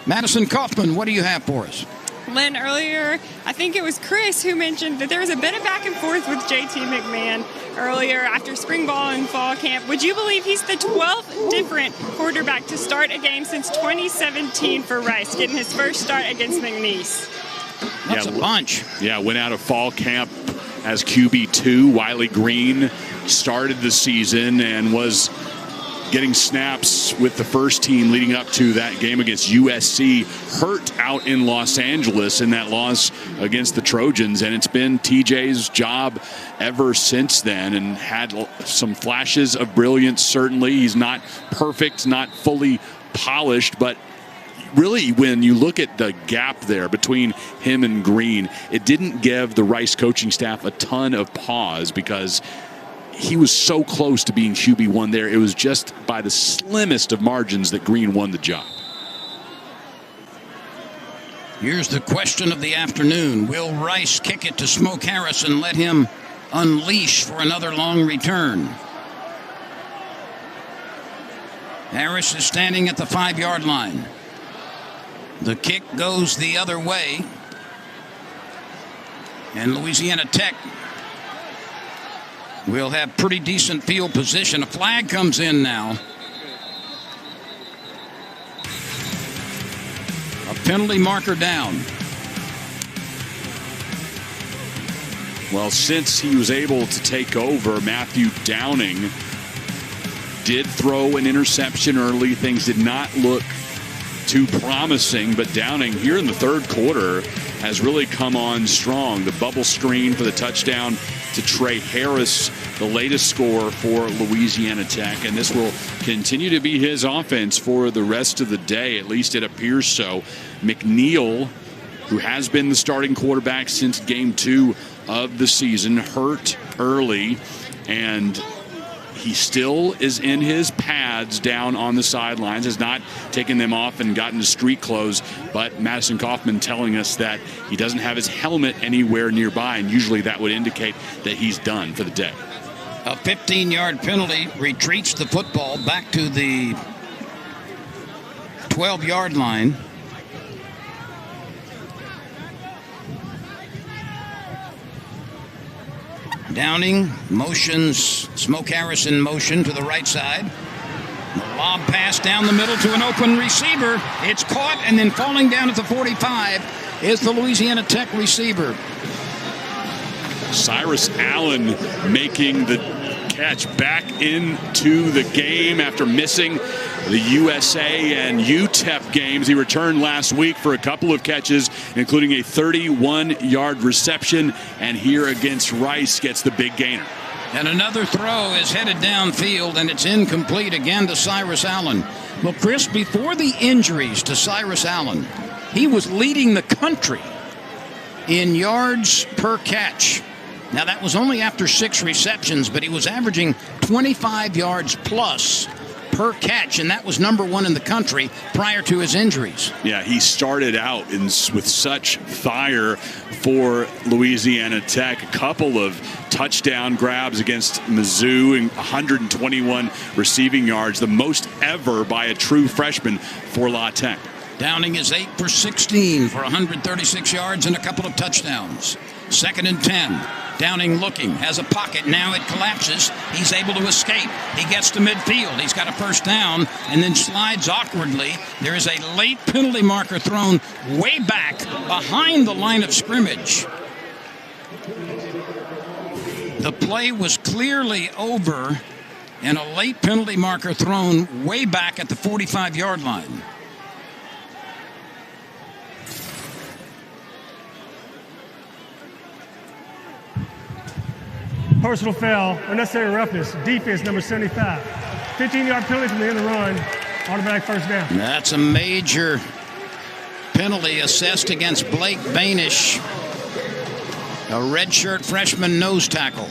Madison Kaufman, what do you have for us? Lynn, earlier, I think it was Chris who mentioned that there was a bit of back and forth with JT McMahon earlier after spring ball and fall camp. Would you believe he's the 12th different quarterback to start a game since 2017 for Rice, getting his first start against McNeese? That's a bunch. Yeah, went out of fall camp as QB2. Wiley Green started the season and was getting snaps with the first team leading up to that game against USC. Hurt out in Los Angeles in that loss against the Trojans, and it's been TJ's job ever since then, and had some flashes of brilliance. Certainly, he's not perfect, not fully polished, but really, when you look at the gap there between him and Green, it didn't give the Rice coaching staff a ton of pause because he was so close to being QB1 there. It was just by the slimmest of margins that Green won the job. Here's the question of the afternoon. Will Rice kick it to Smoke Harris and let him unleash for another long return? Harris is standing at the 5-yard line. The kick goes the other way. And Louisiana Tech will have pretty decent field position. A flag comes in now. A penalty marker down. Well, since he was able to take over, Matthew Downing did throw an interception early. Things did not look too promising, but Downing here in the third quarter has really come on strong. The bubble screen for the touchdown to Trey Harris, the latest score for Louisiana Tech, and this will continue to be his offense for the rest of the day. At least it appears so. McNeil, who has been the starting quarterback since game 2 of the season, hurt early, and he still is in his pads down on the sidelines, has not taken them off and gotten to street clothes. But Madison Kaufman telling us that he doesn't have his helmet anywhere nearby, and usually that would indicate that he's done for the day. A 15-yard penalty retreats the football back to the 12-yard line. Downing motions, Smoke Harris in motion to the right side. The lob pass down the middle to an open receiver. It's caught, and then falling down at the 45 is the Louisiana Tech receiver. Cyrus Allen making the catch back into the game after missing the USA and UTEP games. He returned last week for a couple of catches, including a 31-yard reception, and here against Rice gets the big gainer. And another throw is headed downfield, and it's incomplete again to Cyrus Allen. Well, Chris, before the injuries to Cyrus Allen, he was leading the country in yards per catch. Now, that was only after 6 receptions, but he was averaging 25 yards plus per catch, and that was number 1 in the country prior to his injuries. Yeah, he started out with such fire for Louisiana Tech. A couple of touchdown grabs against Mizzou and 121 receiving yards, the most ever by a true freshman for La Tech. Downing is 8 for 16 for 136 yards and a couple of touchdowns. 2nd and 10. Downing looking, has a pocket. Now it collapses. He's able to escape. He gets to midfield. He's got a first down and then slides awkwardly. There is a late penalty marker thrown way back behind the line of scrimmage. The play was clearly over, and a late penalty marker thrown way back at the 45-yard line. Personal foul, unnecessary roughness, defense number 75. 15-yard penalty from the end of the run, automatic first down. That's a major penalty assessed against Blake Banish, a redshirt freshman nose tackle.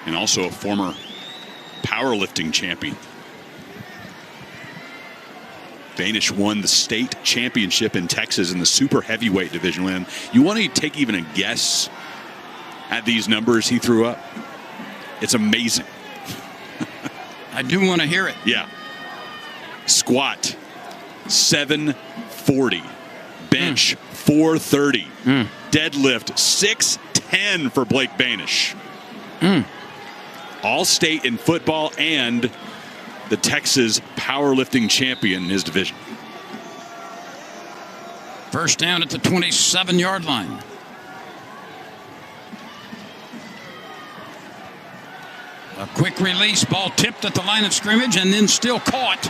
And also a former powerlifting champion. Banish won the state championship in Texas in the super heavyweight division. Lynn, you want to take even a guess at these numbers he threw up? It's amazing. I do want to hear it. Yeah. Squat, 740. Bench, 430. Deadlift, 610 for Blake Banish. All-state in football and the Texas powerlifting champion in his division. First down at the 27-yard line. A quick release, ball tipped at the line of scrimmage and then still caught.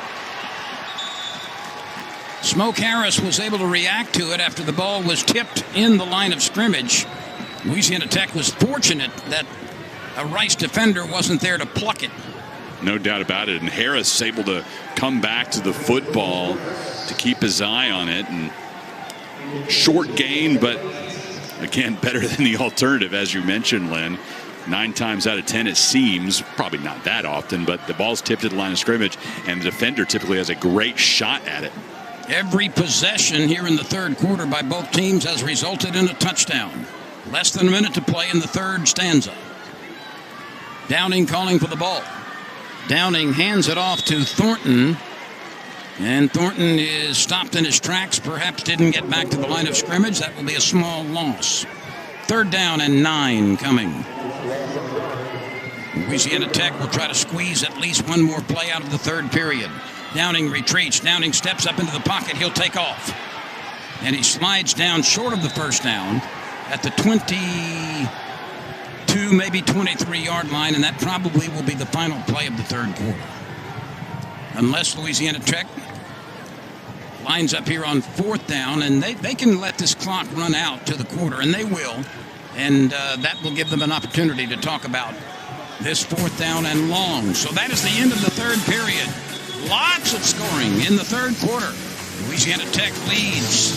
Smoke Harris was able to react to it after the ball was tipped in the line of scrimmage. Louisiana Tech was fortunate that a Rice defender wasn't there to pluck it. No doubt about it. And Harris able to come back to the football to keep his eye on it. And short gain, but again, better than the alternative, as you mentioned, Lynn. 9 times out of 10, it seems, probably not that often, but the ball's tipped at the line of scrimmage, and the defender typically has a great shot at it. Every possession here in the third quarter by both teams has resulted in a touchdown. Less than a minute to play in the third stanza. Downing calling for the ball. Downing hands it off to Thornton. And Thornton is stopped in his tracks, perhaps didn't get back to the line of scrimmage. That will be a small loss. 3rd down and 9 coming. Louisiana Tech will try to squeeze at least one more play out of the third period. Downing retreats. Downing steps up into the pocket. He'll take off. And he slides down short of the first down at the 22, maybe 23-yard line, and that probably will be the final play of the third quarter. Unless Louisiana Tech lines up here on 4th down, and they can let this clock run out to the quarter, and they will. And that will give them an opportunity to talk about this 4th down and long. So that is the end of the third period. Lots of scoring in the third quarter. Louisiana Tech leads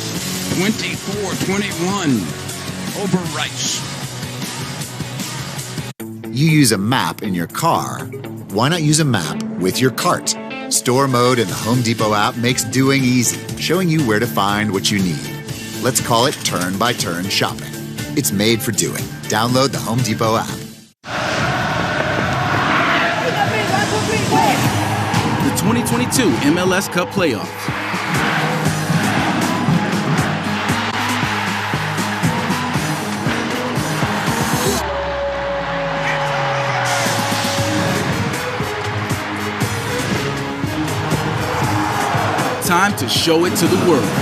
24-21 over Rice. You use a map in your car. Why not use a map with your cart? Store mode in the Home Depot app makes doing easy, showing you where to find what you need. Let's call it turn-by-turn shopping. It's made for doing. Download the Home Depot app. The 2022 MLS Cup Playoffs. Time to show it to the world.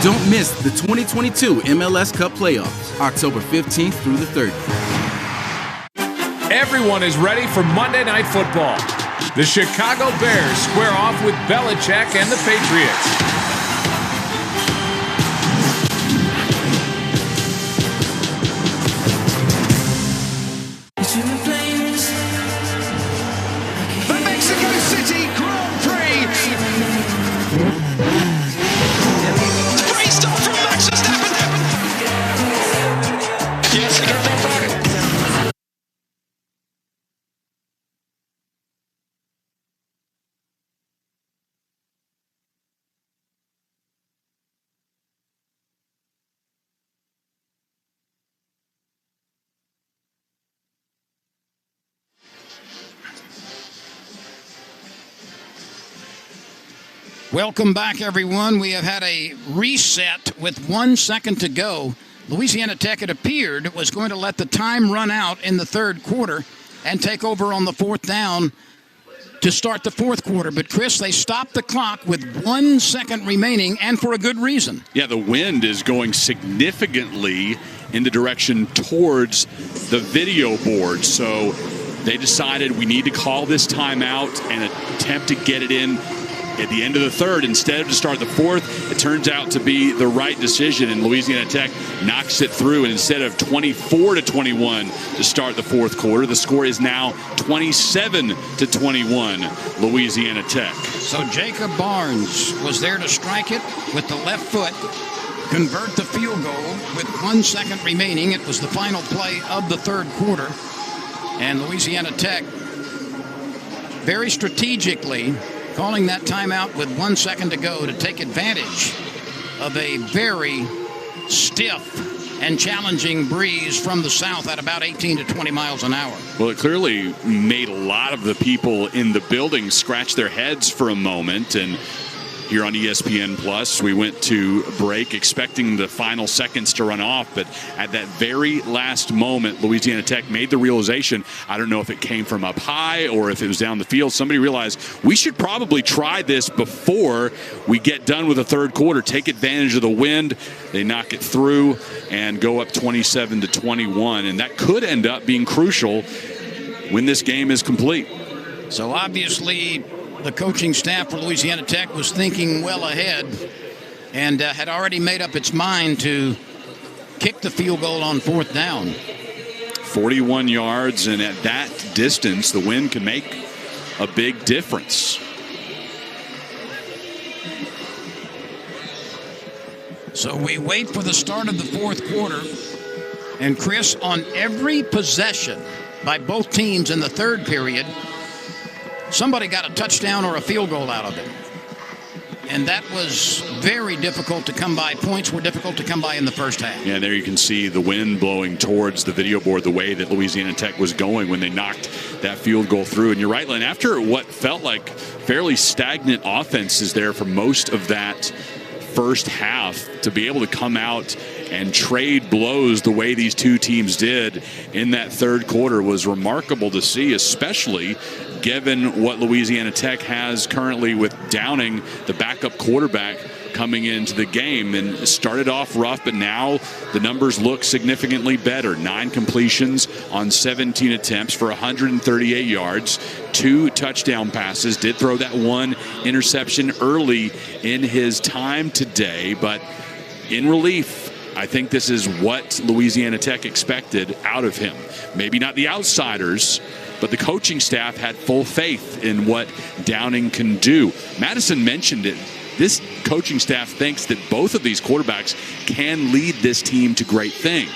Don't miss the 2022 MLS Cup Playoffs, October 15th through the 30th. Everyone is ready for Monday Night Football. The Chicago Bears square off with Belichick and the Patriots. The Mexico City Grand Prix. Great start from Max Verstappen. Yes, he got that back. Welcome back, everyone. We have had a reset with 1 second to go. Louisiana Tech, it appeared, was going to let the time run out in the third quarter and take over on the 4th down to start the fourth quarter. But, Chris, they stopped the clock with 1 second remaining, and for a good reason. Yeah, the wind is going significantly in the direction towards the video board. So they decided we need to call this timeout and attempt to get it in at the end of the third instead of to start the fourth. It turns out to be the right decision, and Louisiana Tech knocks it through. And instead of 24-21 to start the fourth quarter, the score is now 27-21 Louisiana Tech. So Jacob Barnes was there to strike it with the left foot, convert the field goal with 1 second remaining. It was the final play of the third quarter, and Louisiana Tech very strategically calling that timeout with 1 second to go to take advantage of a very stiff and challenging breeze from the south at about 18 to 20 miles an hour. Well, it clearly made a lot of the people in the building scratch their heads for a moment. And here on ESPN Plus, we went to break expecting the final seconds to run off, but at that very last moment, Louisiana Tech made the realization, I don't know if it came from up high or if it was down the field, somebody realized we should probably try this before we get done with the third quarter, take advantage of the wind. They knock it through and go up 27 to 21, and that could end up being crucial when this game is complete. So obviously, the coaching staff for Louisiana Tech was thinking well ahead and had already made up its mind to kick the field goal on fourth down. 41 yards, and at that distance, the wind can make a big difference. So we wait for the start of the fourth quarter. And Chris, on every possession by both teams in the third period, somebody got a touchdown or a field goal out of it. And that was very difficult to come by. Points were difficult to come by in the first half. Yeah, there you can see the wind blowing towards the video board the way that Louisiana Tech was going when they knocked that field goal through. And you're right, Len, after what felt like fairly stagnant offenses there for most of that first half, to be able to come out and trade blows the way these two teams did in that third quarter was remarkable to see, especially given what Louisiana Tech has currently with Downing, the backup quarterback, coming into the game. And it started off rough, but now the numbers look significantly better. 9 completions on 17 attempts for 138 yards, 2 touchdown passes. Did throw that 1 interception early in his time today, but in relief, I think this is what Louisiana Tech expected out of him. Maybe not the outsiders, but the coaching staff had full faith in what Downing can do. Madison mentioned it. This coaching staff thinks that both of these quarterbacks can lead this team to great things.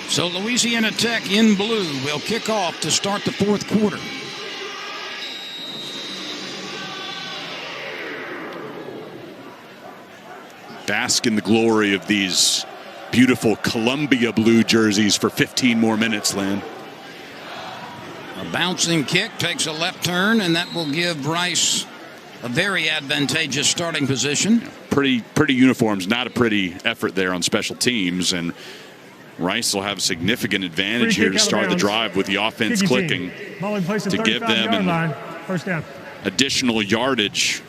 So Louisiana Tech in blue will kick off to start the fourth quarter. Bask in the glory of these beautiful Columbia blue jerseys for 15 more minutes, Lan. A bouncing kick takes a left turn, and that will give Rice a very advantageous starting position. Pretty uniforms, not a pretty effort there on special teams, and Rice will have a significant advantage here to start the drive with the offense clicking to give them first down. Additional yardage.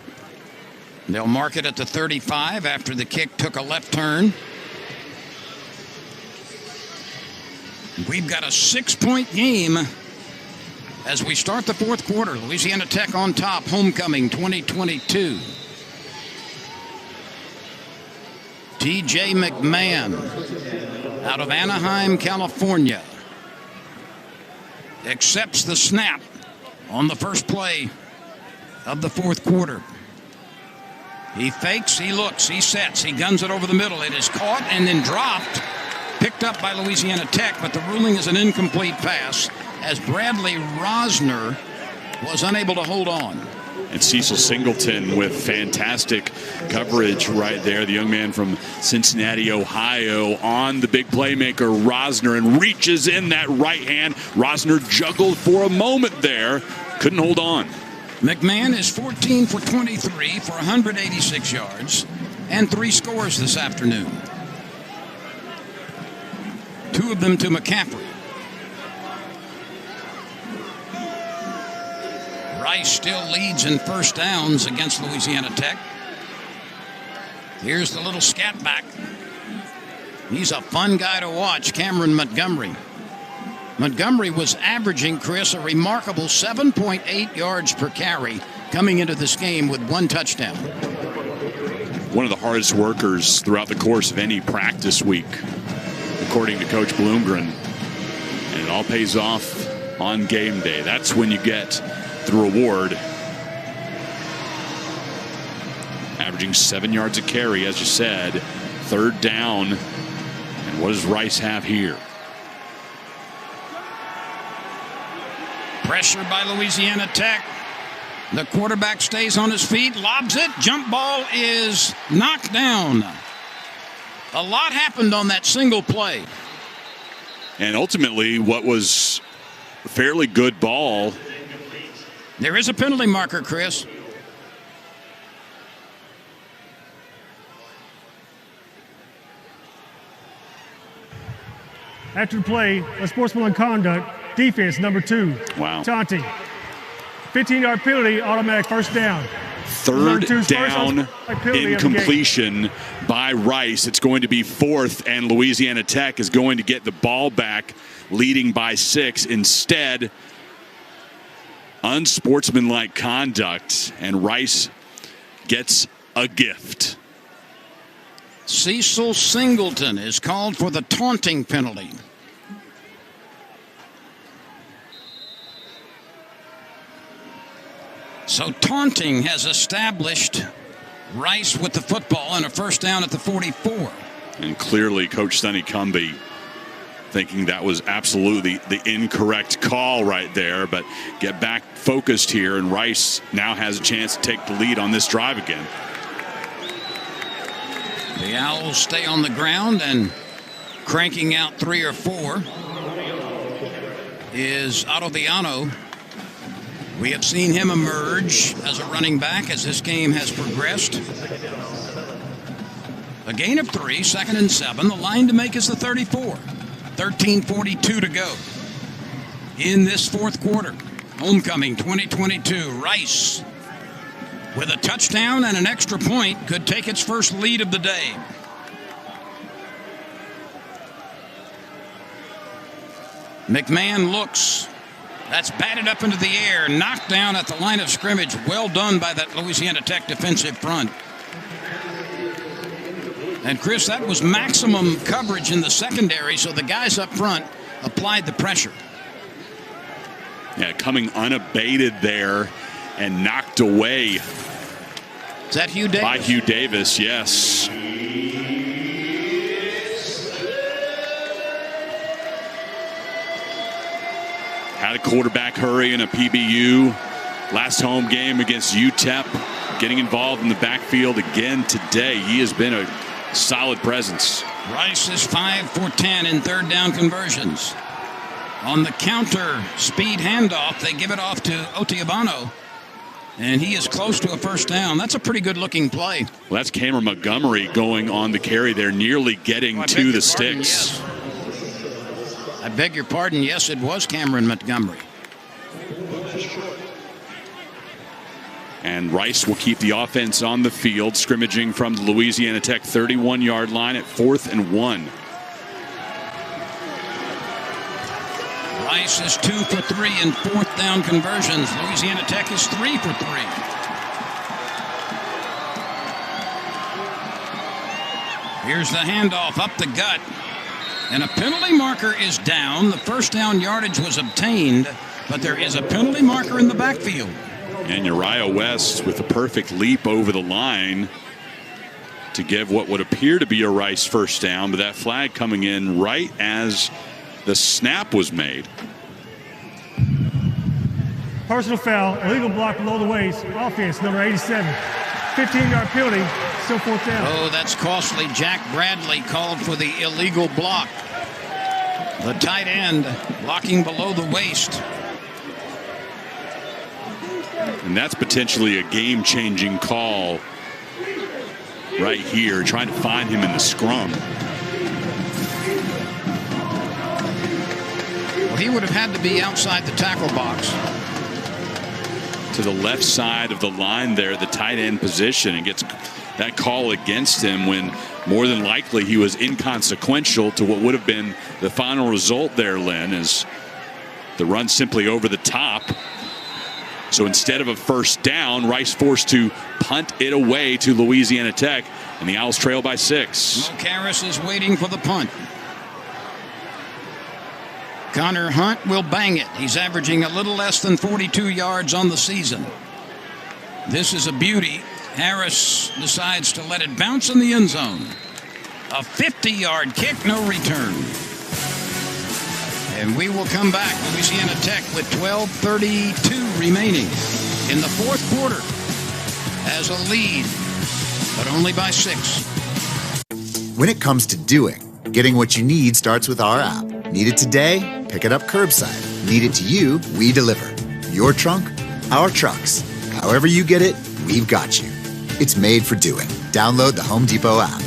They'll mark it at the 35 after the kick took a left turn. We've got a 6-point game as we start the fourth quarter. Louisiana Tech on top, homecoming 2022. T.J. McMahon out of Anaheim, California, accepts the snap on the first play of the fourth quarter. He fakes, he looks, he sets, he guns it over the middle. It is caught and then dropped, picked up by Louisiana Tech, but the ruling is an incomplete pass as Bradley Rosner was unable to hold on. And Cecil Singleton with fantastic coverage right there. The young man from Cincinnati, Ohio, on the big playmaker Rosner, and reaches in that right hand. Rosner juggled for a moment there, couldn't hold on. McMahon is 14 for 23 for 186 yards and 3 scores this afternoon. 2 of them to McCaffrey. Rice still leads in first downs against Louisiana Tech. Here's the little scat back. He's a fun guy to watch, Cameron Montgomery. Montgomery was averaging, Chris, a remarkable 7.8 yards per carry coming into this game with 1 touchdown. One of the hardest workers throughout the course of any practice week, according to Coach Bloomgren. And it all pays off on game day. That's when you get the reward. Averaging 7 yards a carry, as you said. Third down And what does Rice have here? Pressure by Louisiana Tech. The quarterback stays on his feet, lobs it. Jump ball is knocked down. A lot happened on that single play. And ultimately, what was a fairly good ball. There is a penalty marker, Chris. After the play, unsportsmanlike conduct, defense number 2. Wow. Taunting. 15-yard penalty, automatic first down. Third down, incompletion by Rice. It's going to be 4th, and Louisiana Tech is going to get the ball back, leading by 6. Instead, unsportsmanlike conduct, and Rice gets a gift. Cecil Singleton is called for the taunting penalty. So taunting has established Rice with the football and a first down at the 44. And clearly Coach Sonny Cumbie thinking that was absolutely the incorrect call right there, but get back focused here, and Rice now has a chance to take the lead on this drive again. The Owls stay on the ground, and cranking out 3 or 4 is Ottaviano. We have seen him emerge as a running back as this game has progressed. A gain of 3, 2nd and 7. The line to make is the 34. 13:42 to go in this 4th quarter. Homecoming 2022. Rice, with a touchdown and an extra point, could take its first lead of the day. McMahon looks. That's batted up into the air, knocked down at the line of scrimmage. Well done by that Louisiana Tech defensive front. And Chris, that was maximum coverage in the secondary, so the guys up front applied the pressure. Yeah, coming unabated there and knocked away. Is that Hugh Davis? By Hugh Davis, yes. Had a quarterback hurry in a PBU. Last home game against UTEP. Getting involved in the backfield again today. He has been a solid presence. Rice is 5 for 10 in 3rd down conversions. On the counter speed handoff, they give it off to Otiabano, and he is close to a first down. That's a pretty good-looking play. Well, that's Cameron Montgomery going on the carry there, nearly getting to the sticks. Yes. I beg your pardon. Yes, it was Cameron Montgomery. And Rice will keep the offense on the field, scrimmaging from the Louisiana Tech 31-yard line at 4th and 1. Rice is 2 for 3 in 4th down conversions. Louisiana Tech is 3 for 3. Here's the handoff up the gut. And a penalty marker is down. The first down yardage was obtained, but there is a penalty marker in the backfield. And Uriah West with a perfect leap over the line to give what would appear to be a Rice first down, but that flag coming in right as the snap was made. Personal foul, illegal block below the waist, offense number 87. 15-yard penalty, still 4th down. Oh, that's costly. Jack Bradley called for the illegal block. The tight end blocking below the waist. And that's potentially a game-changing call right here, trying to find him in the scrum. Well, he would have had to be outside the tackle box. To the left side of the line there, the tight end position, and gets that call against him when more than likely he was inconsequential to what would have been the final result there, Lynn, is the run simply over the top. So instead of a first down, Rice forced to punt it away to Louisiana Tech, and the Owls trail by 6. Mo Karras is waiting for the punt. Connor Hunt will bang it. He's averaging a little less than 42 yards on the season. This is a beauty. Harris decides to let it bounce in the end zone. A 50-yard kick, no return. And we will come back. Louisiana Tech with 12:32 remaining in the fourth quarter as a lead, but only by 6. When it comes to doing, getting what you need starts with our app. Need it today? Pick it up curbside. Need it to you? We deliver. Your trunk? Our trucks. However you get it, we've got you. It's made for doing. Download the Home Depot app.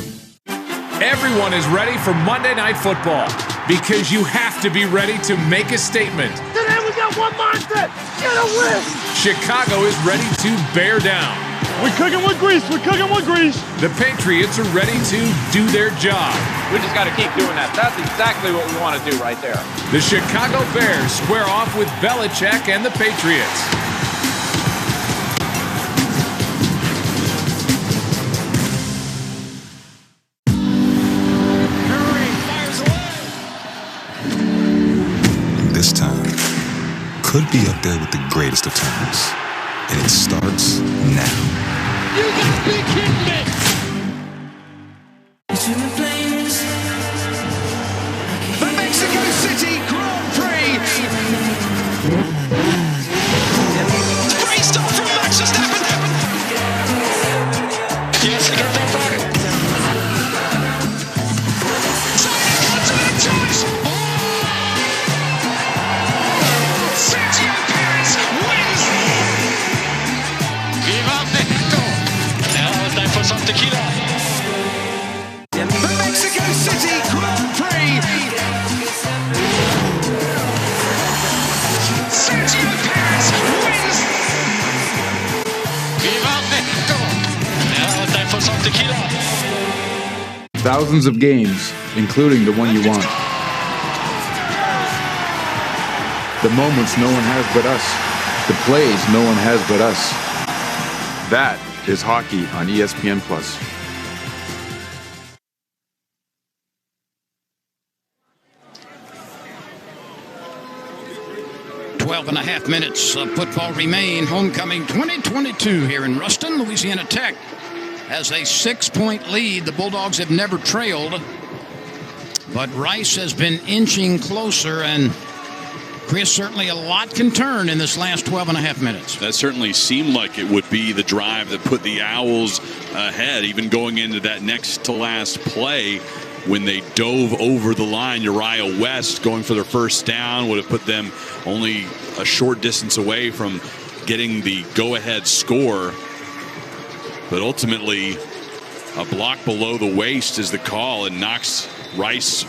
Everyone is ready for Monday Night Football because you have to be ready to make a statement. Today we got one mindset. Get a win. Chicago is ready to bear down. We're cooking with grease. We're cooking with grease. The Patriots are ready to do their job. We just got to keep doing that. That's exactly what we want to do right there. The Chicago Bears square off with Belichick and the Patriots. This time could be up there with the greatest of times. And it starts now. You gotta be kidding me! The Mexico City Grand Prix. Great start from Max Verstappen. Yes, the Grand Prix. Sergio Perez wins. Viva Mexico. Now it's time for some tequila. The Mexico City Grand Prix. Sergio Perez wins. Viva Mexico. Now it's time for some tequila. Thousands of games, including the one you want. The moments no one has but us. The plays no one has but us. That is hockey on ESPN+. 12.5 minutes of football remain. Homecoming 2022 here in Ruston. Louisiana Tech has a 6-point lead. The Bulldogs have never trailed, but Rice has been inching closer, and Chris, certainly a lot can turn in this last 12.5 minutes. That certainly seemed like it would be the drive that put the Owls ahead, even going into that next to last play when they dove over the line. Uriah West going for their first down would have put them only a short distance away from getting the go-ahead score. But ultimately, a block below the waist is the call and knocks Rice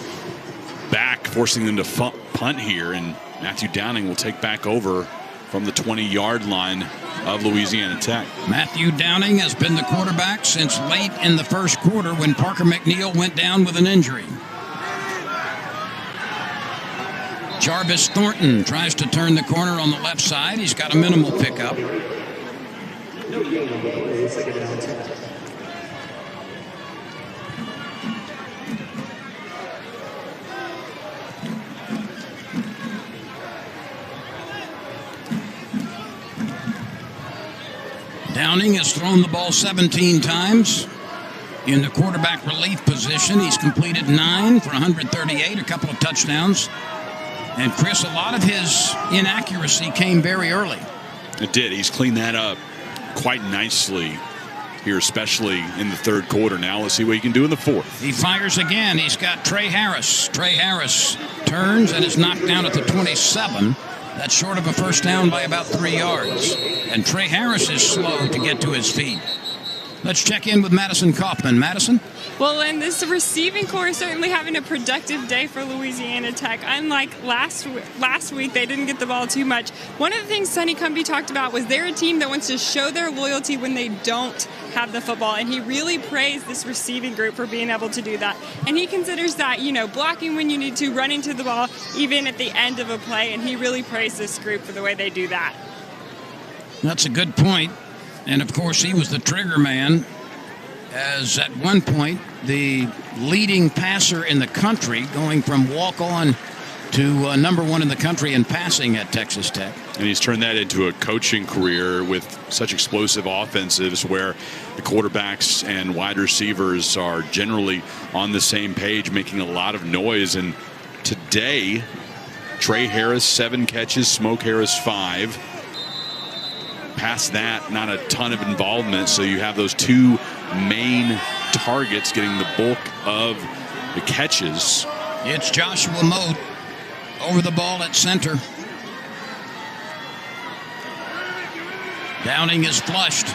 back, forcing them to punt here. And Matthew Downing will take back over from the 20-yard line of Louisiana Tech. Matthew Downing has been the quarterback since late in the first quarter when Parker McNeil went down with an injury. Jarvis Thornton tries to turn the corner on the left side. He's got a minimal pickup. Downing has thrown the ball 17 times. In the quarterback relief position, he's completed 9 for 138, a couple of touchdowns. And Chris, a lot of his inaccuracy came very early. It did. He's cleaned that up quite nicely here, especially in the third quarter. Now let's see what he can do in the fourth. He fires again. He's got Trey Harris. Trey Harris turns and is knocked down at the 27. That's short of a first down by about 3 yards. And Trey Harris is slow to get to his feet. Let's check in with Madison Kaufman. Madison? Well, and this receiving core is certainly having a productive day for Louisiana Tech. Unlike last week, they didn't get the ball too much. One of the things Sonny Cumbie talked about was they're a team that wants to show their loyalty when they don't have the football, and he really praised this receiving group for being able to do that. And he considers that, blocking when you need to, running to the ball, even at the end of a play, and he really praised this group for the way they do that. That's a good point. And, of course, he was the trigger man, as at one point the leading passer in the country, going from walk-on to number 1 in the country in passing at Texas Tech. And he's turned that into a coaching career with such explosive offensives where the quarterbacks and wide receivers are generally on the same page, making a lot of noise. And today, Trey Harris, 7 catches, Smoke Harris, 5. Past that, not a ton of involvement. So you have those 2 main targets getting the bulk of the catches. It's Joshua Moat over the ball at center. Downing is flushed.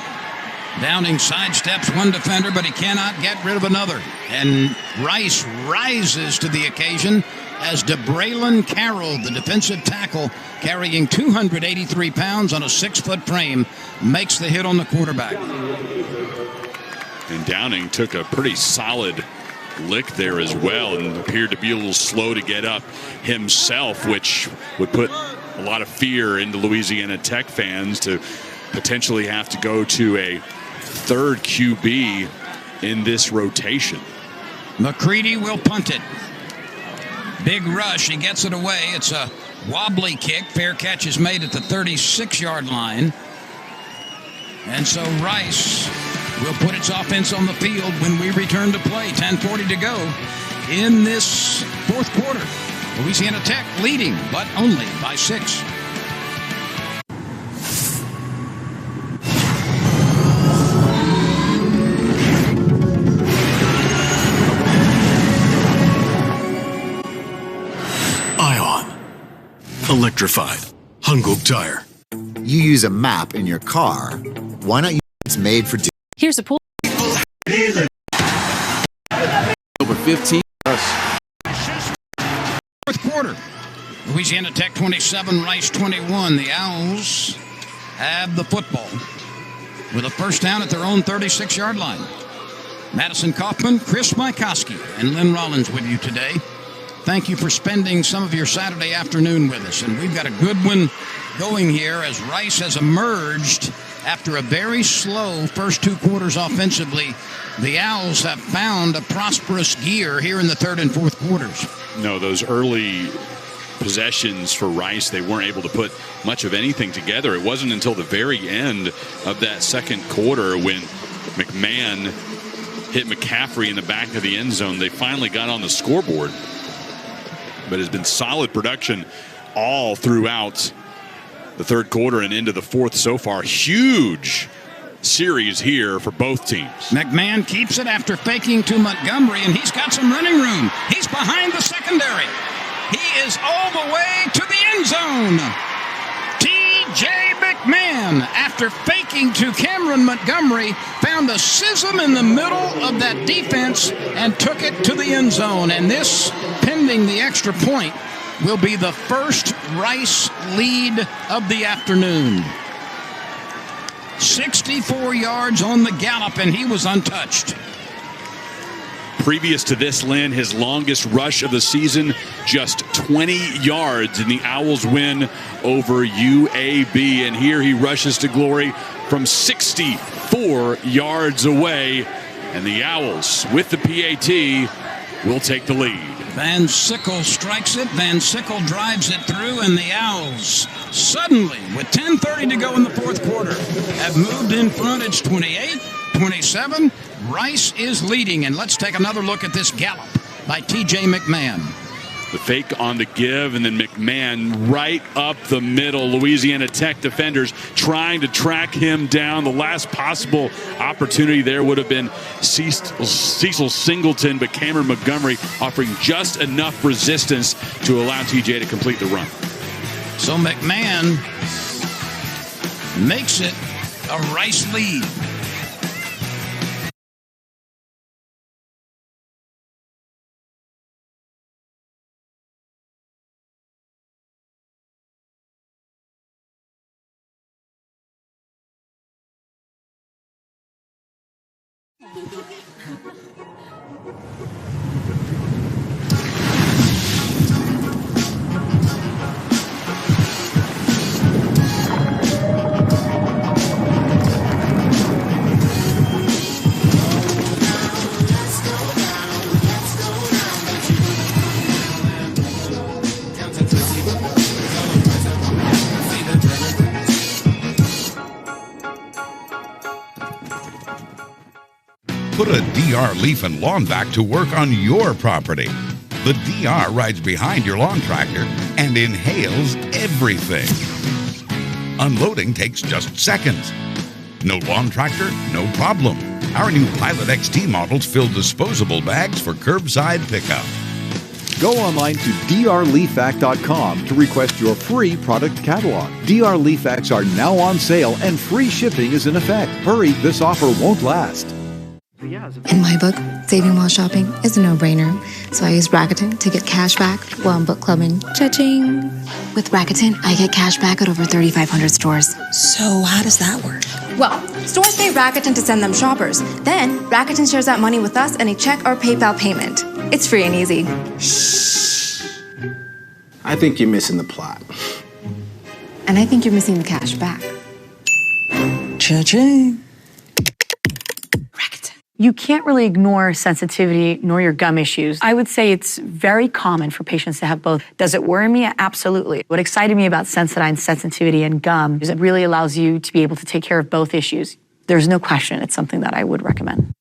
Downing sidesteps one defender, but he cannot get rid of another. And Rice rises to the occasion as DeBraylon Carroll, the defensive tackle, carrying 283 pounds on a 6-foot frame, makes the hit on the quarterback. And Downing took a pretty solid lick there as well and appeared to be a little slow to get up himself, which would put a lot of fear into Louisiana Tech fans to potentially have to go to a 3rd QB in this rotation. McCready will punt it. Big rush. He gets it away. It's a wobbly kick. Fair catch is made at the 36-yard line. And so Rice will put its offense on the field when we return to play. 10:40 to go in this 4th quarter. Louisiana Tech leading, but only by 6. Ion. Electrified. Hungok Tire. You use a map in your car. Why not use it's made for Here's a pool. Over 15. 4th quarter. Louisiana Tech 27, Rice 21. The Owls have the football with a first down at their own 36-yard line. Madison Kaufman, Chris Mykowski, and Lynn Rollins with you today. Thank you for spending some of your Saturday afternoon with us. And we've got a good one going here as Rice has emerged after a very slow first 2 quarters offensively. The Owls have found a prosperous gear here in the 3rd and 4th quarters. No, those early possessions for Rice, they weren't able to put much of anything together. It wasn't until the very end of that 2nd quarter when McMahon hit McCaffrey in the back of the end zone, they finally got on the scoreboard. But it's been solid production all throughout the 3rd quarter and into the 4th so far. Huge series here for both teams. McMahon keeps it after faking to Montgomery, and he's got some running room. He's behind the secondary. He is all the way to the end zone. T.J. McMahon, after faking to Cameron Montgomery, found a schism in the middle of that defense and took it to the end zone. And this, pending the extra point, will be the first Rice lead of the afternoon. 64 yards on the gallop, and he was untouched. Previous to this, Lynn, his longest rush of the season, just 20 yards, and the Owls win over UAB. And here he rushes to glory from 64 yards away. And the Owls, with the PAT, will take the lead. Van Sickle strikes it. Van Sickle drives it through, and the Owls suddenly, with 10:30 to go in the 4th quarter, have moved in front. It's 28-27. Rice is leading, and let's take another look at this gallop by T.J. McMahon. The fake on the give, and then McMahon right up the middle. Louisiana Tech defenders trying to track him down. The last possible opportunity there would have been Cecil Singleton, but Cameron Montgomery offering just enough resistance to allow TJ to complete the run. So McMahon makes it a Rice lead. DR Leaf and Lawn Vac to work on your property. The DR rides behind your lawn tractor and inhales everything. Unloading takes just seconds. No lawn tractor, no problem. Our new Pilot XT models fill disposable bags for curbside pickup. Go online to drleafvac.com to request your free product catalog. DR Leaf Vacs are now on sale and free shipping is in effect. Hurry, this offer won't last. In my book, saving while shopping is a no-brainer, so I use Rakuten to get cash back while I'm book clubbing. Cha-ching! With Rakuten, I get cash back at over 3,500 stores. So how does that work? Well, stores pay Rakuten to send them shoppers. Then, Rakuten shares that money with us in a check or PayPal payment. It's free and easy. I think you're missing the plot. And I think you're missing the cash back. Cha-ching! You can't really ignore sensitivity nor your gum issues. I would say it's very common for patients to have both. Does it worry me? Absolutely. What excited me about Sensodyne's sensitivity and gum is it really allows you to be able to take care of both issues. There's no question it's something that I would recommend.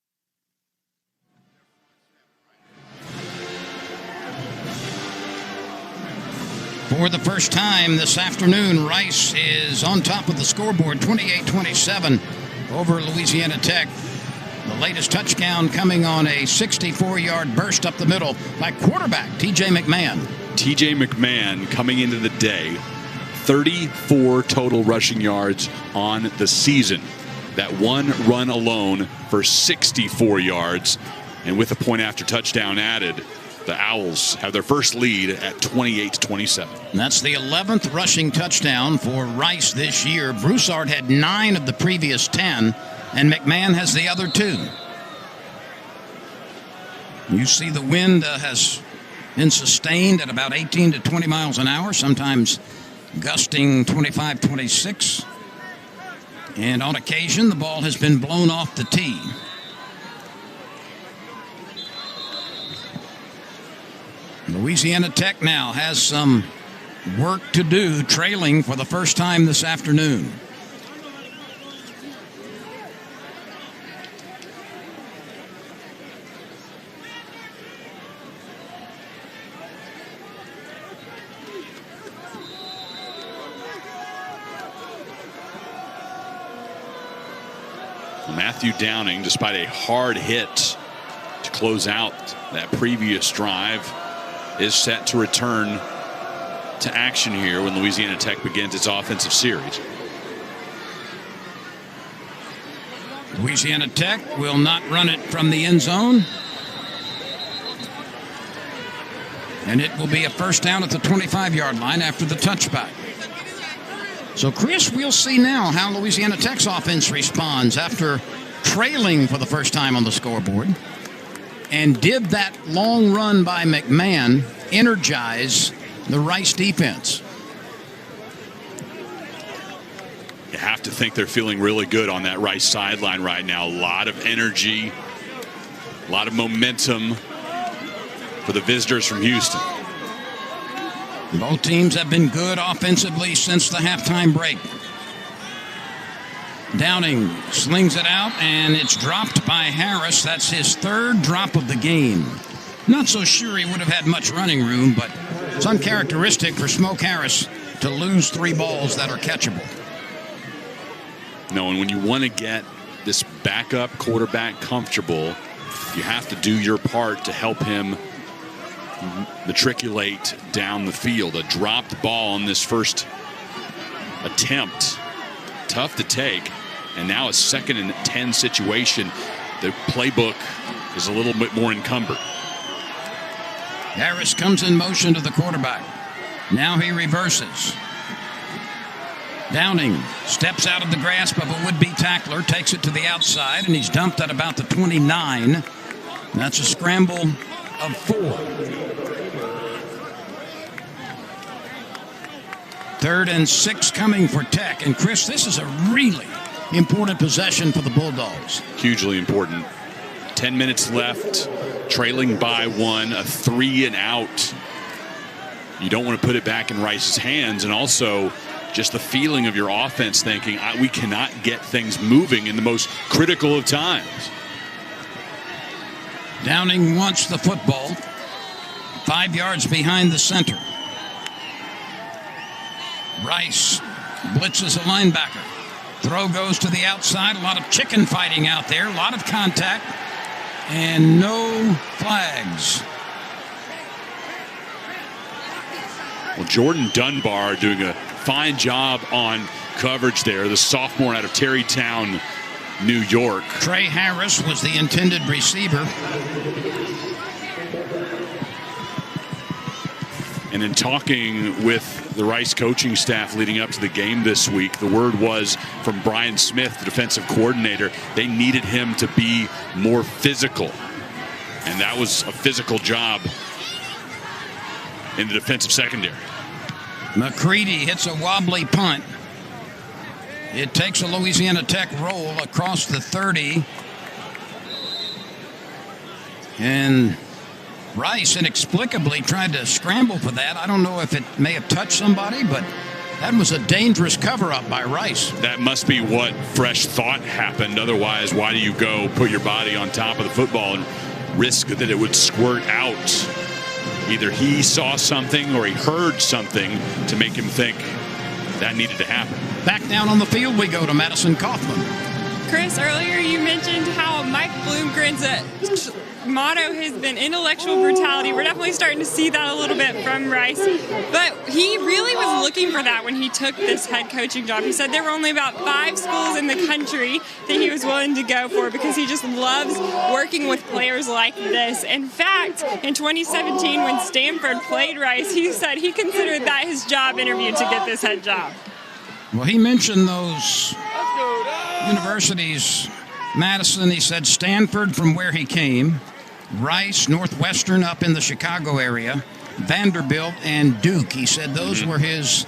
For the first time this afternoon, Rice is on top of the scoreboard, 28-27 over Louisiana Tech. The latest touchdown coming on a 64-yard burst up the middle by quarterback T.J. McMahon. T.J. McMahon coming into the day, 34 total rushing yards on the season. That one run alone for 64 yards. And with a point after touchdown added, the Owls have their first lead at 28-27. And that's the 11th rushing touchdown for Rice this year. Broussard had 9 of the previous 10. And McMahon has the other 2. You see the wind has been sustained at about 18 to 20 miles an hour, sometimes gusting 25, 26. And on occasion, the ball has been blown off the tee. Louisiana Tech now has some work to do, trailing for the first time this afternoon. Matthew Downing, despite a hard hit to close out that previous drive, is set to return to action here when Louisiana Tech begins its offensive series. Louisiana Tech will not run it from the end zone. And it will be a first down at the 25-yard line after the touchback. So, Chris, we'll see now how Louisiana Tech's offense responds after trailing for the first time on the scoreboard. And did that long run by McMahon energize the Rice defense? You have to think they're feeling really good on that Rice sideline right now. A lot of energy, a lot of momentum for the visitors from Houston. Both teams have been good offensively since the halftime break. Downing slings it out, and it's dropped by Harris. That's his 3rd drop of the game. Not so sure he would have had much running room, but it's uncharacteristic for Smoke Harris to lose 3 balls that are catchable. No, and when you want to get this backup quarterback comfortable, you have to do your part to help him matriculate down the field. A dropped ball on this first attempt, tough to take, and now a 2nd and 10 situation. The playbook is a little bit more encumbered. Harris comes in motion to the quarterback. Now he reverses. Downing steps out of the grasp of a would-be tackler, takes it to the outside, and he's dumped at about the 29. That's a scramble of 4. 3rd and 6 coming for Tech. And, Chris, this is a really important possession for the Bulldogs. Hugely important. 10 minutes left, trailing by 1, a 3 and out. You don't want to put it back in Rice's hands, and also just the feeling of your offense thinking, we cannot get things moving in the most critical of times. Downing wants the football. 5 yards behind the center. Rice blitzes a linebacker. Throw goes to the outside. A lot of chicken fighting out there. A lot of contact. And no flags. Well, Jordan Dunbar doing a fine job on coverage there. The sophomore out of Tarrytown, New York. Trey Harris was the intended receiver. And in talking with the Rice coaching staff leading up to the game this week, the word was from Brian Smith, the defensive coordinator, they needed him to be more physical. And that was a physical job in the defensive secondary. McCready hits a wobbly punt. It takes a Louisiana Tech roll across the 30. And Rice inexplicably tried to scramble for that. I don't know if it may have touched somebody, but that was a dangerous cover-up by Rice. That must be what fresh thought happened. Otherwise, why do you go put your body on top of the football and risk that it would squirt out? Either he saw something or he heard something to make him think that needed to happen. Back down on the field we go to Madison Kaufman. Chris, earlier you mentioned how Mike Bloomgren's motto has been intellectual brutality. We're definitely starting to see that a little bit from Rice. But he really was looking for that when he took this head coaching job. He said there were only about 5 schools in the country that he was willing to go for because he just loves working with players like this. In fact, in 2017 when Stanford played Rice, he said he considered that his job interview to get this head job. Well, he mentioned those universities. Madison, he said Stanford from where he came, Rice, Northwestern up in the Chicago area, Vanderbilt, and Duke. He said those were his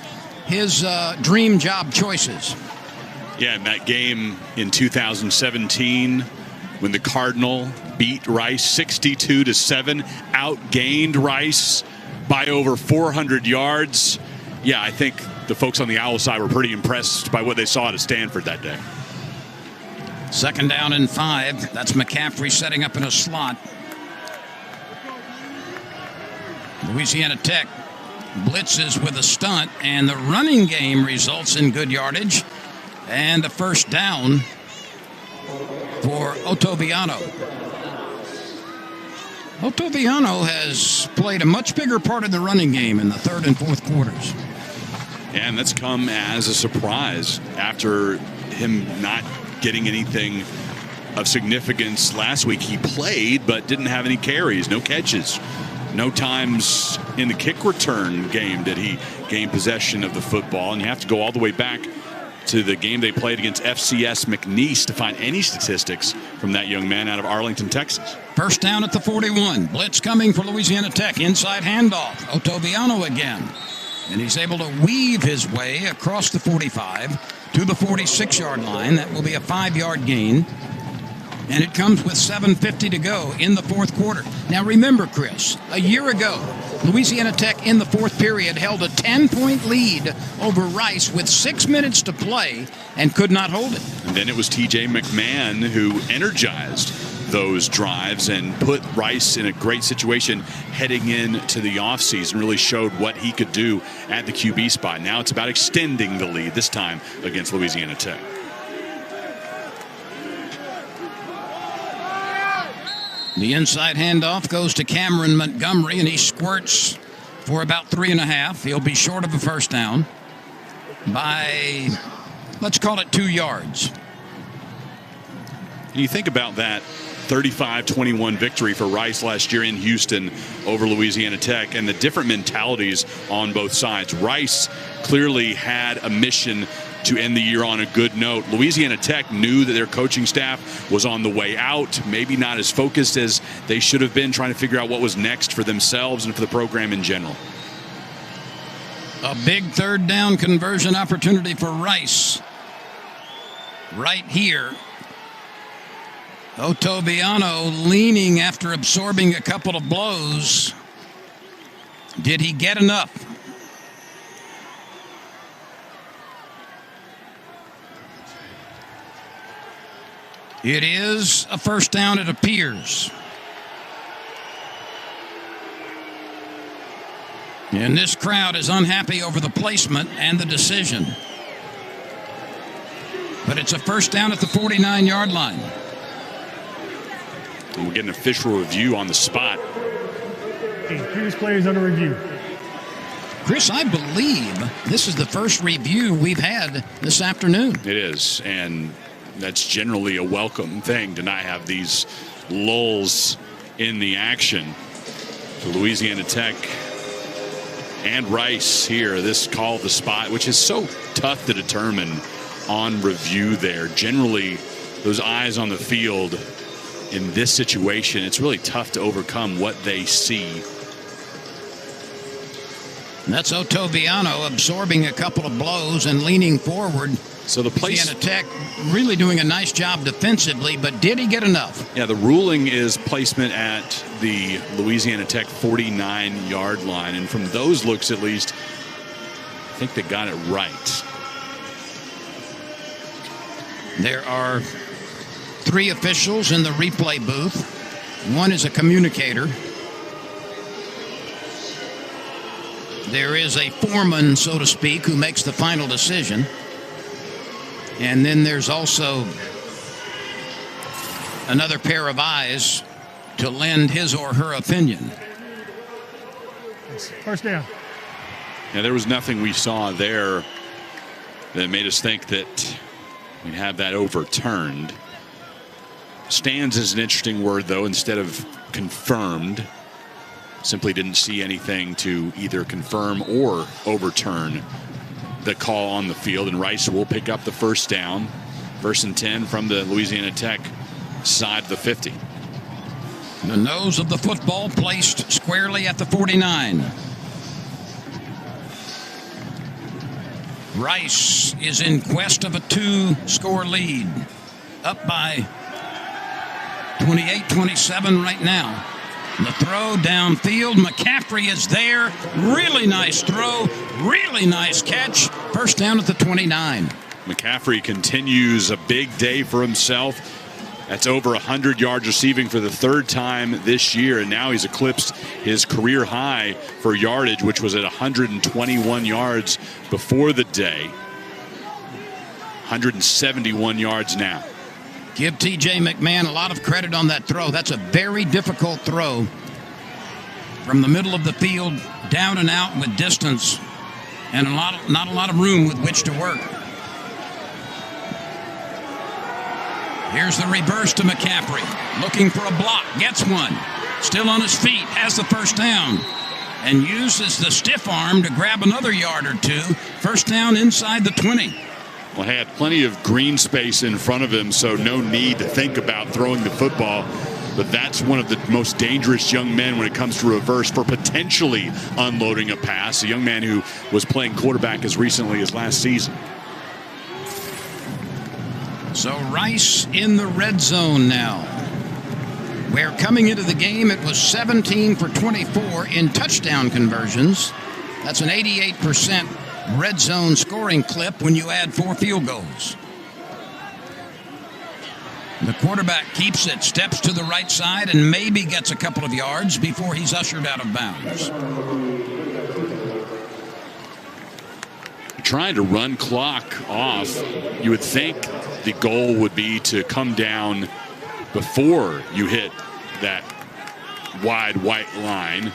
dream job choices. Yeah, in that game in 2017 when the Cardinal beat Rice 62-7, outgained Rice by over 400 yards. Yeah, I think the folks on the Owl side were pretty impressed by what they saw at Stanford that day. 2nd down and 5. That's McCaffrey setting up in a slot. Louisiana Tech blitzes with a stunt, and the running game results in good yardage and a first down for Otoviano. Otoviano has played a much bigger part of the running game in the 3rd and 4th quarters. And that's come as a surprise after him not getting anything of significance last week. He played, but didn't have any carries, no catches. No times in the kick return game did he gain possession of the football. And you have to go all the way back to the game they played against FCS McNeese to find any statistics from that young man out of Arlington, Texas. First down at the 41. Blitz coming for Louisiana Tech. Inside handoff. Otoviano again. And he's able to weave his way across the 45 to the 46-yard line. That will be a 5-yard gain. And it comes with 7:50 to go in the 4th quarter. Now remember, Chris, a year ago, Louisiana Tech in the 4th period held a 10-point lead over Rice with 6 minutes to play and could not hold it. And then it was T.J. McMahon who energized those drives and put Rice in a great situation heading into the offseason, really showed what he could do at the QB spot. Now it's about extending the lead, this time against Louisiana Tech. The inside handoff goes to Cameron Montgomery, and he squirts for about 3.5. He'll be short of a first down by, let's call it 2 yards. And you think about that 35-21 victory for Rice last year in Houston over Louisiana Tech and the different mentalities on both sides. Rice clearly had a mission to end the year on a good note. Louisiana Tech knew that their coaching staff was on the way out, maybe not as focused as they should have been, trying to figure out what was next for themselves and for the program in general. A big 3rd down conversion opportunity for Rice right here. Otoviano leaning after absorbing a couple of blows. Did he get enough? It is a first down, it appears. And this crowd is unhappy over the placement and the decision. But it's a first down at the 49-yard line. And we'll get an official review on the spot. Previous play is under review. Chris, I believe this is the first review we've had this afternoon. It is, and that's generally a welcome thing to not have these lulls in the action. So Louisiana Tech and Rice here, this call the spot, which is so tough to determine on review there. Generally, those eyes on the field in this situation, it's really tough to overcome what they see. That's Otoviano absorbing a couple of blows and leaning forward. So the Louisiana Tech really doing a nice job defensively, but did he get enough? Yeah, the ruling is placement at the Louisiana Tech 49-yard line. And from those looks, at least, I think they got it right. There are 3 officials in the replay booth. One is a communicator. There is a foreman, so to speak, who makes the final decision. And then there's also another pair of eyes to lend his or her opinion. First down. Yeah, there was nothing we saw there that made us think that we'd have that overturned. Stands is an interesting word, though, instead of confirmed. Simply didn't see anything to either confirm or overturn the call on the field, and Rice will pick up the first down. 1st and 10 from the Louisiana Tech side of the 50. The nose of the football placed squarely at the 49. Rice is in quest of a 2-score lead, up by 28-27 right now. The throw downfield. McCaffrey is there. Really nice throw. Really nice catch. First down at the 29. McCaffrey continues a big day for himself. That's over 100 yards receiving for the 3rd time this year. And now he's eclipsed his career high for yardage, which was at 121 yards before the day. 171 yards now. Give T.J. McMahon a lot of credit on that throw. That's a very difficult throw from the middle of the field, down and out with distance, and not a lot of room with which to work. Here's the reverse to McCaffrey, looking for a block, gets one, still on his feet, has the first down, and uses the stiff arm to grab another yard or 2. First down inside the 20. Well, he had plenty of green space in front of him, so no need to think about throwing the football. But that's one of the most dangerous young men when it comes to reverse for potentially unloading a pass. A young man who was playing quarterback as recently as last season. So Rice in the red zone now, where coming into the game it was 17 for 24 in touchdown conversions. That's an 88% red zone scoring clip when you add 4 field goals. The quarterback keeps it, steps to the right side, and maybe gets a couple of yards before he's ushered out of bounds. Trying to run clock off, you would think the goal would be to come down before you hit that wide white line.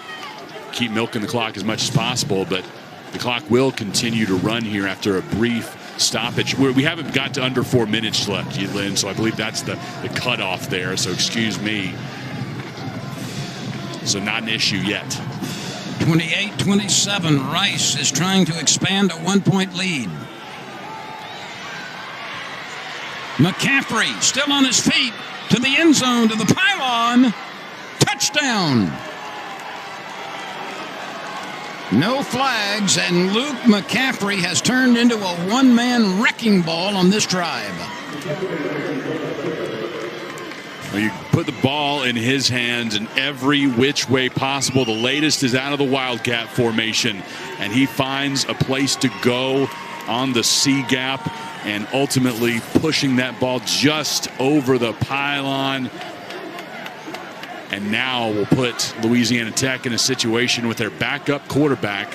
Keep milking the clock as much as possible, but the clock will continue to run here after a brief stoppage. We haven't got to under 4 minutes left, Lynn, so I believe that's the cutoff there, so excuse me. So not an issue yet. 28-27, Rice is trying to expand a 1-point lead. McCaffrey still on his feet to the end zone, to the pylon. Touchdown. No flags, and Luke McCaffrey has turned into a one-man wrecking ball on this drive. Well, you put the ball in his hands in every which way possible. The latest is out of the Wildcat formation, and he finds a place to go on the C gap and ultimately pushing that ball just over the pylon. and now will put Louisiana Tech in a situation with their backup quarterback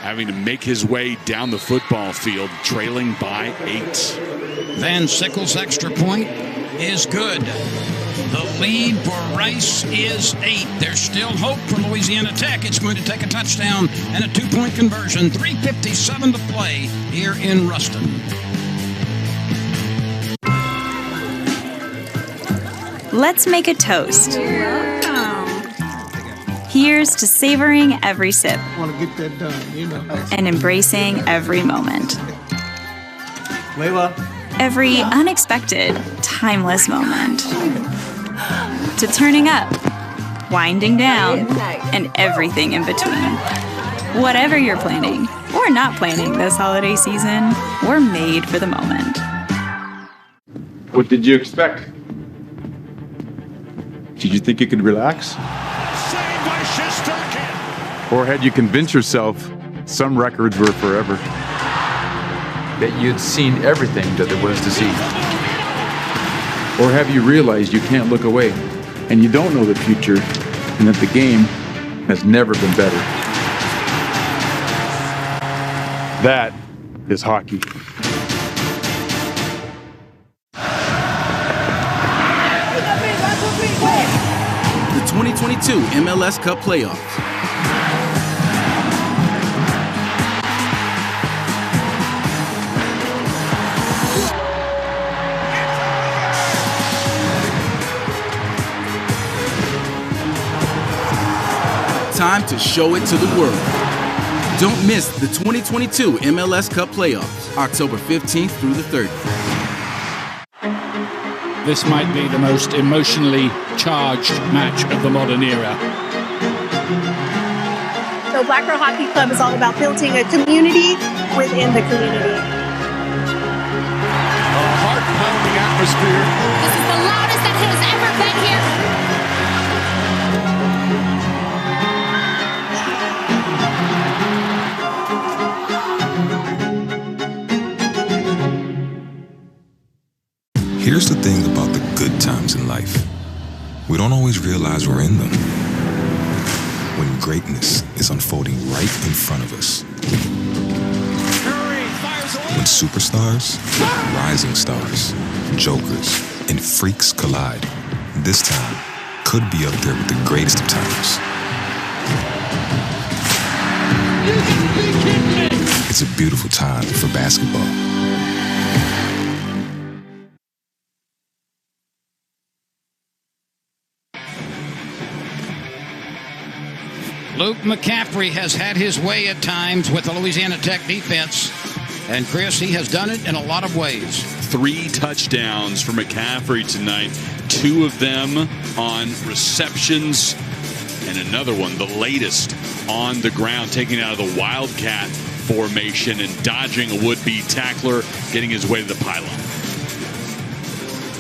having to make his way down the football field, trailing by 8. Van Sickle's extra point is good. The lead for Rice is 8. There's still hope for Louisiana Tech. It's going to take a touchdown and a 2-point conversion. 3:57 to play here in Ruston. Let's make a toast. Here's to savoring every sip. I want to get that done, you know. And embracing every moment. Layla. Every unexpected, timeless moment. To turning up, winding down, and everything in between. Whatever you're planning or not planning this holiday season, we're made for the moment. What did you expect? Did you think you could relax? Or had you convinced yourself some records were forever? That you'd seen everything that there was to see? Or have you realized you can't look away and you don't know the future and that the game has never been better? That is hockey. The 2022 MLS Cup Playoffs. Time to show it to the world. Don't miss the 2022 MLS Cup Playoffs, October 15th through the 30th. This might be the most emotionally charged match of the modern era. So Black Girl Hockey Club is all about building a community within the community. A heart-pounding atmosphere. This is the loudest that has ever been here. Here's the thing about the good times in life. We don't always realize we're in them. When greatness is unfolding right in front of us. When superstars, rising stars, jokers, and freaks collide. This time could be up there with the greatest of times. It's a beautiful time for basketball. Luke McCaffrey has had his way at times with the Louisiana Tech defense. And Chris, he has done it in a lot of ways. 3 touchdowns for McCaffrey tonight. 2 of them on receptions. And another one, the latest, on the ground, taking out of the Wildcat formation and dodging a would-be tackler, getting his way to the pylon.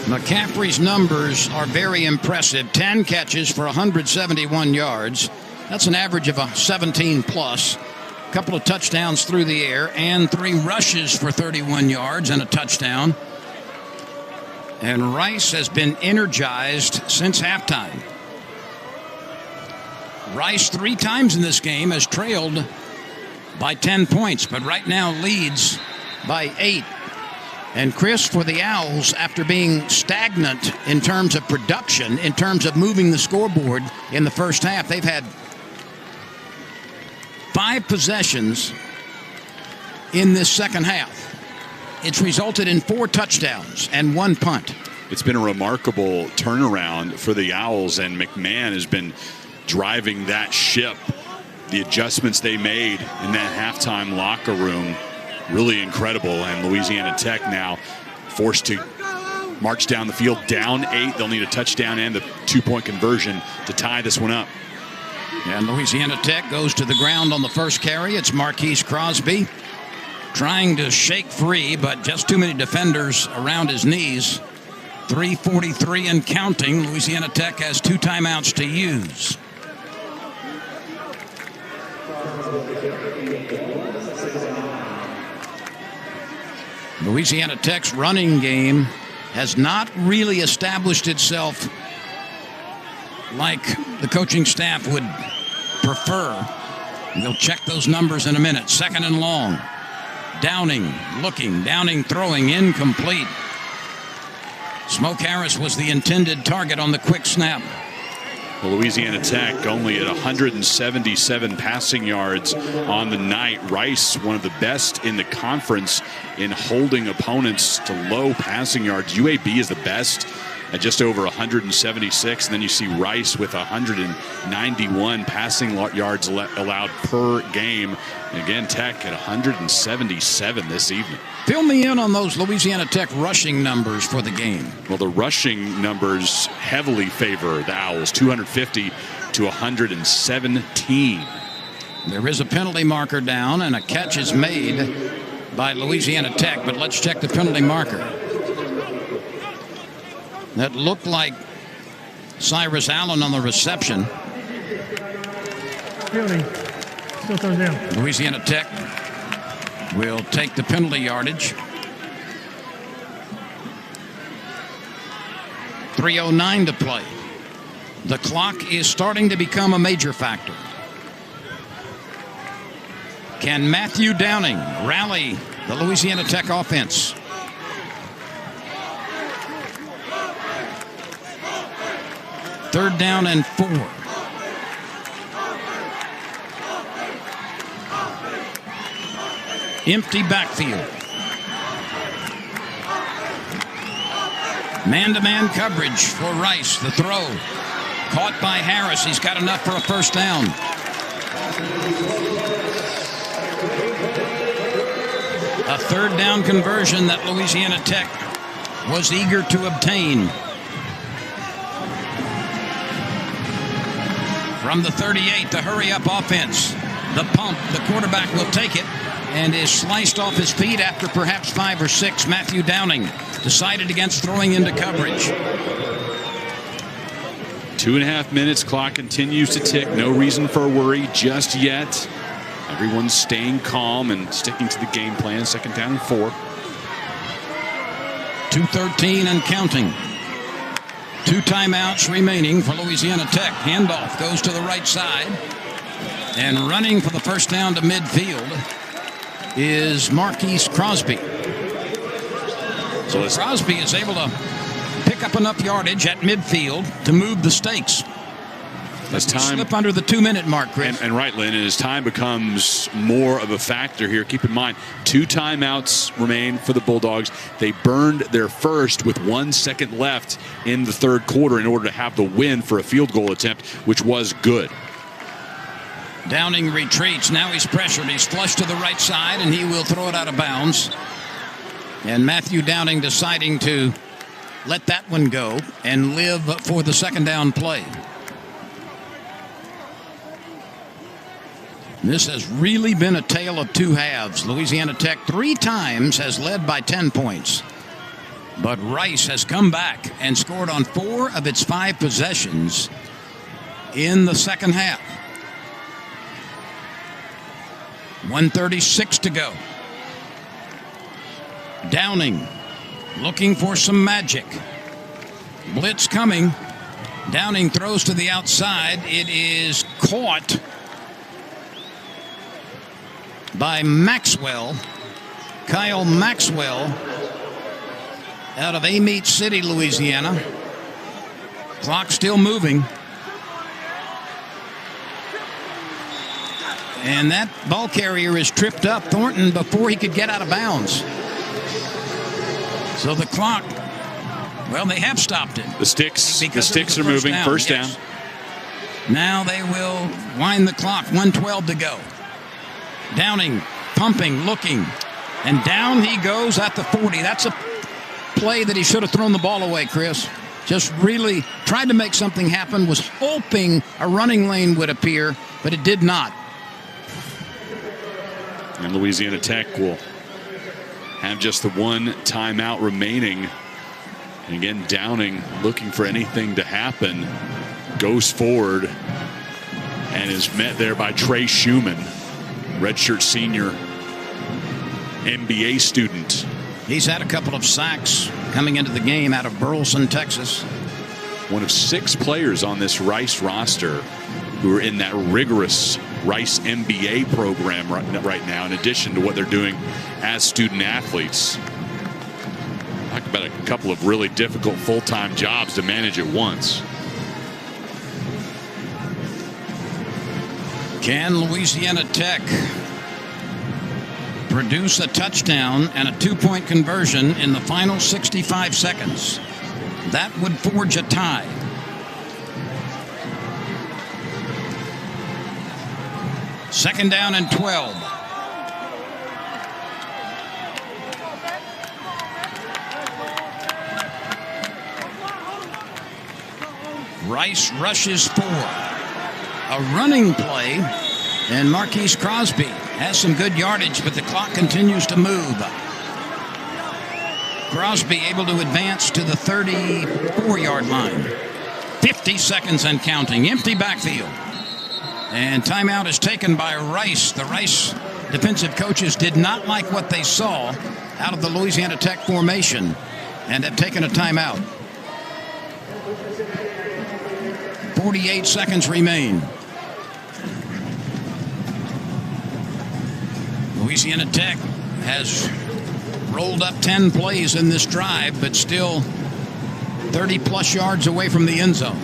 McCaffrey's numbers are very impressive. 10 catches for 171 yards. That's an average of a 17-plus. A couple of touchdowns through the air and 3 rushes for 31 yards and a touchdown. And Rice has been energized since halftime. Rice 3 times in this game has trailed by 10 points, but right now leads by 8. And Chris, for the Owls, after being stagnant in terms of production, in terms of moving the scoreboard in the first half, they've had 5 possessions in this second half. It's resulted in 4 touchdowns and 1 punt. It's been a remarkable turnaround for the Owls, and McMahon has been driving that ship. The adjustments they made in that halftime locker room, really incredible. And Louisiana Tech now forced to march down the field down 8. They'll need a touchdown and the 2-point conversion to tie this one up. And Louisiana Tech goes to the ground on the first carry. It's Marquise Crosby trying to shake free, but just too many defenders around his knees. 3:43 and counting. Louisiana Tech has 2 timeouts to use. Louisiana Tech's running game has not really established itself like the coaching staff would prefer. We'll check those numbers in a minute. 2nd and long. Downing looking. Downing throwing. Incomplete. Smoke Harris was the intended target on the quick snap. Louisiana Tech only at 177 passing yards on the night. Rice, one of the best in the conference in holding opponents to low passing yards. UAB is the best at just over 176. And then you see Rice with 191 passing yards allowed per game. And again, Tech at 177 this evening. Fill me in on those Louisiana Tech rushing numbers for the game. Well, the rushing numbers heavily favor the Owls, 250 to 117. There is a penalty marker down, and a catch is made by Louisiana Tech, but let's check the penalty marker. That looked like Cyrus Allen on the reception. Fielding. Still third down. Louisiana Tech will take the penalty yardage. 3:09 to play. The clock is starting to become a major factor. Can Matthew Downing rally the Louisiana Tech offense? Third down and 4. Empty backfield. Man-to-man coverage for Rice. The throw. Caught by Harris. He's got enough for a first down. A third down conversion that Louisiana Tech was eager to obtain. From the 38, the hurry-up offense. The pump. The quarterback will take it and is sliced off his feet after perhaps 5 or 6. Matthew Downing decided against throwing into coverage. 2.5 minutes. Clock continues to tick. No reason for a worry just yet. Everyone's staying calm and sticking to the game plan. 2nd down and 4. 2:13 and counting. 2 timeouts remaining for Louisiana Tech. Handoff goes to the right side. And running for the first down to midfield is Marquise Crosby. So Crosby is able to pick up enough yardage at midfield to move the stakes. As time slip under the 2-minute mark, Chris. And right, Lynn, and as time becomes more of a factor here, keep in mind 2 timeouts remain for the Bulldogs. They burned their first with 1 second left in the 3rd quarter in order to have the win for a field goal attempt, which was good. Downing retreats. Now he's pressured. He's flushed to the right side, and he will throw it out of bounds. And Matthew Downing deciding to let that one go and live for the 2nd down play. This has really been a tale of 2 halves. Louisiana Tech 3 times has led by 10 points. But Rice has come back and scored on 4 of its 5 possessions in the second half. 1:36 to go. Downing looking for some magic. Blitz coming. Downing throws to the outside. It is caught by Maxwell. Kyle Maxwell out of Amite City, Louisiana. Clock still moving. And that ball carrier is tripped up, Thornton, before he could get out of bounds. So the clock, well, they have stopped it. The sticks are moving. First down. Now they will wind the clock. 1:12 to go. Downing, pumping, looking, and down he goes at the 40. That's a play that he should have thrown the ball away, Chris. Just really tried to make something happen, was hoping a running lane would appear, but it did not. And Louisiana Tech will have just the 1 timeout remaining. And again, Downing looking for anything to happen. Goes forward and is met there by Trey Schumann, redshirt senior MBA student. He's had a couple of sacks coming into the game out of Burleson, Texas. one of 6 players on this Rice roster who are in that rigorous Rice MBA program right now, in addition to what they're doing as student athletes. Talk about a couple of really difficult full-time jobs to manage at once. Can Louisiana Tech produce a touchdown and a 2-point conversion in the final 65 seconds? That would forge a tie. Second down and 12. Rice rushes 4. A running play, and Marquise Crosby has some good yardage, but the clock continues to move. Crosby able to advance to the 34-yard line. 50 seconds and counting. Empty backfield. And timeout is taken by Rice. The Rice defensive coaches did not like what they saw out of the Louisiana Tech formation and have taken a timeout. 48 seconds remain. Louisiana Tech has rolled up 10 plays in this drive, but still 30-plus yards away from the end zone.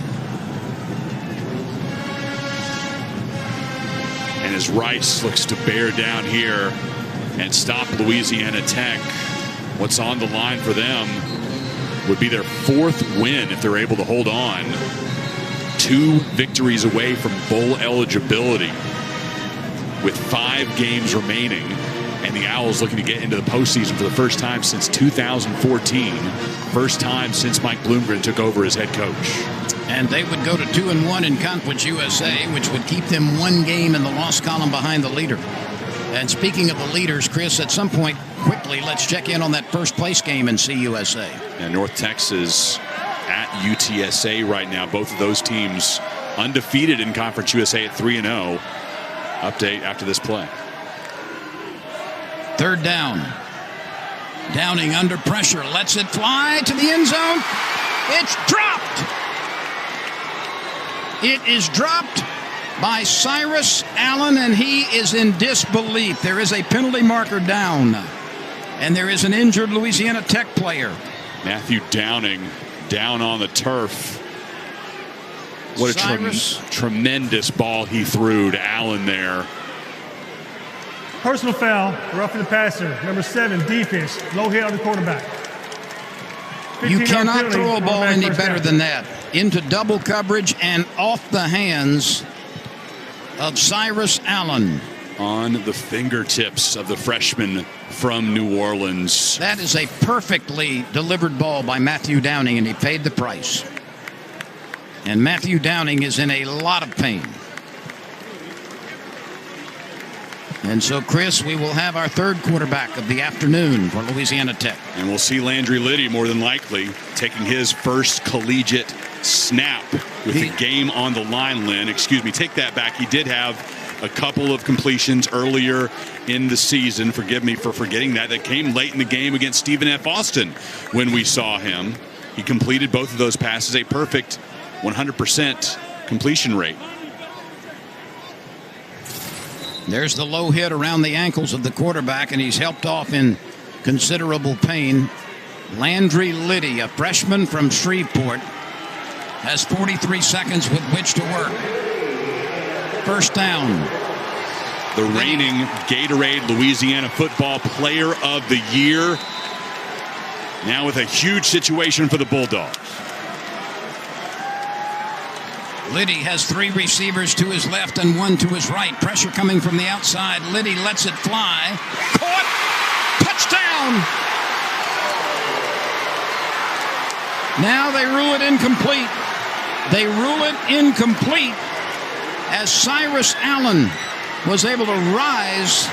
And as Rice looks to bear down here and stop Louisiana Tech, what's on the line for them would be their 4th win if they're able to hold on. 2 victories away from bowl eligibility with 5 games remaining, and the Owls looking to get into the postseason for the first time since 2014. First time since Mike Bloomgren took over as head coach. And they would go to 2-1 in Conference USA, which would keep them 1 game in the loss column behind the leader. And speaking of the leaders, Chris, at some point, quickly, let's check in on that first place game in CUSA. And North Texas at UTSA right now. Both of those teams undefeated in Conference USA at 3-0. Update after this play. 3rd down. Downing under pressure. Lets it fly to the end zone. It's dropped. It is dropped by Cyrus Allen, and he is in disbelief. There is a penalty marker down, and there is an injured Louisiana Tech player. Matthew Downing down on the turf. What a tremendous ball he threw to Allen there. Personal foul, roughing the passer. Number 7, defense. Low hit on the quarterback. You cannot throw a ball any better than that. Into double coverage and off the hands of Cyrus Allen. On the fingertips of the freshman from New Orleans. That is a perfectly delivered ball by Matthew Downing, and he paid the price. And Matthew Downing is in a lot of pain. And so, Chris, we will have our 3rd quarterback of the afternoon for Louisiana Tech. And we'll see Landry Liddy more than likely taking his first collegiate snap with the game on the line, Lynn. Excuse me, take that back. He did have a couple of completions earlier in the season. Forgive me for forgetting that. That came late in the game against Stephen F. Austin when we saw him. He completed both of those passes, a perfect 100% completion rate. There's the low hit around the ankles of the quarterback, and he's helped off in considerable pain. Landry Liddy, a freshman from Shreveport, has 43 seconds with which to work. First down. The reigning Gatorade Louisiana Football Player of the Year. Now with a huge situation for the Bulldogs. Liddy has 3 receivers to his left and 1 to his right. Pressure coming from the outside. Liddy lets it fly. Caught. Touchdown. Now they rule it incomplete. They rule it incomplete as Cyrus Allen was able to rise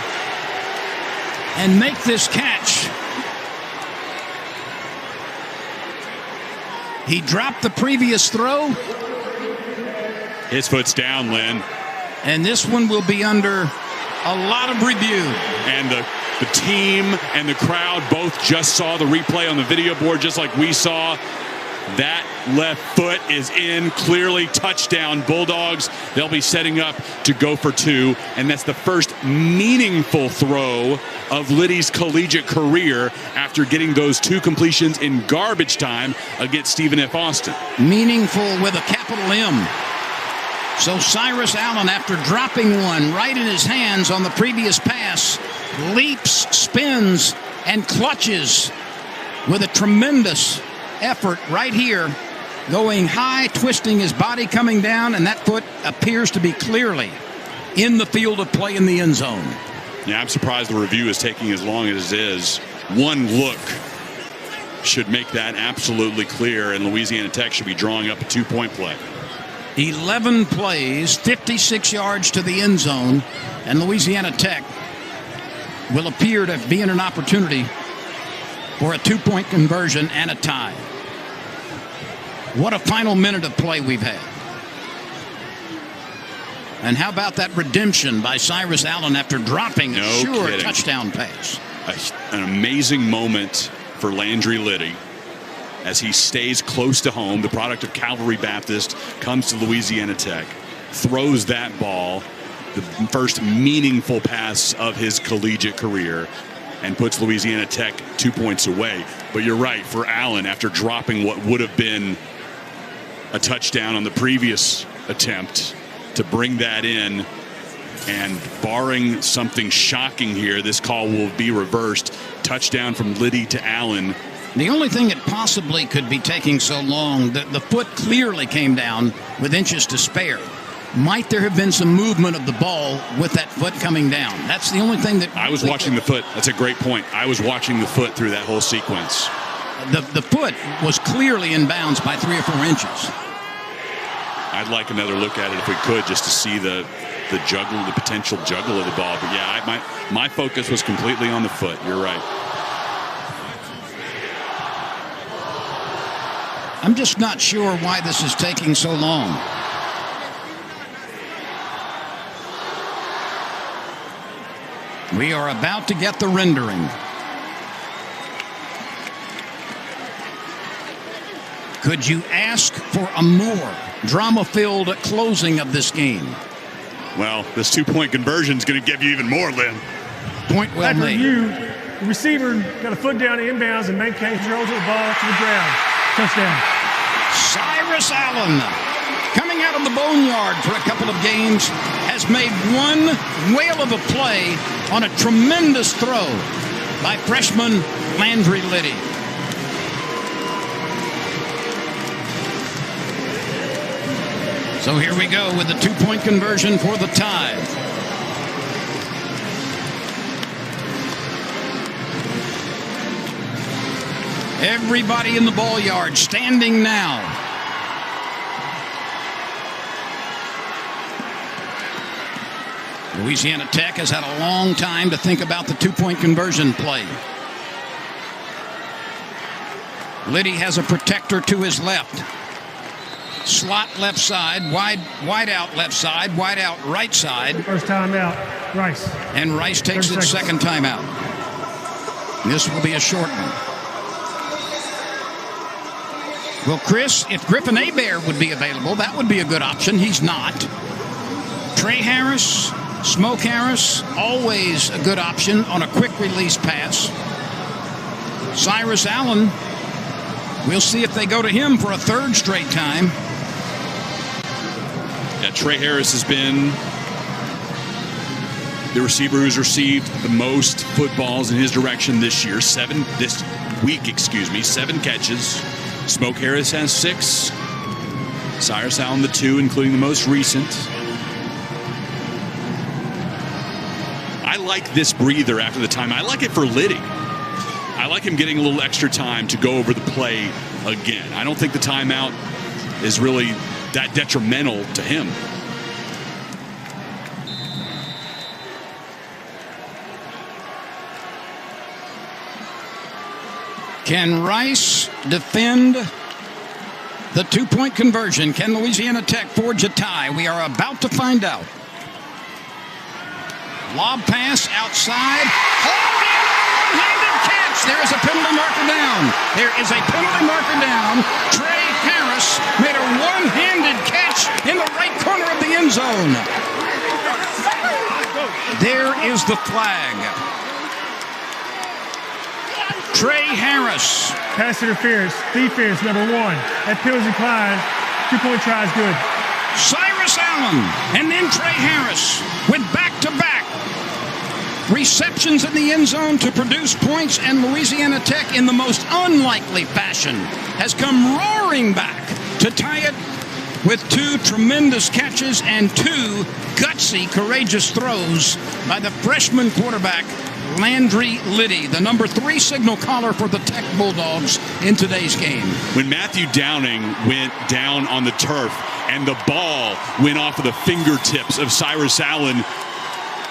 and make this catch. He dropped the previous throw. His foot's down, Lynn. And this one will be under a lot of review. And the team and the crowd both just saw the replay on the video board, just like we saw. That left foot is in, clearly touchdown Bulldogs. They'll be setting up to go for 2, and that's the first meaningful throw of Liddy's collegiate career after getting those 2 completions in garbage time against Stephen F. Austin. Meaningful with a capital M. So Cyrus Allen, after dropping one right in his hands on the previous pass, leaps, spins, and clutches with a tremendous effort right here, going high, twisting his body, coming down, and that foot appears to be clearly in the field of play in the end zone. Yeah, I'm surprised the review is taking as long as it is. One look should make that absolutely clear, and Louisiana Tech should be drawing up a 2-point play. 11 plays, 56 yards to the end zone, and Louisiana Tech will appear to be in an opportunity for a 2-point conversion and a tie. What a final minute of play we've had. And how about that redemption by Cyrus Allen after dropping a sure touchdown pass? An amazing moment for Landry Liddy as he stays close to home. The product of Calvary Baptist comes to Louisiana Tech, throws that ball, the first meaningful pass of his collegiate career, and puts Louisiana Tech 2 points away. But you're right, for Allen, after dropping what would have been a touchdown on the previous attempt, to bring that in, and barring something shocking here, this call will be reversed. Touchdown from Liddy to Allen. The only thing that possibly could be taking so long, the foot clearly came down with inches to spare. Might there have been some movement of the ball with that foot coming down? That's the only thing that... I was watching the foot. That's a great point. I was watching the foot through that whole sequence. The foot was clearly in bounds by 3 or 4 inches. I'd like another look at it if we could, just to see the juggle, the potential juggle of the ball. But yeah, my focus was completely on the foot. You're right. I'm just not sure why this is taking so long. We are about to get the rendering. Could you ask for a more drama-filled closing of this game? Well, this 2-point conversion is going to give you even more, Lynn. Point well made. The receiver got a foot down in inbounds and maintains control of the ball to the ground. Touchdown. Cyrus Allen, coming out of the boneyard for a couple of games, has made one whale of a play on a tremendous throw by freshman Landry Liddy. So here we go with the 2-point conversion for the Tide. Everybody in the ball yard standing now. Louisiana Tech has had a long time to think about the 2-point conversion play. Liddy has a protector to his left. Slot left side, wide out left side, wide out right side. First time out, Rice. And Rice takes its second time out. This will be a short one. Well, Chris, if Griffin Hebert would be available, that would be a good option. He's not. Trey Harris, Smoke Harris, always a good option on a quick release pass. Cyrus Allen, we'll see if they go to him for a third straight time. Yeah, Trey Harris has been the receiver who's received the most footballs in his direction this week, 7 catches. Smoke Harris has 6. Cyrus Allen the 2, including the most recent. I like this breather after the time. I like it for Liddy. I like him getting a little extra time to go over the play again. I don't think the timeout is really that detrimental to him. Can Rice defend the 2-point conversion? Can Louisiana Tech forge a tie? We are about to find out. Lob pass outside. Hold in, one-handed catch. There is a penalty marker down. There is a penalty marker down. Trey Harris made a one-handed catch in the right corner of the end zone. There is the flag. Trey Harris. Pass interference. Defense, number 1. That penalty declined. 2-point try is good. Cyrus Allen and then Trey Harris with back-to-back receptions in the end zone to produce points, and Louisiana Tech, in the most unlikely fashion, has come roaring back to tie it with 2 tremendous catches and 2 gutsy, courageous throws by the freshman quarterback, Landry Liddy, the number 3 signal caller for the Tech Bulldogs in today's game. When Matthew Downing went down on the turf and the ball went off of the fingertips of Cyrus Allen,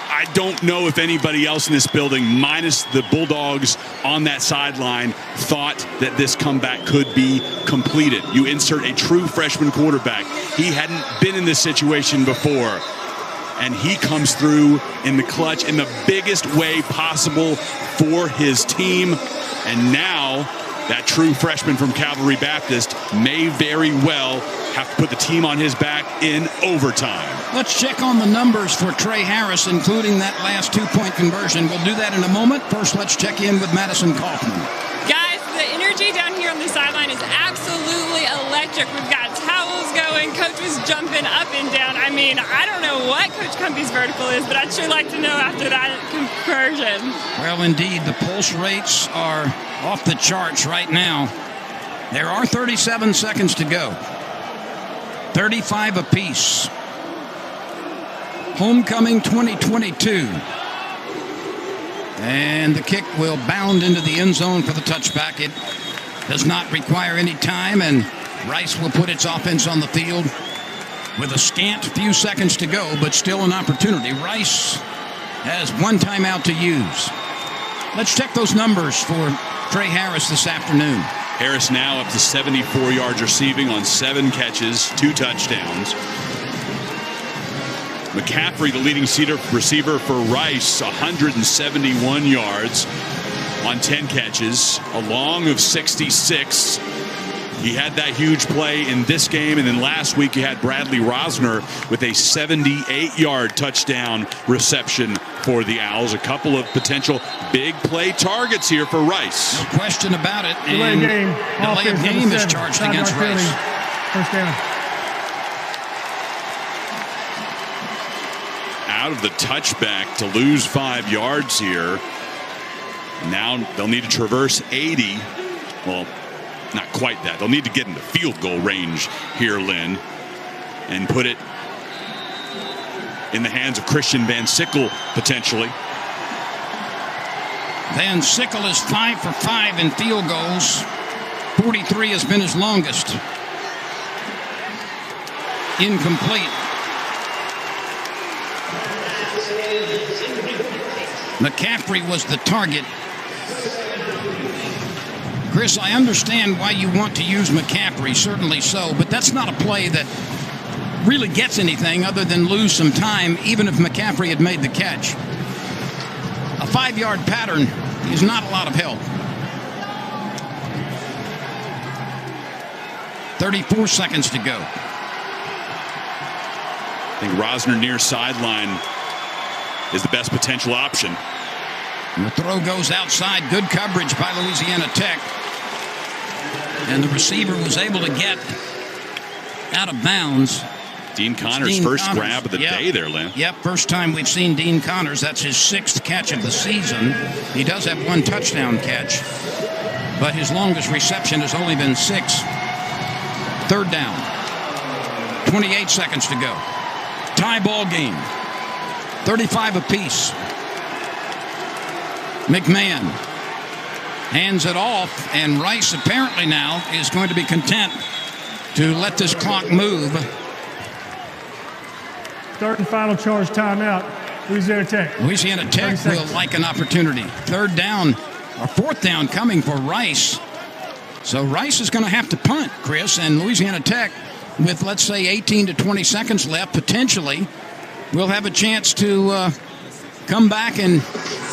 I don't know if anybody else in this building, minus the Bulldogs on that sideline, thought that this comeback could be completed. You insert a true freshman quarterback. He hadn't been in this situation before, and he comes through in the clutch in the biggest way possible for his team. And now that true freshman from Calvary Baptist may very well have to put the team on his back in overtime. Let's check on the numbers for Trey Harris, including that last 2-point conversion. We'll do that in a moment. First, let's check in with Madison Kaufman. Guys, the energy down here on the sideline is absolutely electric. We've got towels going. Coach was jumping up and down. I mean, I don't know what Coach Cumpy's vertical is, but I'd sure like to know after that conversion. Well, indeed, the pulse rates are off the charts right now. There are 37 seconds to go. 35 apiece. Homecoming 2022. And the kick will bound into the end zone for the touchback. It does not require any time, and Rice will put its offense on the field with a scant few seconds to go, but still an opportunity. Rice has 1 timeout to use. Let's check those numbers for Trey Harris this afternoon. Harris now up to 74 yards receiving on 7 catches, 2 touchdowns. McCaffrey, the leading receiver for Rice, 171 yards on 10 catches, a long of 66. He had that huge play in this game, and then last week you had Bradley Rosner with a 78-yard touchdown reception for the Owls. A couple of potential big play targets here for Rice. No question about it. Delay of game. Delay of game is charged against Rice. First down. Out of the touchback to lose 5 yards here. Now they'll need to traverse 80. Well, not quite that. They'll need to get into field goal range here, Lynn, and put it in the hands of Christian Van Sickle, potentially. Van Sickle is 5 for 5 in field goals. 43 has been his longest. Incomplete. McCaffrey was the target. Chris, I understand why you want to use McCaffrey, certainly so, but that's not a play that really gets anything other than lose some time, even if McCaffrey had made the catch. A 5-yard pattern is not a lot of help. 34 seconds to go. I think Rosner near sideline is the best potential option. And the throw goes outside. Good coverage by Louisiana Tech. And the receiver was able to get out of bounds. Dean Connors' first grab of the day there, Lynn. Yep, first time we've seen Dean Connors. That's his 6th catch of the season. He does have 1 touchdown catch, but his longest reception has only been 6. 3rd down. 28 seconds to go. Tie ball game. 35 apiece. McMahon hands it off, and Rice apparently now is going to be content to let this clock move. Third and final charge timeout. Louisiana Tech. Louisiana Tech will like an opportunity. 3rd down, or 4th down coming for Rice. So Rice is going to have to punt, Chris, and Louisiana Tech, with let's say 18 to 20 seconds left, potentially, will have a chance to come back and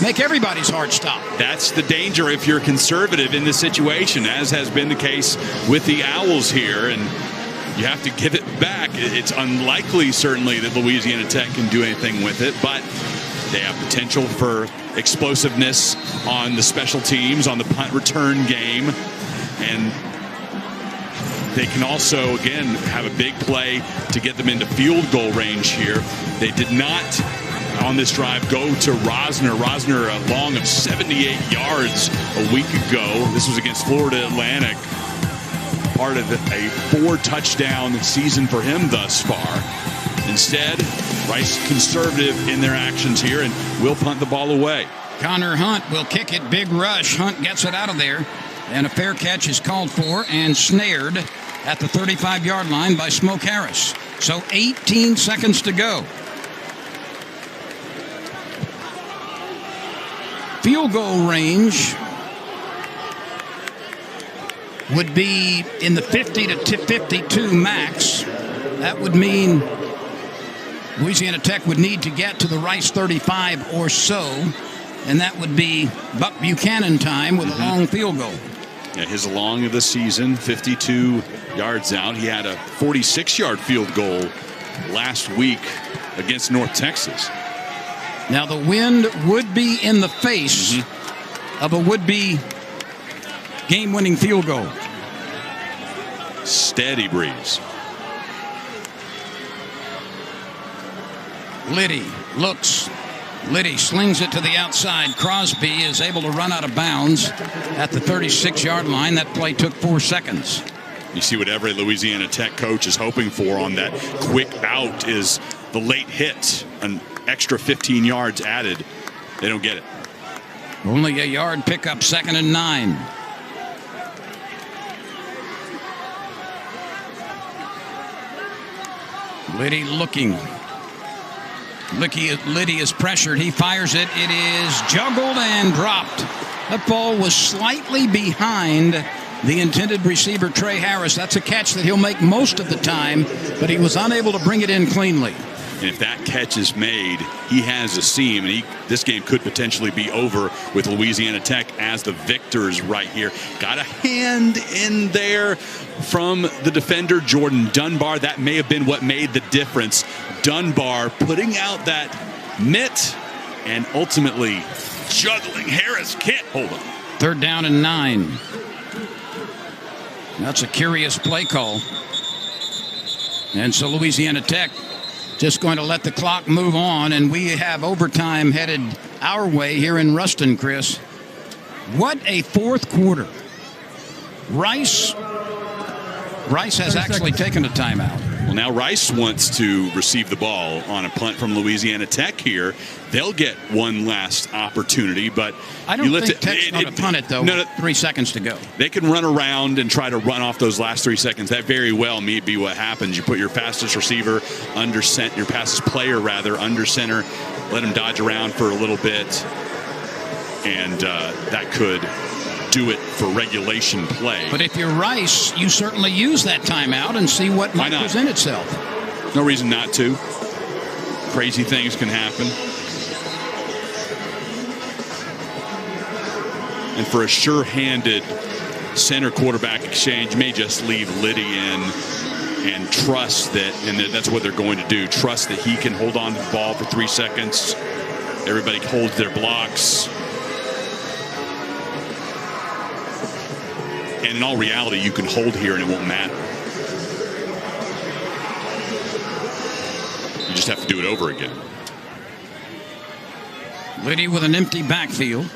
make everybody's heart stop. That's the danger if you're conservative in this situation, as has been the case with the Owls here, and you have to give it back. It's unlikely, certainly, that Louisiana Tech can do anything with it, but they have potential for explosiveness on the special teams, on the punt return game, and they can also, again, have a big play to get them into field goal range here. They did not, on this drive, go to Rosner. Rosner, a long of 78 yards a week ago. This was against Florida Atlantic. Part of a 4-touchdown season for him thus far. Instead, Rice conservative in their actions here and will punt the ball away. Connor Hunt will kick it. Big rush. Hunt gets it out of there. And a fair catch is called for and snared at the 35-yard line by Smoke Harris. So 18 seconds to go. Field goal range would be in the 50 to 52 max. That would mean Louisiana Tech would need to get to the Rice 35 or so, and that would be Buck Buchanan time with a long field goal. Yeah, his long of the season, 52 yards out. He had a 46-yard field goal last week against North Texas. Now the wind would be in the face of a would-be game-winning field goal. Steady breeze. Liddy looks. Liddy slings it to the outside. Crosby is able to run out of bounds at the 36-yard line. That play took 4 seconds. You see what every Louisiana Tech coach is hoping for on that quick out is the late hit, an extra 15 yards added. They don't get it. Only a yard pickup, 2nd and 9. Liddy looking. Liddy is pressured. He fires it. It is juggled and dropped. That ball was slightly behind the intended receiver, Trey Harris. That's a catch that he'll make most of the time, but he was unable to bring it in cleanly. And if that catch is made, he has a seam, and this game could potentially be over with Louisiana Tech as the victors right here. Got a hand in there from the defender, Jordan Dunbar. That may have been what made the difference. Dunbar putting out that mitt and ultimately juggling. Harris can't hold him. 3rd down and 9. That's a curious play call. And so Louisiana Tech just going to let the clock move on, and we have overtime headed our way here in Ruston, Chris. What a fourth quarter. Rice has actually taken a timeout. Well, now Rice wants to receive the ball on a punt from Louisiana Tech here. They'll get one last opportunity, but I don't think Tech's going to punt it, though, with 3 seconds to go. They can run around and try to run off those last 3 seconds. That very well may be what happens. You put your fastest receiver under center, your fastest player, rather, under center, let him dodge around for a little bit, and that could do it for regulation play. But if you're Rice, you certainly use that timeout and see what might present itself. No reason not to. Crazy things can happen. And for a sure-handed center quarterback exchange, may just leave Liddy in and trust that, and that's what they're going to do, trust that he can hold on to the ball for 3 seconds. Everybody holds their blocks. And in all reality, you can hold here and it won't matter. You just have to do it over again. Liddy with an empty backfield.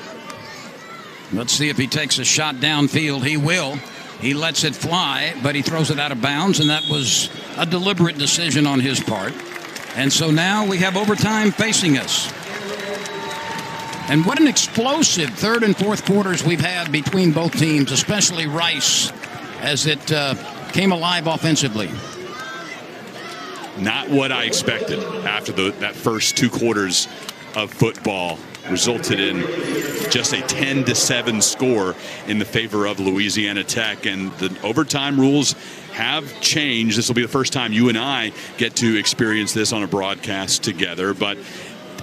Let's see if he takes a shot downfield. He will. He lets it fly, but he throws it out of bounds, and that was a deliberate decision on his part. And so now we have overtime facing us. And what an explosive third and fourth quarters we've had between both teams, especially Rice, as it came alive offensively. Not what I expected after that first 2 quarters of football. Resulted in just a 10-7 score in the favor of Louisiana Tech. And the overtime rules have changed. This will be the first time you and I get to experience this on a broadcast together. But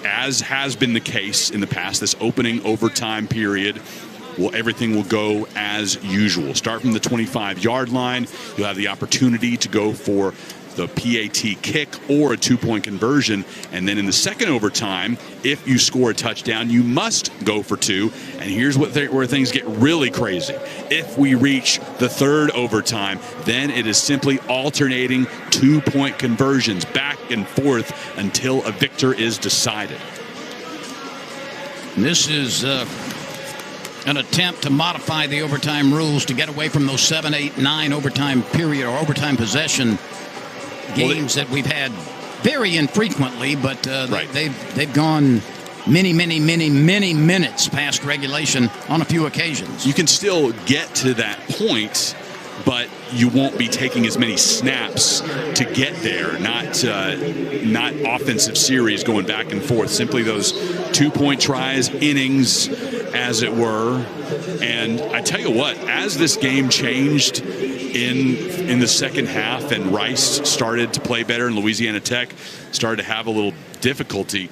as has been the case in the past, this opening overtime period, everything will go as usual. Start from the 25-yard line. You'll have the opportunity to go for the PAT kick or a two-point conversion. And then in the second overtime, if you score a touchdown, you must go for two. And here's where things get really crazy. If we reach the third overtime, then it is simply alternating two-point conversions back and forth until a victor is decided. This is an attempt to modify the overtime rules to get away from those 7, 8, 9 overtime period or overtime possession games that we've had very infrequently, but they've gone many minutes past regulation on a few occasions. You can still get to that point, but you won't be taking as many snaps to get there. Not offensive series going back and forth. Simply those two-point tries, innings, as it were. And I tell you what, as this game changed in the second half and Rice started to play better and Louisiana Tech started to have a little difficulty,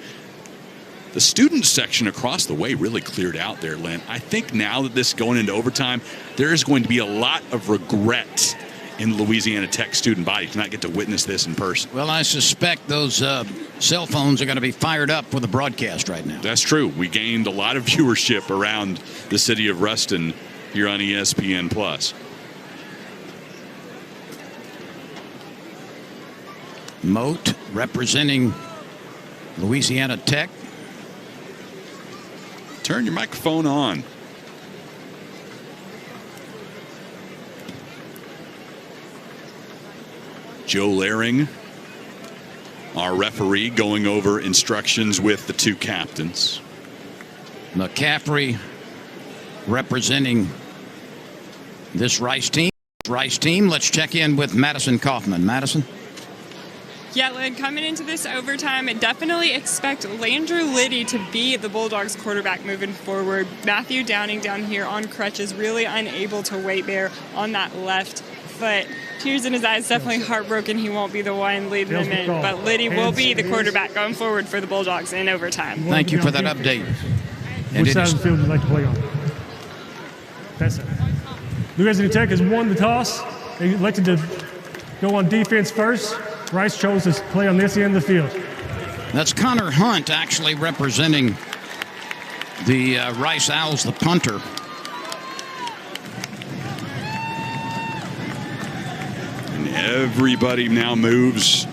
the student section across the way really cleared out there, Lynn. I think now that this is going into overtime, there is going to be a lot of regret in the Louisiana Tech student body to not get to witness this in person. Well, I suspect those cell phones are going to be fired up for the broadcast right now. That's true. We gained a lot of viewership around the city of Ruston here on ESPN+. Moat representing Louisiana Tech. Turn your microphone on. Joe Laring, our referee, going over instructions with the two captains. McCaffrey representing this Rice team. Let's check in with Madison Kaufman. Madison? Yeah, Lynn, coming into this overtime, definitely expect Landrew Liddy to be the Bulldogs quarterback moving forward. Matthew Downing down here on crutches, really unable to weight bear on that left foot. Tears in his eyes, definitely heartbroken he won't be the one leading them in, but Liddy will be the quarterback going forward for the Bulldogs in overtime. Thank you for that update. Which side of the field would you like to play on? That's it. Louisiana Tech has won the toss. They elected to go on defense first. Rice chose to play on this end of the field. That's Connor Hunt actually representing the Rice Owls, the punter. And everybody now moves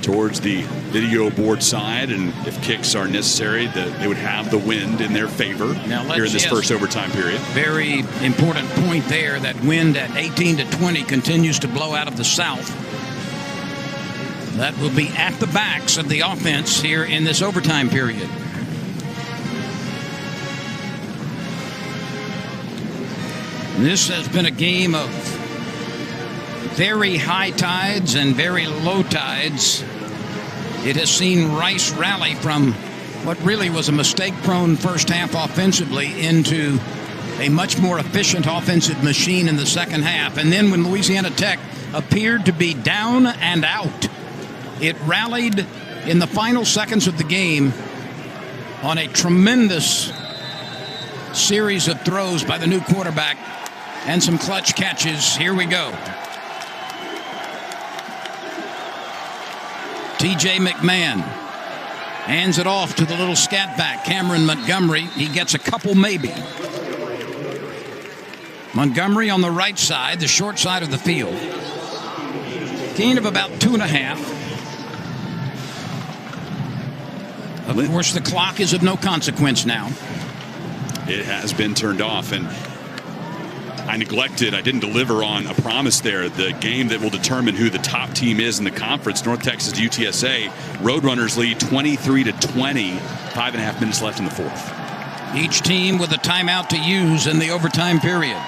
towards the video board side, and if kicks are necessary, they would have the wind in their favor here in this first overtime period. Very important point there. That wind at 18 to 20 continues to blow out of the south. That will be at the backs of the offense here in this overtime period. This has been a game of very high tides and very low tides. It has seen Rice rally from what really was a mistake-prone first half offensively into a much more efficient offensive machine in the second half. And then when Louisiana Tech appeared to be down and out, it rallied in the final seconds of the game on a tremendous series of throws by the new quarterback and some clutch catches. Here we go. TJ McMahon hands it off to the little scat back, Cameron Montgomery. He gets a couple maybe. Montgomery on the right side, the short side of the field. Gain of about 2.5. Of course, the clock is of no consequence now. It has been turned off, and I didn't deliver on a promise there. The game that will determine who the top team is in the conference, North Texas UTSA, Roadrunners lead 23-20, 5.5 minutes left in the fourth. Each team with a timeout to use in the overtime period.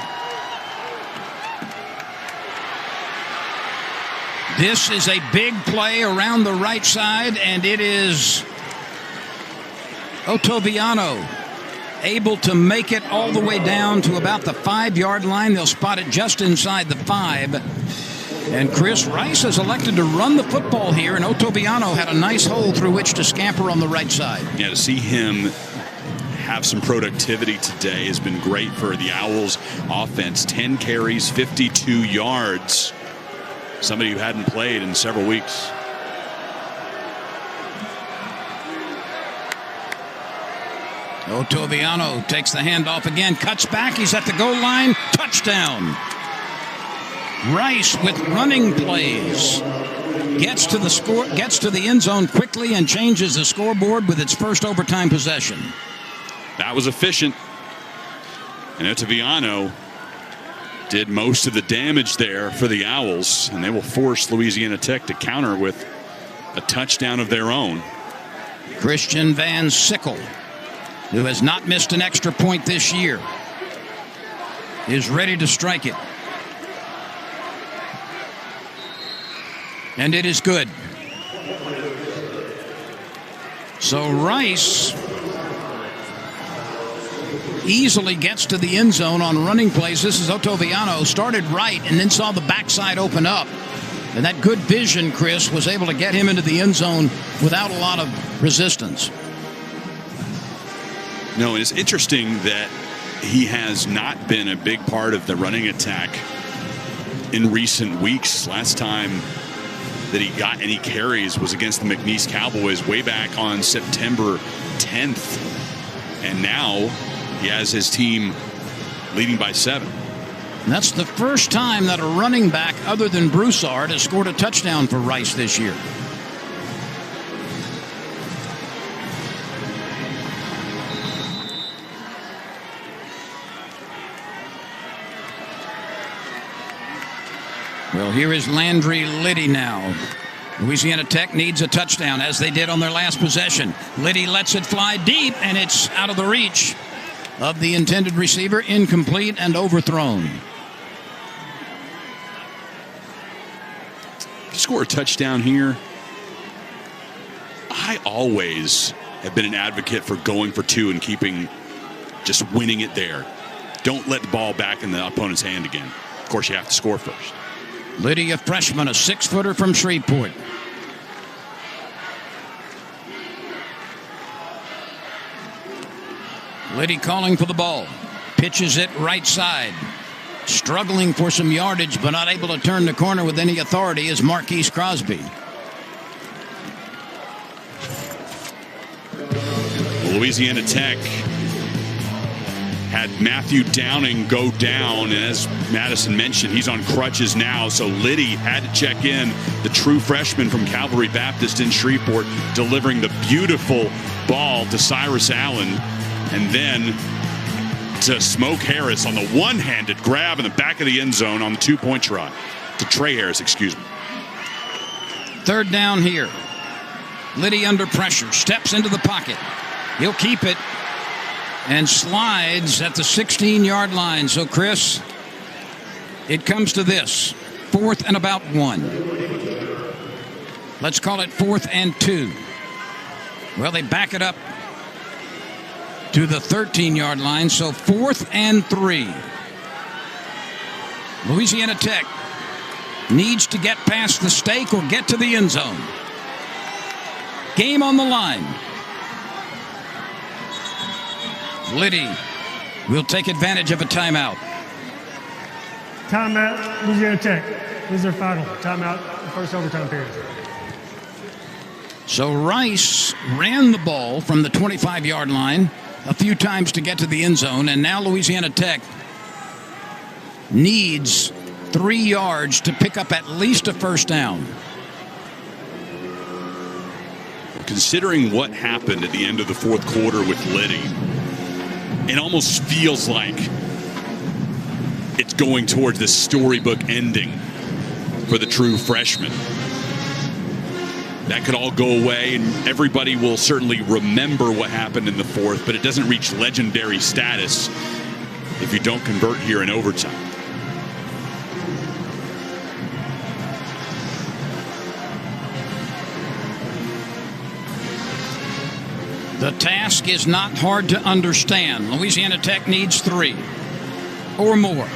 This is a big play around the right side, and it is Otoviano able to make it all the way down to about the 5-yard line. They'll spot it just inside the 5. And Chris Rice has elected to run the football here, and Otoviano had a nice hole through which to scamper on the right side. Yeah, to see him have some productivity today has been great for the Owls offense. 10 carries, 52 yards. Somebody who hadn't played in several weeks. Otoviano takes the handoff again, cuts back, he's at the goal line, touchdown. Rice with running plays. Gets to the end zone quickly and changes the scoreboard with its first overtime possession. That was efficient. And Otoviano did most of the damage there for the Owls, and they will force Louisiana Tech to counter with a touchdown of their own. Christian Van Sickle, who has not missed an extra point this year, is ready to strike it. And it is good. So Rice easily gets to the end zone on running plays. This is Otoviano, started right and then saw the backside open up. And that good vision, Chris, was able to get him into the end zone without a lot of resistance. No, and it's interesting that he has not been a big part of the running attack in recent weeks. Last time that he got any carries was against the McNeese Cowboys way back on September 10th. And now he has his team leading by 7. And that's the first time that a running back other than Broussard has scored a touchdown for Rice this year. Well, here is Landry Liddy now. Louisiana Tech needs a touchdown, as they did on their last possession. Liddy lets it fly deep, and it's out of the reach of the intended receiver, incomplete and overthrown. Score a touchdown here. I always have been an advocate for going for 2 and just winning it there. Don't let the ball back in the opponent's hand again. Of course, you have to score first. Liddy, a freshman, a 6-footer from Shreveport. Liddy calling for the ball. Pitches it right side. Struggling for some yardage, but not able to turn the corner with any authority is Marquise Crosby. Louisiana Tech had Matthew Downing go down, and as Madison mentioned, he's on crutches now, so Liddy had to check in, the true freshman from Calvary Baptist in Shreveport, delivering the beautiful ball to Cyrus Allen, and then to Smoke Harris on the one-handed grab in the back of the end zone on the 2-point try. To Trey Harris, excuse me. Third down here. Liddy under pressure, steps into the pocket. He'll keep it and slides at the 16-yard line. So, Chris, it comes to this. 4th and about 1. Let's call it 4th and 2. Well, they back it up to the 13-yard line, so 4th and 3. Louisiana Tech needs to get past the stake or get to the end zone. Game on the line. Liddy will take advantage of a timeout. Timeout, Louisiana Tech. This is their final timeout, the first overtime period. So Rice ran the ball from the 25-yard line a few times to get to the end zone, and now Louisiana Tech needs 3 yards to pick up at least a first down. Considering what happened at the end of the 4th quarter with Liddy, it almost feels like it's going towards this storybook ending for the true freshman. That could all go away, and everybody will certainly remember what happened in the 4th, but it doesn't reach legendary status if you don't convert here in overtime. The task is not hard to understand. Louisiana Tech needs 3 or more.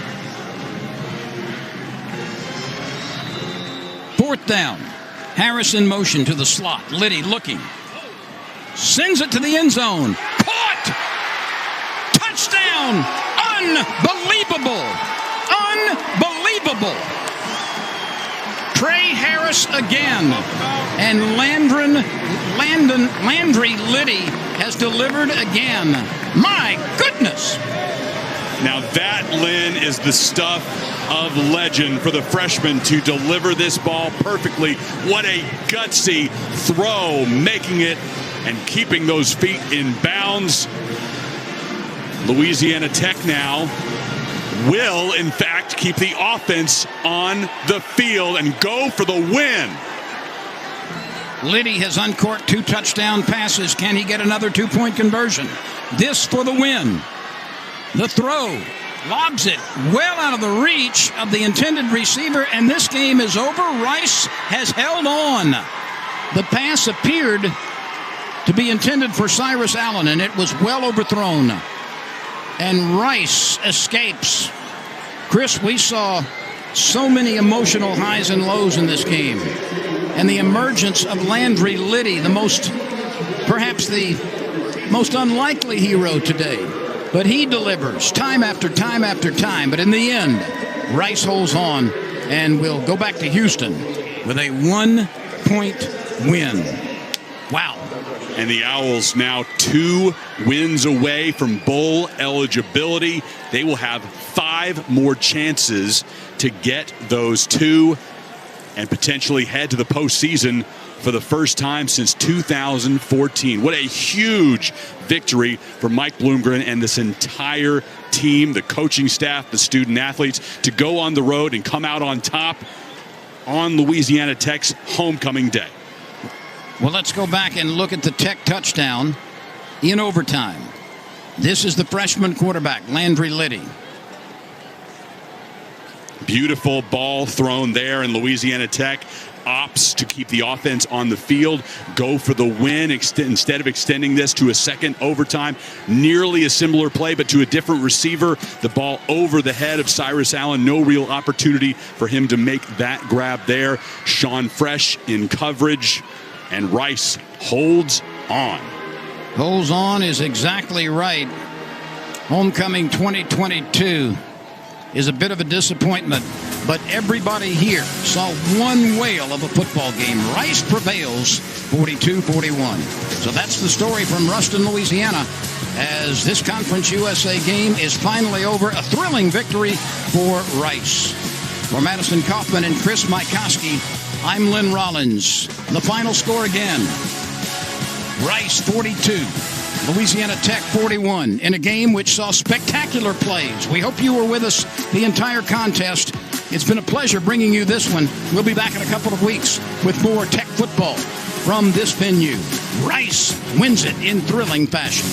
4th down. Harris in motion to the slot. Liddy looking. Sends it to the end zone. Caught! Touchdown! Unbelievable! Unbelievable! Trey Harris again. And Landry Liddy has delivered again. My goodness! Now that, Lynn, is the stuff of legend for the freshman to deliver this ball perfectly. What a gutsy throw, making it and keeping those feet in bounds. Louisiana Tech now will, in fact, keep the offense on the field and go for the win. Liddy has uncorked 2 touchdown passes. Can he get another 2-point conversion? This for the win. The throw lobs it well out of the reach of the intended receiver, and this game is over. Rice has held on. The pass appeared to be intended for Cyrus Allen, and it was well overthrown. And Rice escapes. Chris, we saw so many emotional highs and lows in this game. And the emergence of Landry Liddy, perhaps the most unlikely hero today. But he delivers time after time after time. But in the end, Rice holds on and will go back to Houston with a 1-point win. Wow. And the Owls now 2 wins away from bowl eligibility. They will have 5 more chances to get those 2 and potentially head to the postseason for the first time since 2014. What a huge victory for Mike Bloomgren and this entire team, the coaching staff, the student athletes, to go on the road and come out on top on Louisiana Tech's homecoming day. Well, let's go back and look at the Tech touchdown in overtime. This is the freshman quarterback, Landry Liddy. Beautiful ball thrown there, and Louisiana Tech opts to keep the offense on the field, go for the win instead of extending this to a second overtime. Nearly a similar play, but to a different receiver. The ball over the head of Cyrus Allen. No real opportunity for him to make that grab there. Sean Fresh in coverage, and Rice holds on. Holds on is exactly right. Homecoming 2022 is a bit of a disappointment, but everybody here saw one whale of a football game. Rice prevails 42-41. So that's the story from Ruston, Louisiana, as this Conference USA game is finally over. A thrilling victory for Rice. For Madison Kaufman and Chris Mikoski, I'm Lynn Rollins. The final score again: Rice 42, Louisiana Tech 41, in a game which saw spectacular plays. We hope you were with us the entire contest. It's been a pleasure bringing you this one. We'll be back in a couple of weeks with more Tech football from this venue. Rice wins it in thrilling fashion.